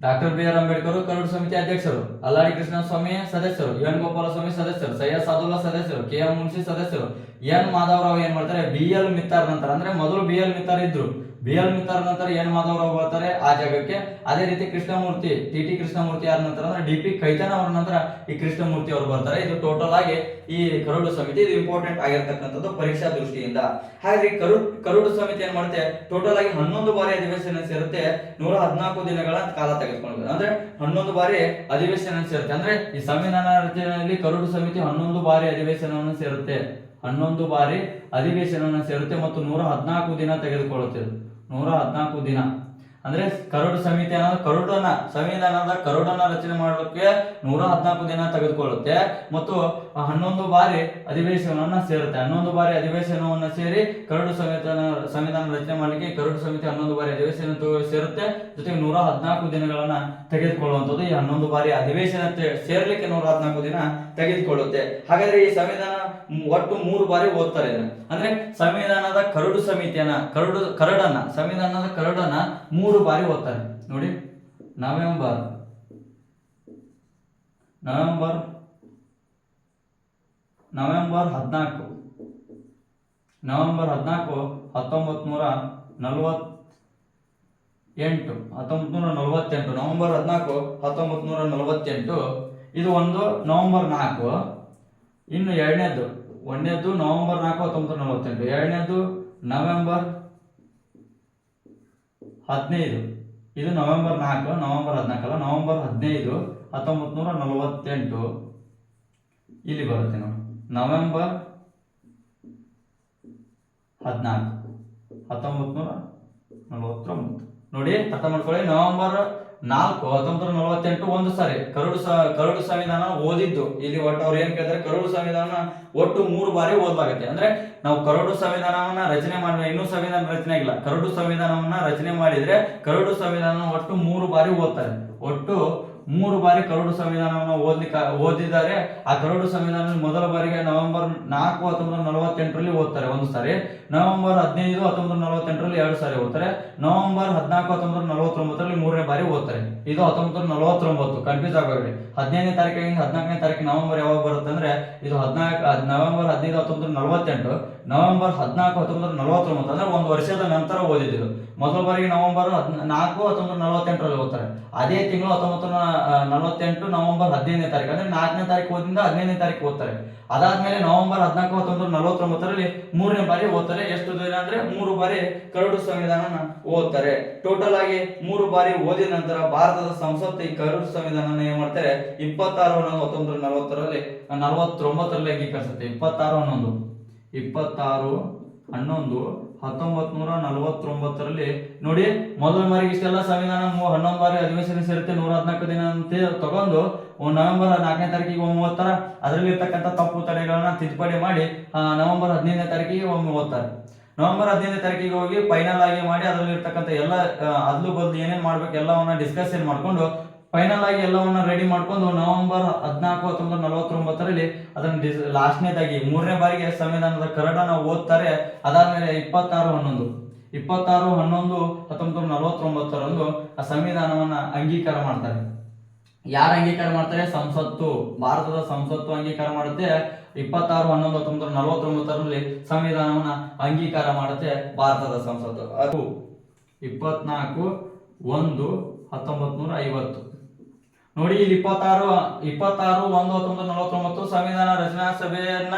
ಡಾಕ್ಟರ್ BR ಅಂಬೇಡ್ಕರ್ ಕರಡು ಸಮಿತಿ ಅಧ್ಯಕ್ಷರು, ಅಲ್ಲಾಡಿ ಕೃಷ್ಣಸ್ವಾಮಿ ಸದಸ್ಯರು, ಎನ್ ಗೋಪಾಲಸ್ವಾಮಿ ಸದಸ್ಯರು, ಸೈಯದ್ ಸಾದುಲ್ಲಾ ಸದಸ್ಯರು, KM ಮುನ್ಸಿ ಸದಸ್ಯರು, ಎನ್ ಮಾಧವರಾವ್ ಏನ್ ಮಾಡ್ತಾರೆ? BL ಮಿತ್ತಾರ್ ನಂತರ ಅಂದ್ರೆ ಮೊದಲು BL ಮಿತ್ತಾರ್ ಇದ್ರು. BL ಮಿತ್ತಾರ್ ನಂತರ ಎನ್ ಮಾಧವರಾವ್ ಬರ್ತಾರೆ ಆ ಜಾಗಕ್ಕೆ. ಅದೇ ರೀತಿ ಕೃಷ್ಣಮೂರ್ತಿ TT ಕೃಷ್ಣಮೂರ್ತಿ ಯಾರ ನಂತರ ಅಂದ್ರೆ DP ಖೈತಾನ್ ಅವರ ನಂತರ ಈ ಕೃಷ್ಣಮೂರ್ತಿ ಅವರು ಬರ್ತಾರೆ. ಇದು ಟೋಟಲ್ ಆಗಿ ಈ ಕರಡು ಸಮಿತಿ ಇದು ಇಂಪಾರ್ಟೆಂಟ್ ಆಗಿರ್ತಕ್ಕಂಥದ್ದು ಪರೀಕ್ಷಾ ದೃಷ್ಟಿಯಿಂದ. ಹಾಗೆ ಕರಡು ಸಮಿತಿ ಏನ್ ಮಾಡುತ್ತೆ? ಟೋಟಲ್ ಆಗಿ 11 ಬಾರಿ ಅಧಿವೇಶನ ಸೇರುತ್ತೆ. 114 ದಿನಗಳ ಕಾಲ ತೆಗೆದುಕೊಂಡು ಅಂದ್ರೆ 11 ಬಾರಿ ಅಧಿವೇಶನ ಸೇರುತ್ತೆ. ಅಂದ್ರೆ ಈ ಸಂವಿಧಾನ ರಚನೆಯಲ್ಲಿ ಕರಡು ಸಮಿತಿ 11 ಬಾರಿ ಅಧಿವೇಶನವನ್ನು ಸೇರುತ್ತೆ. 11 ಬಾರಿ ಅಧಿವೇಶನವನ್ನು ಸೇರುತ್ತೆ ಮತ್ತು 114 ದಿನ ತೆಗೆದುಕೊಳ್ಳುತ್ತೆ. 114 ದಿನ ಅಂದ್ರೆ ಕರಡು ಸಮಿತಿ ಅನ್ನೋದು ಸಂವಿಧಾನದ ಕರಡನ್ನ ರಚನೆ ಮಾಡಲಿಕ್ಕೆ 114 ದಿನ ತೆಗೆದುಕೊಳ್ಳುತ್ತೆ ಮತ್ತು 11 ಬಾರಿ ಅಧಿವೇಶನವನ್ನ ಸೇರುತ್ತೆ. 11 ಬಾರಿ ಅಧಿವೇಶನವನ್ನ ಸೇರಿ ಕರಡು ಸಂವಿಧಾನ ರಚನೆ ಮಾಡಲಿಕ್ಕೆ ಕರಡು ಸಮಿತಿ 11 ಬಾರಿ ಅಧಿವೇಶನ ಸೇರುತ್ತೆ. ಜೊತೆಗೆ 114 ದಿನಗಳನ್ನ ತೆಗೆದುಕೊಳ್ಳುವಂಥದ್ದು. ಈ 11 ಬಾರಿ ಅಧಿವೇಶನ ಸೇರ್ಲಿಕ್ಕೆ 114 ದಿನ ತೆಗೆದುಕೊಳ್ಳುತ್ತೆ. ಹಾಗಾದ್ರೆ ಈ ಸಂವಿಧಾನ ಒಟ್ಟು 3 ಬಾರಿ ಓದ್ತಾರೆ ಇದನ್ನ. ಅಂದ್ರೆ ಸಂವಿಧಾನದ ಕರಡು ಸಮಿತಿಯನ್ನ ಸಂವಿಧಾನದ ಕರಡನ್ನ 3 ಬಾರಿ ಓದ್ತಾರೆ. ನೋಡಿ, ನವೆಂಬರ್ 14 1948 ಇದು ಒಂದು. ನವೆಂಬರ್ 4 ಇನ್ನು ಒಂದನೇದು ನವೆಂಬರ್ 4 1948, ಎರಡನೇದು ನವೆಂಬರ್ 15, ಇದು ನವೆಂಬರ್ 4 ನವೆಂಬರ್ 14 ಅಲ್ಲ, ನವೆಂಬರ್ 15 1948 ಇಲ್ಲಿ ಬರುತ್ತೆ ನೋಡಿ. ನವೆಂಬರ್ 14 1949 ನೋಡಿ, ಅರ್ಥ ಮಾಡ್ಕೊಳ್ಳಿ. ನವೆಂಬರ್ 4 1948 ಒಂದು ಸಾರಿ ಕರಡು ಸಂವಿಧಾನ ಓದಿದ್ದು. ಇಲ್ಲಿ ಒಟ್ಟು ಅವ್ರು ಏನ್ ಕೇಳ್ತಾರೆ, ಕರಡು ಸಂವಿಧಾನ ಒಟ್ಟು 3 ಬಾರಿ ಓದಲಾಗುತ್ತೆ. ಅಂದ್ರೆ ನಾವು ಕರಡು ಸಂವಿಧಾನವನ್ನ ರಚನೆ ಮಾಡಿದ್ರೆ, ಇನ್ನೂ ಸಂವಿಧಾನ ರಚನೆ ಆಗಿಲ್ಲ, ಕರಡು ಸಂವಿಧಾನವನ್ನ ರಚನೆ ಮಾಡಿದ್ರೆ ಕರಡು ಸಂವಿಧಾನ ಒಟ್ಟು 3 ಬಾರಿ ಓದ್ತಾರೆ. ಒಟ್ಟು 3 ಬಾರಿ ಕರಡು ಸಂವಿಧಾನವನ್ನು ಓದಿದ್ದಾರೆ. ಆ ಕರಡು ಸಂವಿಧಾನ ಮೊದಲ ಬಾರಿಗೆ ನವೆಂಬರ್ 4 1948 ಓದ್ತಾರೆ ಒಂದು ಸಾರಿ, ನವೆಂಬರ್ 15 1948 2 ಸಾರಿ ಓದ್ತಾರೆ, ನವೆಂಬರ್ 14 1949 3ನೇ ಬಾರಿ ಓದ್ತಾರೆ. ಇದು 1949. ಕನ್ಫ್ಯೂಸ್ ಆಗಬೇಡಿ. 15ನೇ ತಾರೀಕಿಗೆ 14ನೇ ತಾರೀಕು ನವೆಂಬರ್ ಯಾವಾಗ ಬರುತ್ತೆ ಅಂದ್ರೆ ಇದು ನವೆಂಬರ್ 15 1948, ನವೆಂಬರ್ 14 1949 ಅಂದ್ರೆ ಒಂದು ವರ್ಷದ ನಂತರ ಓದಿದ್ರು. ಮೊದಲ ಬಾರಿಗೆ ನವೆಂಬರ್ 4 1948 ಓದ್ತಾರೆ. ಅದೇ ತಿಂಗಳು 1948 ನವೆಂಬರ್ 15ನೇ ತಾರೀಕು ಅಂದ್ರೆ 4ನೇ ತಾರೀಕು ಓದಿಂದ 15ನೇ ತಾರೀಕು ಓದ್ತಾರೆ. ಅದಾದ್ಮೇಲೆ ನವೆಂಬರ್ 14 1949 3ನೇ ಬಾರಿ ಓದ್ತಾರೆ. ಎಷ್ಟು ದಿನ ಅಂದ್ರೆ 3 ಬಾರಿ ಕರಡು ಸಂವಿಧಾನ ಓದ್ತಾರೆ. ಟೋಟಲ್ ಆಗಿ 3 ಬಾರಿ ಓದಿದ ನಂತರ ಭಾರತದ ಸಂಸತ್ತು ಈ ಕರಡು ಸಂವಿಧಾನ ಏನ್ ಮಾಡ್ತಾರೆ, 26/11/1949 ಅಂಗೀಕರಿಸುತ್ತೆ. 26/11/1949 ನೋಡಿ, ಮೊದಲ ಬಾರಿಗೆ ಇಷ್ಟೆಲ್ಲ ಸಂವಿಧಾನ 11 ಬಾರಿ ಅಧಿವೇಶನ ಸೇರುತ್ತೆ, 114 ದಿನ ಅಂತ ತಗೊಂಡು ನವೆಂಬರ್ 4ನೇ ತಾರೀಕಿಗೆ ಒಮ್ಮೆ ಓದ್ತಾರ. ಅದರಲ್ಲಿ ಇರ್ತಕ್ಕಂಥ ತಪ್ಪು ತಡೆಗಳನ್ನ ತಿದ್ದುಪಡಿ ಮಾಡಿ ನವೆಂಬರ್ 15ನೇ ತಾರೀಕಿಗೆ ಒಮ್ಮೆ ಓದ್ತಾರೆ. ನವೆಂಬರ್ 15ನೇ ತಾರೀಕಿಗೆ ಹೋಗಿ ಫೈನಲ್ ಆಗಿ ಮಾಡಿ ಅದರಲ್ಲಿ ಇರ್ತಕ್ಕಂಥ ಎಲ್ಲ ಅದ್ಲು ಬದ್ಲು ಏನೇನ್ ಮಾಡ್ಬೇಕು ಎಲ್ಲವನ್ನ ಡಿಸ್ಕಷನ್ ಮಾಡ್ಕೊಂಡು ಫೈನಲ್ ಆಗಿ ಎಲ್ಲವನ್ನ ರೆಡಿ ಮಾಡ್ಕೊಂಡು ನವೆಂಬರ್ 14 1949 ಅದನ್ನ ಲಾಸ್ಟ್ನೇದಾಗಿ 3ನೇ ಬಾರಿಗೆ ಸಂವಿಧಾನದ ಕರಡನ್ನ ಓದ್ತಾರೆ. ಅದಾದ್ಮೇಲೆ 26/11/1949 ಆ ಸಂವಿಧಾನವನ್ನ ಅಂಗೀಕಾರ ಮಾಡ್ತಾರೆ. ಯಾರು ಅಂಗೀಕಾರ ಮಾಡ್ತಾರೆ? ಸಂಸತ್ತು, ಭಾರತದ ಸಂಸತ್ತು ಅಂಗೀಕಾರ ಮಾಡುತ್ತೆ. 26/11/1949 ಸಂವಿಧಾನವನ್ನ ಅಂಗೀಕಾರ ಮಾಡುತ್ತೆ ಭಾರತದ ಸಂಸತ್ತು. ಅದು 24/1/1950 ನೋಡಿ. ಇಲ್ಲಿ 26/1/1949 ಸಂವಿಧಾನ ರಚನಾ ಸಭೆಯನ್ನ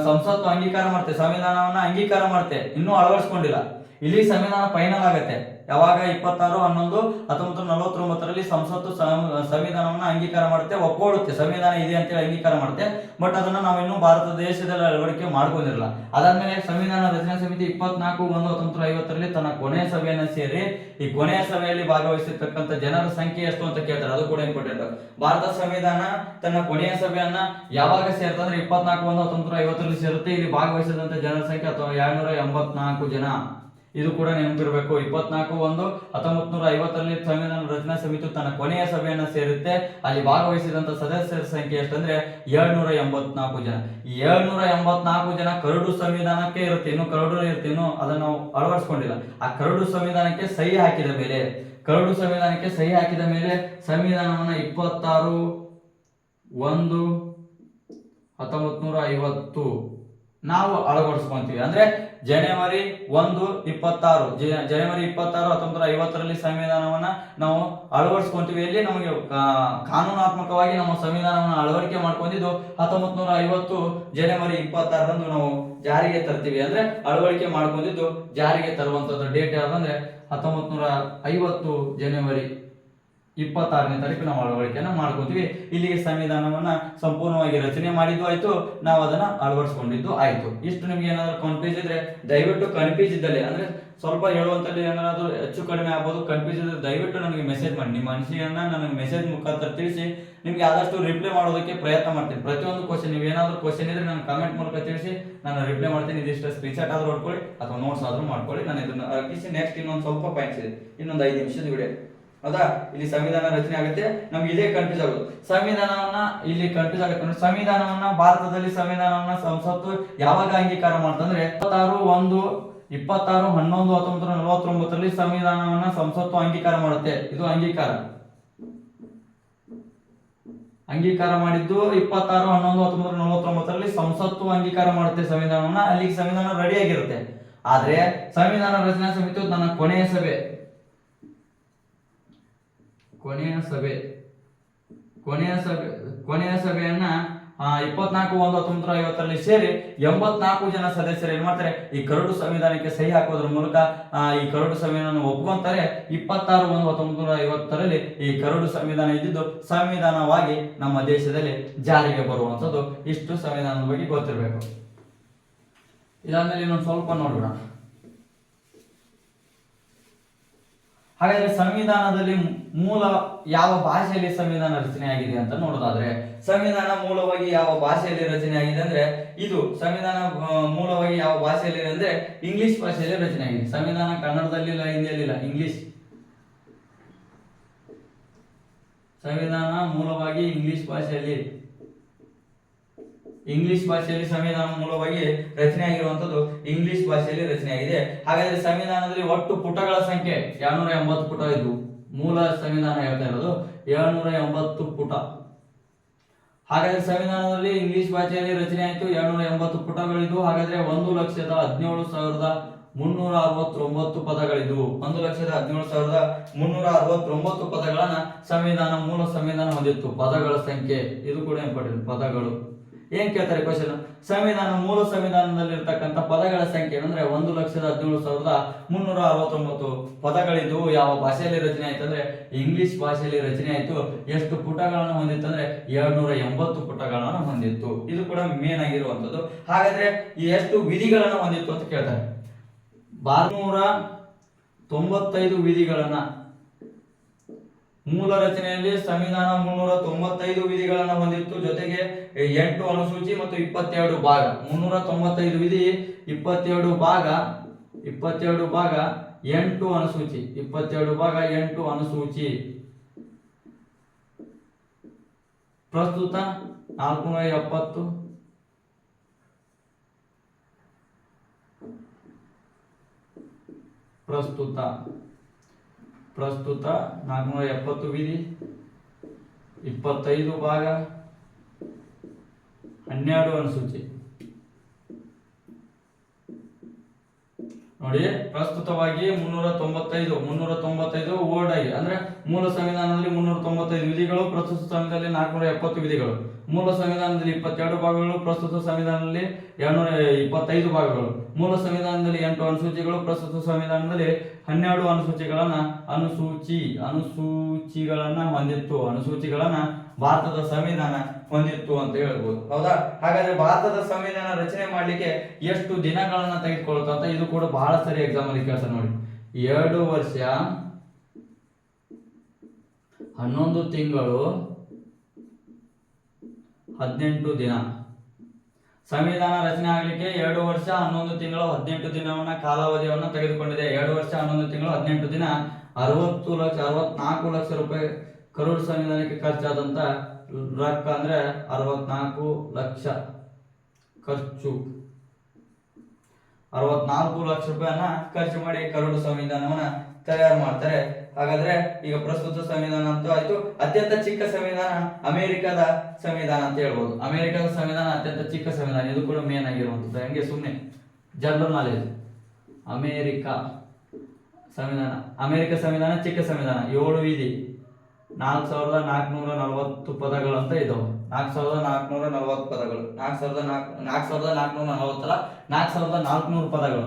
ಸಂಸತ್ತು ಅಂಗೀಕಾರ ಮಾಡುತ್ತೆ, ಸಂವಿಧಾನವನ್ನ ಅಂಗೀಕಾರ ಮಾಡುತ್ತೆ. ಇನ್ನೂ ಅಳವಡಿಸ್ಕೊಂಡಿಲ್ಲ. ಇಲ್ಲಿ ಸಂವಿಧಾನ ಫೈನಲ್ ಆಗತ್ತೆ ಯಾವಾಗ 26/11/1949 ಸಂಸತ್ತು ಸಂವಿಧಾನವನ್ನ ಅಂಗೀಕಾರ ಮಾಡುತ್ತೆ, ಒಪ್ಕೊಳ್ಳುತ್ತೆ, ಸಂವಿಧಾನ ಇದೆ ಅಂತೇಳಿ ಅಂಗೀಕಾರ ಮಾಡುತ್ತೆ. ಬಟ್ ಅದನ್ನ ನಾವು ಇನ್ನೂ ಭಾರತ ದೇಶದಲ್ಲಿ ಅಳವಡಿಕೆ ಮಾಡ್ಕೊಂಡಿರಲ್ಲ. ಅದಾದ್ಮೇಲೆ ಸಂವಿಧಾನ ರಚನಾ ಸಮಿತಿ 24/1/1950 ತನ್ನ ಕೊನೆಯ ಸಭೆಯನ್ನ ಸೇರಿ ಈ ಕೊನೆಯ ಸಭೆಯಲ್ಲಿ ಭಾಗವಹಿಸಿರ್ತಕ್ಕಂಥ ಜನರ ಸಂಖ್ಯೆ ಎಷ್ಟು ಅಂತ ಕೇಳ್ತಾರೆ. ಅದು ಕೂಡ ಇಂಪಾರ್ಟೆಂಟ್. ಭಾರತ ಸಂವಿಧಾನ ತನ್ನ ಕೊನೆಯ ಸಭೆಯನ್ನ ಯಾವಾಗ ಸೇರ್ತಂದ್ರೆ 24/1/1950 ಸೇರುತ್ತೆ. ಇಲ್ಲಿ ಭಾಗವಹಿಸಿದಂತ ಜನರ ಸಂಖ್ಯೆ 284 ಜನ. ಇದು ಕೂಡ ನೆನಪಿರಬೇಕು. 24/1/1950 ಸಂವಿಧಾನ ರಚನಾ ಸಮಿತಿ ತನ್ನ ಕೊನೆಯ ಸಭೆಯನ್ನ ಸೇರುತ್ತೆ. ಅಲ್ಲಿ ಭಾಗವಹಿಸಿದಂತ ಸದಸ್ಯರ ಸಂಖ್ಯೆ ಎಷ್ಟಂದ್ರೆ 784 ಜನ. ಈ 784 ಜನ ಕರಡು ಸಂವಿಧಾನಕ್ಕೆ ಇರುತ್ತೆ. ಇನ್ನು ಕರಡು ಇರುತ್ತೆ, ಇನ್ನು ಅದನ್ನ ನಾವು ಅಳವಡಿಸ್ಕೊಂಡಿಲ್ಲ. ಆ ಕರಡು ಸಂವಿಧಾನಕ್ಕೆ ಸಹಿ ಹಾಕಿದ ಮೇಲೆ ಸಂವಿಧಾನವನ್ನ 26/1/1950 ನಾವು ಅಳವಡಿಸ್ಕೊಂತೀವಿ. ಅಂದ್ರೆ ಜನವರಿ 1/26/1950 ಸಂವಿಧಾನವನ್ನ ನಾವು ಅಳವಡಿಸ್ಕೊಂತೀವಿ. ಇಲ್ಲಿ ನಮಗೆ ಕಾನೂನಾತ್ಮಕವಾಗಿ ನಮ್ಮ ಸಂವಿಧಾನವನ್ನ ಅಳವಡಿಕೆ ಮಾಡ್ಕೊಂಡಿದ್ದು 1950 ಜನವರಿ 26 ನಾವು ಜಾರಿಗೆ ತರ್ತೀವಿ. ಅಂದ್ರೆ ಅಳವಡಿಕೆ ಮಾಡ್ಕೊಂಡಿದ್ದು ಜಾರಿಗೆ ತರುವಂತದ್ದು ಡೇಟ್ ಯಾವ್ದಂದ್ರೆ 1950 ಜನವರಿ 26ನೇ ತಾರೀಕು ನಾವು ಅಳವಡಿಕೆಯನ್ನ ಮಾಡ್ಕೋತೀವಿ. ಇಲ್ಲಿಗೆ ಸಂವಿಧಾನವನ್ನ ಸಂಪೂರ್ಣವಾಗಿ ರಚನೆ ಮಾಡಿದ್ದು ಆಯ್ತು, ನಾವು ಅದನ್ನ ಅಳವಡಿಸಿಕೊಂಡಿದ್ದು ಆಯ್ತು. ಇಷ್ಟು ನಿಮ್ಗೆ ಏನಾದ್ರು ಕನ್ಫ್ಯೂಸ್ ಇದ್ರೆ ದಯವಿಟ್ಟು ಕನ್ಫ್ಯೂಸ್ ಇದ್ದಲ್ಲಿ ಅಂದ್ರೆ ಸ್ವಲ್ಪ ಹೇಳುವಂತಲ್ಲಿ ಏನಾದ್ರು ಹೆಚ್ಚು ಕಡಿಮೆ ಆಗ್ಬೋದು, ಕನ್ಫ್ಯೂಸ್ ಇದ್ರೆ ದಯವಿಟ್ಟು ನನಗೆ ಮೆಸೇಜ್ ಮಾಡಿ. ನಿಮ್ಮ ಅನಿಸಿಕೆಯನ್ನ ನನಗೆ ಮೆಸೇಜ್ ಮುಖಾಂತರ ತಿಳಿಸಿ, ನಿಮ್ಗೆ ಆದಷ್ಟು ರಿಪ್ಲೈ ಮಾಡೋದಕ್ಕೆ ಪ್ರಯತ್ನ ಮಾಡ್ತೀನಿ. ಪ್ರತಿಯೊಂದು ಕ್ವಶನ್ ನೀವು ಏನಾದ್ರು ಕ್ವಶನ್ ಇದ್ರೆ ನಾನು ಕಮೆಂಟ್ ಮೂಲಕ ತಿಳಿಸಿ, ನಾನು ರಿಪ್ಲೈ ಮಾಡ್ತೀನಿ. ಇದಿಷ್ಟು ಸ್ಕ್ರೀನ್ಶಾಟ್ ಆದ್ರೂ ಹೊಡ್ಕೊಳ್ಳಿ ಅಥವಾ ನೋಟ್ಸ್ ಆದ್ರೂ ಮಾಡ್ಕೊಳ್ಳಿ. ನಾನು ಇದನ್ನ ಹಾಕಿಸಿ ನೆಕ್ಸ್ಟ್ ಇನ್ನೊಂದು ಸ್ವಲ್ಪ ಪಾಯಿಂಟ್ಸ್ ಇದೆ, ಇನ್ನೊಂದು 5 ನಿಮಿಷದ ವಿಡಿಯೋ. ಹೌದಾ, ಇಲ್ಲಿ ಸಂವಿಧಾನ ರಚನೆ ಆಗುತ್ತೆ, ನಮ್ಗೆ ಇದೇ ಕನ್ಫ್ಯೂಸ್ ಆಗೋದು. ಸಂವಿಧಾನವನ್ನ ಇಲ್ಲಿ ಕನ್ಫ್ಯೂಸ್ ಆಗುತ್ತೆ ನೋಡಿ. ಸಂವಿಧಾನವನ್ನ ಭಾರತದಲ್ಲಿ ಸಂವಿಧಾನವನ್ನ ಸಂಸತ್ತು ಯಾವಾಗ ಅಂಗೀಕಾರ ಮಾಡ್ತಂದ್ರೆ 26/11/1949 ಸಂವಿಧಾನವನ್ನ ಸಂಸತ್ತು ಅಂಗೀಕಾರ ಮಾಡುತ್ತೆ. ಇದು ಅಂಗೀಕಾರ ಮಾಡಿದ್ದು 26/11/1949 ಸಂಸತ್ತು ಅಂಗೀಕಾರ ಮಾಡುತ್ತೆ ಸಂವಿಧಾನವನ್ನ. ಅಲ್ಲಿಗೆ ಸಂವಿಧಾನ ರೆಡಿ ಆಗಿರುತ್ತೆ. ಆದ್ರೆ ಸಂವಿಧಾನ ರಚನಾ ಸಮಿತಿ ನನ್ನ ಕೊನೆಯ ಸಭೆಯನ್ನ 24/1/1950 ಸೇರಿ 84 ಜನ ಸದಸ್ಯರು ಏನ್ ಮಾಡ್ತಾರೆ, ಈ ಕರಡು ಸಂವಿಧಾನಕ್ಕೆ ಸಹಿ ಹಾಕೋದ್ರ ಮೂಲಕ ಈ ಕರಡು ಸಂವಿಧಾನ ಒಪ್ಕೊಂತಾರೆ. 26/1/1950 ಈ ಕರಡು ಸಂವಿಧಾನ ಇದ್ದಿದ್ದು ಸಂವಿಧಾನವಾಗಿ ನಮ್ಮ ದೇಶದಲ್ಲಿ ಜಾರಿಗೆ ಬರುವಂತದ್ದು. ಇಷ್ಟು ಸಂವಿಧಾನದ ಬಗ್ಗೆ ಗೊತ್ತಿರಬೇಕು. ಇದಾದ್ಮೇಲೆ ಇನ್ನೊಂದು ಸ್ವಲ್ಪ ನೋಡೋಣ. ಹಾಗಾದ್ರೆ ಸಂವಿಧಾನದಲ್ಲಿ ಮೂಲ ಯಾವ ಭಾಷೆಯಲ್ಲಿ ಸಂವಿಧಾನ ರಚನೆ ಆಗಿದೆ ಅಂತ ನೋಡೋದಾದ್ರೆ, ಸಂವಿಧಾನ ಮೂಲವಾಗಿ ಯಾವ ಭಾಷೆಯಲ್ಲಿ ರಚನೆ ಆಗಿದೆ ಅಂದ್ರೆ, ಇದು ಸಂವಿಧಾನ ಮೂಲವಾಗಿ ಯಾವ ಭಾಷೆಯಲ್ಲಿ ಅಂದ್ರೆ ಇಂಗ್ಲಿಷ್ ಭಾಷೆಯಲ್ಲಿ ರಚನೆ ಆಗಿದೆ. ಸಂವಿಧಾನ ಕನ್ನಡದಲ್ಲಿ ಇಲ್ಲ, ಹಿಂದಿಯಲ್ಲಿ ಇಲ್ಲ, ಇಂಗ್ಲಿಷ್. ಸಂವಿಧಾನ ಮೂಲವಾಗಿ ಇಂಗ್ಲಿಷ್ ಭಾಷೆಯಲ್ಲಿ ಸಂವಿಧಾನ ಮೂಲವಾಗಿ ರಚನೆ ಆಗಿರುವಂತದ್ದು ಇಂಗ್ಲಿಷ್ ಭಾಷೆಯಲ್ಲಿ ರಚನೆ ಆಗಿದೆ. ಹಾಗಾದ್ರೆ ಸಂವಿಧಾನದಲ್ಲಿ ಒಟ್ಟು ಪುಟಗಳ ಸಂಖ್ಯೆ 780 ಪುಟ ಇದ್ವು. ಮೂಲ ಸಂವಿಧಾನ ಹೇಳ್ತಾ ಇರೋದು 780 ಪುಟ. ಹಾಗಾದ್ರೆ ಸಂವಿಧಾನದಲ್ಲಿ ಇಂಗ್ಲಿಷ್ ಭಾಷೆಯಲ್ಲಿ ರಚನೆ ಆಯಿತು, 780 ಪುಟಗಳಿದ್ವು. ಹಾಗಾದ್ರೆ 1,17,369 ಪದಗಳಿದ್ವು. 1,17,369 ಪದಗಳನ್ನ ಮೂಲ ಸಂವಿಧಾನ ಹೊಂದಿತ್ತು. ಪದಗಳ ಸಂಖ್ಯೆ ಇದು ಕೂಡ ಇಂಪಾರ್ಟೆಂಟ್. ಪದಗಳು ಏನ್ ಕೇಳ್ತಾರೆ ಕ್ವಶನ್, ಮೂಲ ಸಂವಿಧಾನದಲ್ಲಿರ್ತಕ್ಕಂಥ ಪದಗಳ ಸಂಖ್ಯೆ ಅಂದ್ರೆ 1,17,369 ಪದಗಳಿದ್ದು. ಯಾವ ಭಾಷೆಯಲ್ಲಿ ರಚನೆ ಆಯ್ತು ಅಂದ್ರೆ ಇಂಗ್ಲಿಷ್ ಭಾಷೆಯಲ್ಲಿ ರಚನೆ ಆಯ್ತು. ಎಷ್ಟು ಪುಟಗಳನ್ನು ಹೊಂದಿತ್ತು ಅಂದ್ರೆ 780 ಪುಟಗಳನ್ನು ಹೊಂದಿತ್ತು. ಇದು ಕೂಡ ಮೇನ್ ಆಗಿರುವಂತದ್ದು. ಹಾಗಾದ್ರೆ ಎಷ್ಟು ವಿಧಿಗಳನ್ನು ಹೊಂದಿತ್ತು ಅಂತ ಕೇಳ್ತಾರೆ. 295 ವಿಧಿಗಳನ್ನ, ಮೂಲ ರಚನೆಯಲ್ಲಿ ಸಂವಿಧಾನ 395 ವಿಧಿಗಳನ್ನ ಹೊಂದಿತ್ತು. ಜೊತೆಗೆ 8 ಅನುಸೂಚಿ ಮತ್ತು 22 ಭಾಗ. 395 ವಿಧಿ, 22 ಭಾಗ, 8 ಅನುಸೂಚಿ. 22 ಭಾಗ 8 ಅನುಸೂಚಿ. ಪ್ರಸ್ತುತ 470. ಪ್ರಸ್ತುತ 470 ವಿಧಿ, 25 ಭಾಗ, 12 ಅನುಸೂಚಿ. ನೋಡಿ, ಪ್ರಸ್ತುತವಾಗಿ 395 ಓಲ್ಡ್ ಆಗಿ ಅಂದ್ರೆ ಮೂಲ ಸಂವಿಧಾನದಲ್ಲಿ 395 ವಿಧಿಗಳು, ಪ್ರಸ್ತುತ ಸಂವಿಧಾನದಲ್ಲಿ 470 ವಿಧಿಗಳು. ಮೂಲ ಸಂವಿಧಾನದಲ್ಲಿ 22 ಭಾಗಗಳು, ಪ್ರಸ್ತುತ ಸಂವಿಧಾನದಲ್ಲಿ 225 ಭಾಗಗಳು. ಮೂಲ ಸಂವಿಧಾನದಲ್ಲಿ 8 ಅನುಸೂಚಿಗಳು, ಪ್ರಸ್ತುತ ಸಂವಿಧಾನದಲ್ಲಿ 12 ಅನುಸೂಚಿಗಳನ್ನ ಭಾರತದ ಸಂವಿಧಾನ ಹೊಂದಿತ್ತು ಅಂತ ಹೇಳ್ಬೋದು. ಹೌದಾ? ಹಾಗಾದ್ರೆ ಭಾರತದ ಸಂವಿಧಾನ ರಚನೆ ಮಾಡ್ಲಿಕ್ಕೆ ಎಷ್ಟು ದಿನಗಳನ್ನ ತೆಗೆದುಕೊಳ್ಳುತ್ತೆ ಅಂತ ಇದು ಕೂಡ ಬಹಳ ಸರಿ ಎಕ್ಸಾಮ್ ಅಲ್ಲಿ ಕೇಳ್ತಾರೆ ನೋಡಿ. 2 ವರ್ಷ 11 ತಿಂಗಳು 18 ದಿನ. ಸಂವಿಧಾನ ರಚನೆ ಆಗಲಿಕ್ಕೆ 2 ವರ್ಷ 11 ತಿಂಗಳು 18 ದಿನವನ್ನ ಕಾಲಾವಧಿಯನ್ನ ತೆಗೆದುಕೊಂಡಿದೆ. 2 ವರ್ಷ 11 ತಿಂಗಳು 18 ದಿನ. 64 ಲಕ್ಷ ರೂಪಾಯಿ ಕರಡು ಸಂವಿಧಾನಕ್ಕೆ ಖರ್ಚಾದಂತ ರೊಕ್ಕ ಅಂದ್ರೆ 64 ಲಕ್ಷ ಖರ್ಚು. 64 ಲಕ್ಷ ರೂಪಾಯಿಯನ್ನ ಖರ್ಚು ಮಾಡಿ ಕರಡು ಸಂವಿಧಾನವನ್ನ ತಯಾರು ಮಾಡ್ತಾರೆ. ಹಾಗಾದ್ರೆ ಈಗ ಪ್ರಸ್ತುತ ಸಂವಿಧಾನ ಅಂತೂ ಆಯ್ತು. ಅತ್ಯಂತ ಚಿಕ್ಕ ಸಂವಿಧಾನ ಅಮೆರಿಕದ ಸಂವಿಧಾನ ಅಂತ ಹೇಳ್ಬೋದು. ಅಮೆರಿಕದ ಸಂವಿಧಾನ ಅತ್ಯಂತ ಚಿಕ್ಕ ಸಂವಿಧಾನ. ಇದು ಕೂಡ ಮೇನ್ ಆಗಿರುವಂತದ್ದು. ಹಂಗೆ ಸುಮ್ಮನೆ ಜನರಲ್ ನಾಲೆಜ್. ಅಮೆರಿಕ ಸಂವಿಧಾನ ಚಿಕ್ಕ ಸಂವಿಧಾನ. 7 ವಿಧಿ, 4440 ಪದಗಳು ಅಂತ ಇದಾವೆ. 4440 ಪದಗಳು. 4440 ಪದಗಳು.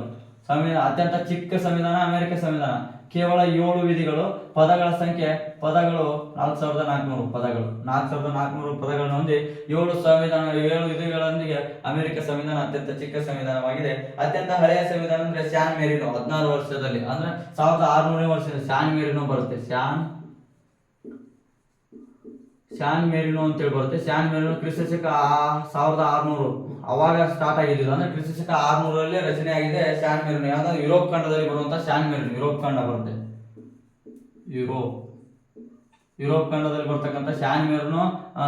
ಸಂವಿಧಾನ ಅತ್ಯಂತ ಚಿಕ್ಕ ಸಂವಿಧಾನ ಅಮೆರಿಕ ಸಂವಿಧಾನ. ಕೇವಲ 7 ವಿಧಿಗಳು. ಪದಗಳ ಸಂಖ್ಯೆ ಪದಗಳು 4400 ಪದಗಳು. 4400 ಪದಗಳನ್ನು ಹೊಂದಿ 7 ವಿಧಿಗಳೊಂದಿಗೆ ಅಮೆರಿಕ ಸಂವಿಧಾನ ಅತ್ಯಂತ ಚಿಕ್ಕ ಸಂವಿಧಾನವಾಗಿದೆ. ಅತ್ಯಂತ ಹಳೆಯ ಸಂವಿಧಾನ ಅಂದ್ರೆ ಸ್ಯಾನ್ ಮೆರಿನೋ 16 ವರ್ಷದಲ್ಲಿ ಅಂದ್ರೆ 1600ನೇ ವರ್ಷದ ಸ್ಯಾನ್ ಮೆರಿನೋ ಬರುತ್ತೆ. ಸ್ಯಾನ್ ಮೆರಿನೋ ಅಂತೇಳಿ ಬರುತ್ತೆ. ಸ್ಯಾನ್ ಮೆರಿನೋ ಕ್ರಿಸ್ತಶಕ 1600 ಅವಾಗ ಸ್ಟಾರ್ಟ್ ಆಗಿದ್ದು ಅಂದ್ರೆ ಕ್ರಿಸ್ತಶಕ 600ರಲ್ಲಿ ರಚನೆ ಆಗಿದೆ ಸ್ಯಾನ್ ಮೆರಿನೋ. ಯಾವ್ದಾದ್ರು ಯುರೋಪ್ ಖಂಡದಲ್ಲಿ ಬರುವಂತ ಸ್ಯಾನ್ ಮೆರಿನೋ, ಯುರೋಪ್ ಖಂಡ ಬರುತ್ತೆ. ಯುರೋಪ್ ಖಂಡದಲ್ಲಿ ಬರ್ತಕ್ಕಂಥ ಸ್ಯಾನ್ ಮೆರಿನೋ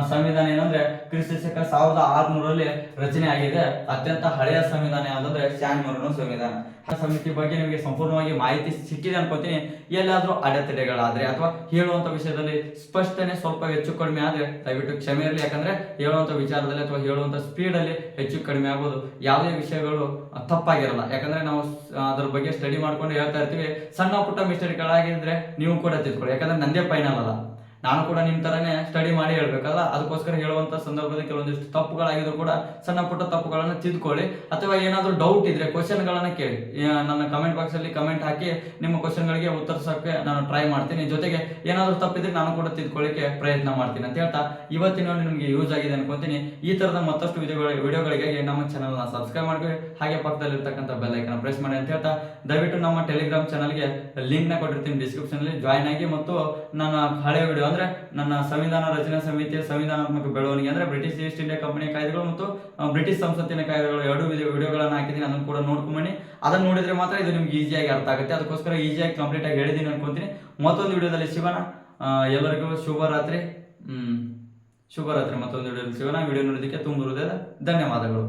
ಸಂವಿಧಾನ ಏನಂದ್ರೆ ಕ್ರಿಸ್ತಶಕ 1600ರಲ್ಲಿ ರಚನೆ ಆಗಿದೆ. ಅತ್ಯಂತ ಹಳೆಯ ಸಂವಿಧಾನ ಯಾವ್ದಂದ್ರೆ ಸ್ಯಾನ್ ಮೆರಿನೋ ಸಂವಿಧಾನ. ಆ ಸಮಿತಿ ಬಗ್ಗೆ ನಿಮಗೆ ಸಂಪೂರ್ಣವಾಗಿ ಮಾಹಿತಿ ಸಿಕ್ಕಿದೆ ಅನ್ಕೋತೀನಿ. ಎಲ್ಲಾದ್ರೂ ಅಡೆತಡೆಗಳಾದ್ರೆ ಅಥವಾ ಹೇಳುವಂತ ವಿಷಯದಲ್ಲಿ ಸ್ಪಷ್ಟನೆ ಸ್ವಲ್ಪ ಹೆಚ್ಚು ಕಡಿಮೆ ಆದ್ರೆ ದಯವಿಟ್ಟು ಕ್ಷಮೆ ಇರಲಿ. ಯಾಕಂದ್ರೆ ಹೇಳುವಂತ ವಿಚಾರದಲ್ಲಿ ಅಥವಾ ಹೇಳುವಂತ ಸ್ಪೀಡ್ ಅಲ್ಲಿ ಹೆಚ್ಚು ಕಡಿಮೆ ಆಗೋದು. ಯಾವುದೇ ವಿಷಯಗಳು ತಪ್ಪಾಗಿರಲ್ಲ, ಯಾಕಂದ್ರೆ ನಾವು ಅದ್ರ ಬಗ್ಗೆ ಸ್ಟಡಿ ಮಾಡ್ಕೊಂಡು ಹೇಳ್ತಾ ಇರ್ತೀವಿ. ಸಣ್ಣ ಪುಟ್ಟ ಮಿಸ್ಟೇಕ್ಗಳಾಗಿದ್ರೆ ನೀವು ಕೂಡ ತಿಳ್ಕೊಳ್ಳಿ, ಯಾಕಂದ್ರೆ ನಂದೇ ಫೈನಲ್ ಅಲ್ಲ, ನಾನು ಕೂಡ ನಿಮ್ ತರನೇ ಸ್ಟಡಿ ಮಾಡಿ ಹೇಳ್ಬೇಕಲ್ಲ. ಅದಕ್ಕೋಸ್ಕರ ಹೇಳುವಂತ ಸಂದರ್ಭದಲ್ಲಿ ಕೆಲವೊಂದಿಷ್ಟು ತಪ್ಪುಗಳಾಗಿದ್ರು ಕೂಡ ಸಣ್ಣ ಪುಟ್ಟ ತಪ್ಪುಗಳನ್ನ ತಿದ್ಕೊಳ್ಳಿ. ಅಥವಾ ಏನಾದ್ರು ಡೌಟ್ ಇದ್ರೆ ಕ್ವಶನ್ ಗಳನ್ನ ಕೇಳಿ. ನನ್ನ ಕಮೆಂಟ್ ಬಾಕ್ಸ್ ಅಲ್ಲಿ ಕಮೆಂಟ್ ಹಾಕಿ ನಿಮ್ಮ ಕ್ವಶನ್ ಗಳಿಗೆ ಉತ್ತರಿಸೋಕೆ ನಾನು ಟ್ರೈ ಮಾಡ್ತೀನಿ. ಜೊತೆಗೆ ಏನಾದ್ರು ತಪ್ಪಿದ್ರೆ ನಾನು ಕೂಡ ತಿದ್ಕೊಳ್ಳಿಕ್ಕೆ ಪ್ರಯತ್ನ ಮಾಡ್ತೀನಿ ಅಂತ ಹೇಳ್ತಾ ಇವತ್ತಿನ ನಿಮ್ಗೆ ಯೂಸ್ ಆಗಿದೆ ಅನ್ಕೊಂತೀನಿ. ಈ ತರದ ಮತ್ತಷ್ಟು ವಿಡಿಯೋಗಳಿಗೆ ನಮ್ಮ ಚಾನಲ್ ನ ಸಬ್ಸ್ಕ್ರೈಬ್ ಮಾಡ್ಕೊಳ್ಳಿ. ಹಾಗೆ ಪಕ್ಕದಲ್ಲಿ ಇರ್ತಕ್ಕಂಥ ಬೆಲ್ ಐಕನ್ ಪ್ರೆಸ್ ಮಾಡಿ ಅಂತ ಹೇಳ್ತಾ ದಯವಿಟ್ಟು ನಮ್ಮ ಟೆಲಿಗ್ರಾಮ್ ಚಾನಲ್ಗೆ ಲಿಂಕ್ ನ ಕೊಟ್ಟಿರ್ತೀನಿ ಡಿಸ್ಕ್ರಿಪ್ಷನ್ ಅಲ್ಲಿ, ಜಾಯ್ನ್ ಆಗಿ. ಮತ್ತು ನನ್ನ ಹಳೆ ವಿಡಿಯೋ ಅಂದ್ರೆ ನನ್ನ ಸಂವಿಧಾನ ರಚನಾ ಸಮಿತಿಯ ಸಂವಿಧಾನಾತ್ಮಕ ಬೆಳವಣಿಗೆ ಅಂದ್ರೆ ಬ್ರಿಟಿಷ್ ಈಸ್ಟ್ ಇಂಡಿಯಾ ಕಂಪನಿಯ ಕಾಯ್ದೆಗಳು ಮತ್ತು ಬ್ರಿಟಿಷ್ ಸಂಸತ್ತಿನ ಕಾಯ್ದೆಗಳು 2 ವಿಡಿಯೋಗಳನ್ನ ಹಾಕಿದ್ದೀನಿ. ಅದನ್ನು ಕೂಡ ನೋಡ್ಕೊಂಬನ್ನಿ. ಅದನ್ನ ನೋಡಿದ್ರೆ ಮಾತ್ರ ಇದು ನಿಮ್ಗೆ ಈಸಿಯಾಗಿ ಅರ್ಥ ಆಗುತ್ತೆ. ಅದಕ್ಕೋಸ್ಕರ ಈಸಿಯಾಗಿ ಕಂಪ್ಲೀಟ್ ಆಗಿ ಹೇಳಿದ್ದೀನಿ ಅನ್ಕೊಂತೀನಿ. ಮತ್ತೊಂದು ವಿಡಿಯೋದಲ್ಲಿ ಸಿಗೋಣ. ಎಲ್ಲರಿಗೂ ಶುಭರಾತ್ರಿ. ಮತ್ತೊಂದು ವಿಡಿಯೋದಲ್ಲಿ ಸಿಗೋಣ. ವಿಡಿಯೋ ನೋಡೋದಕ್ಕೆ ತುಂಬ ಹೃದಯದ ಧನ್ಯವಾದಗಳು.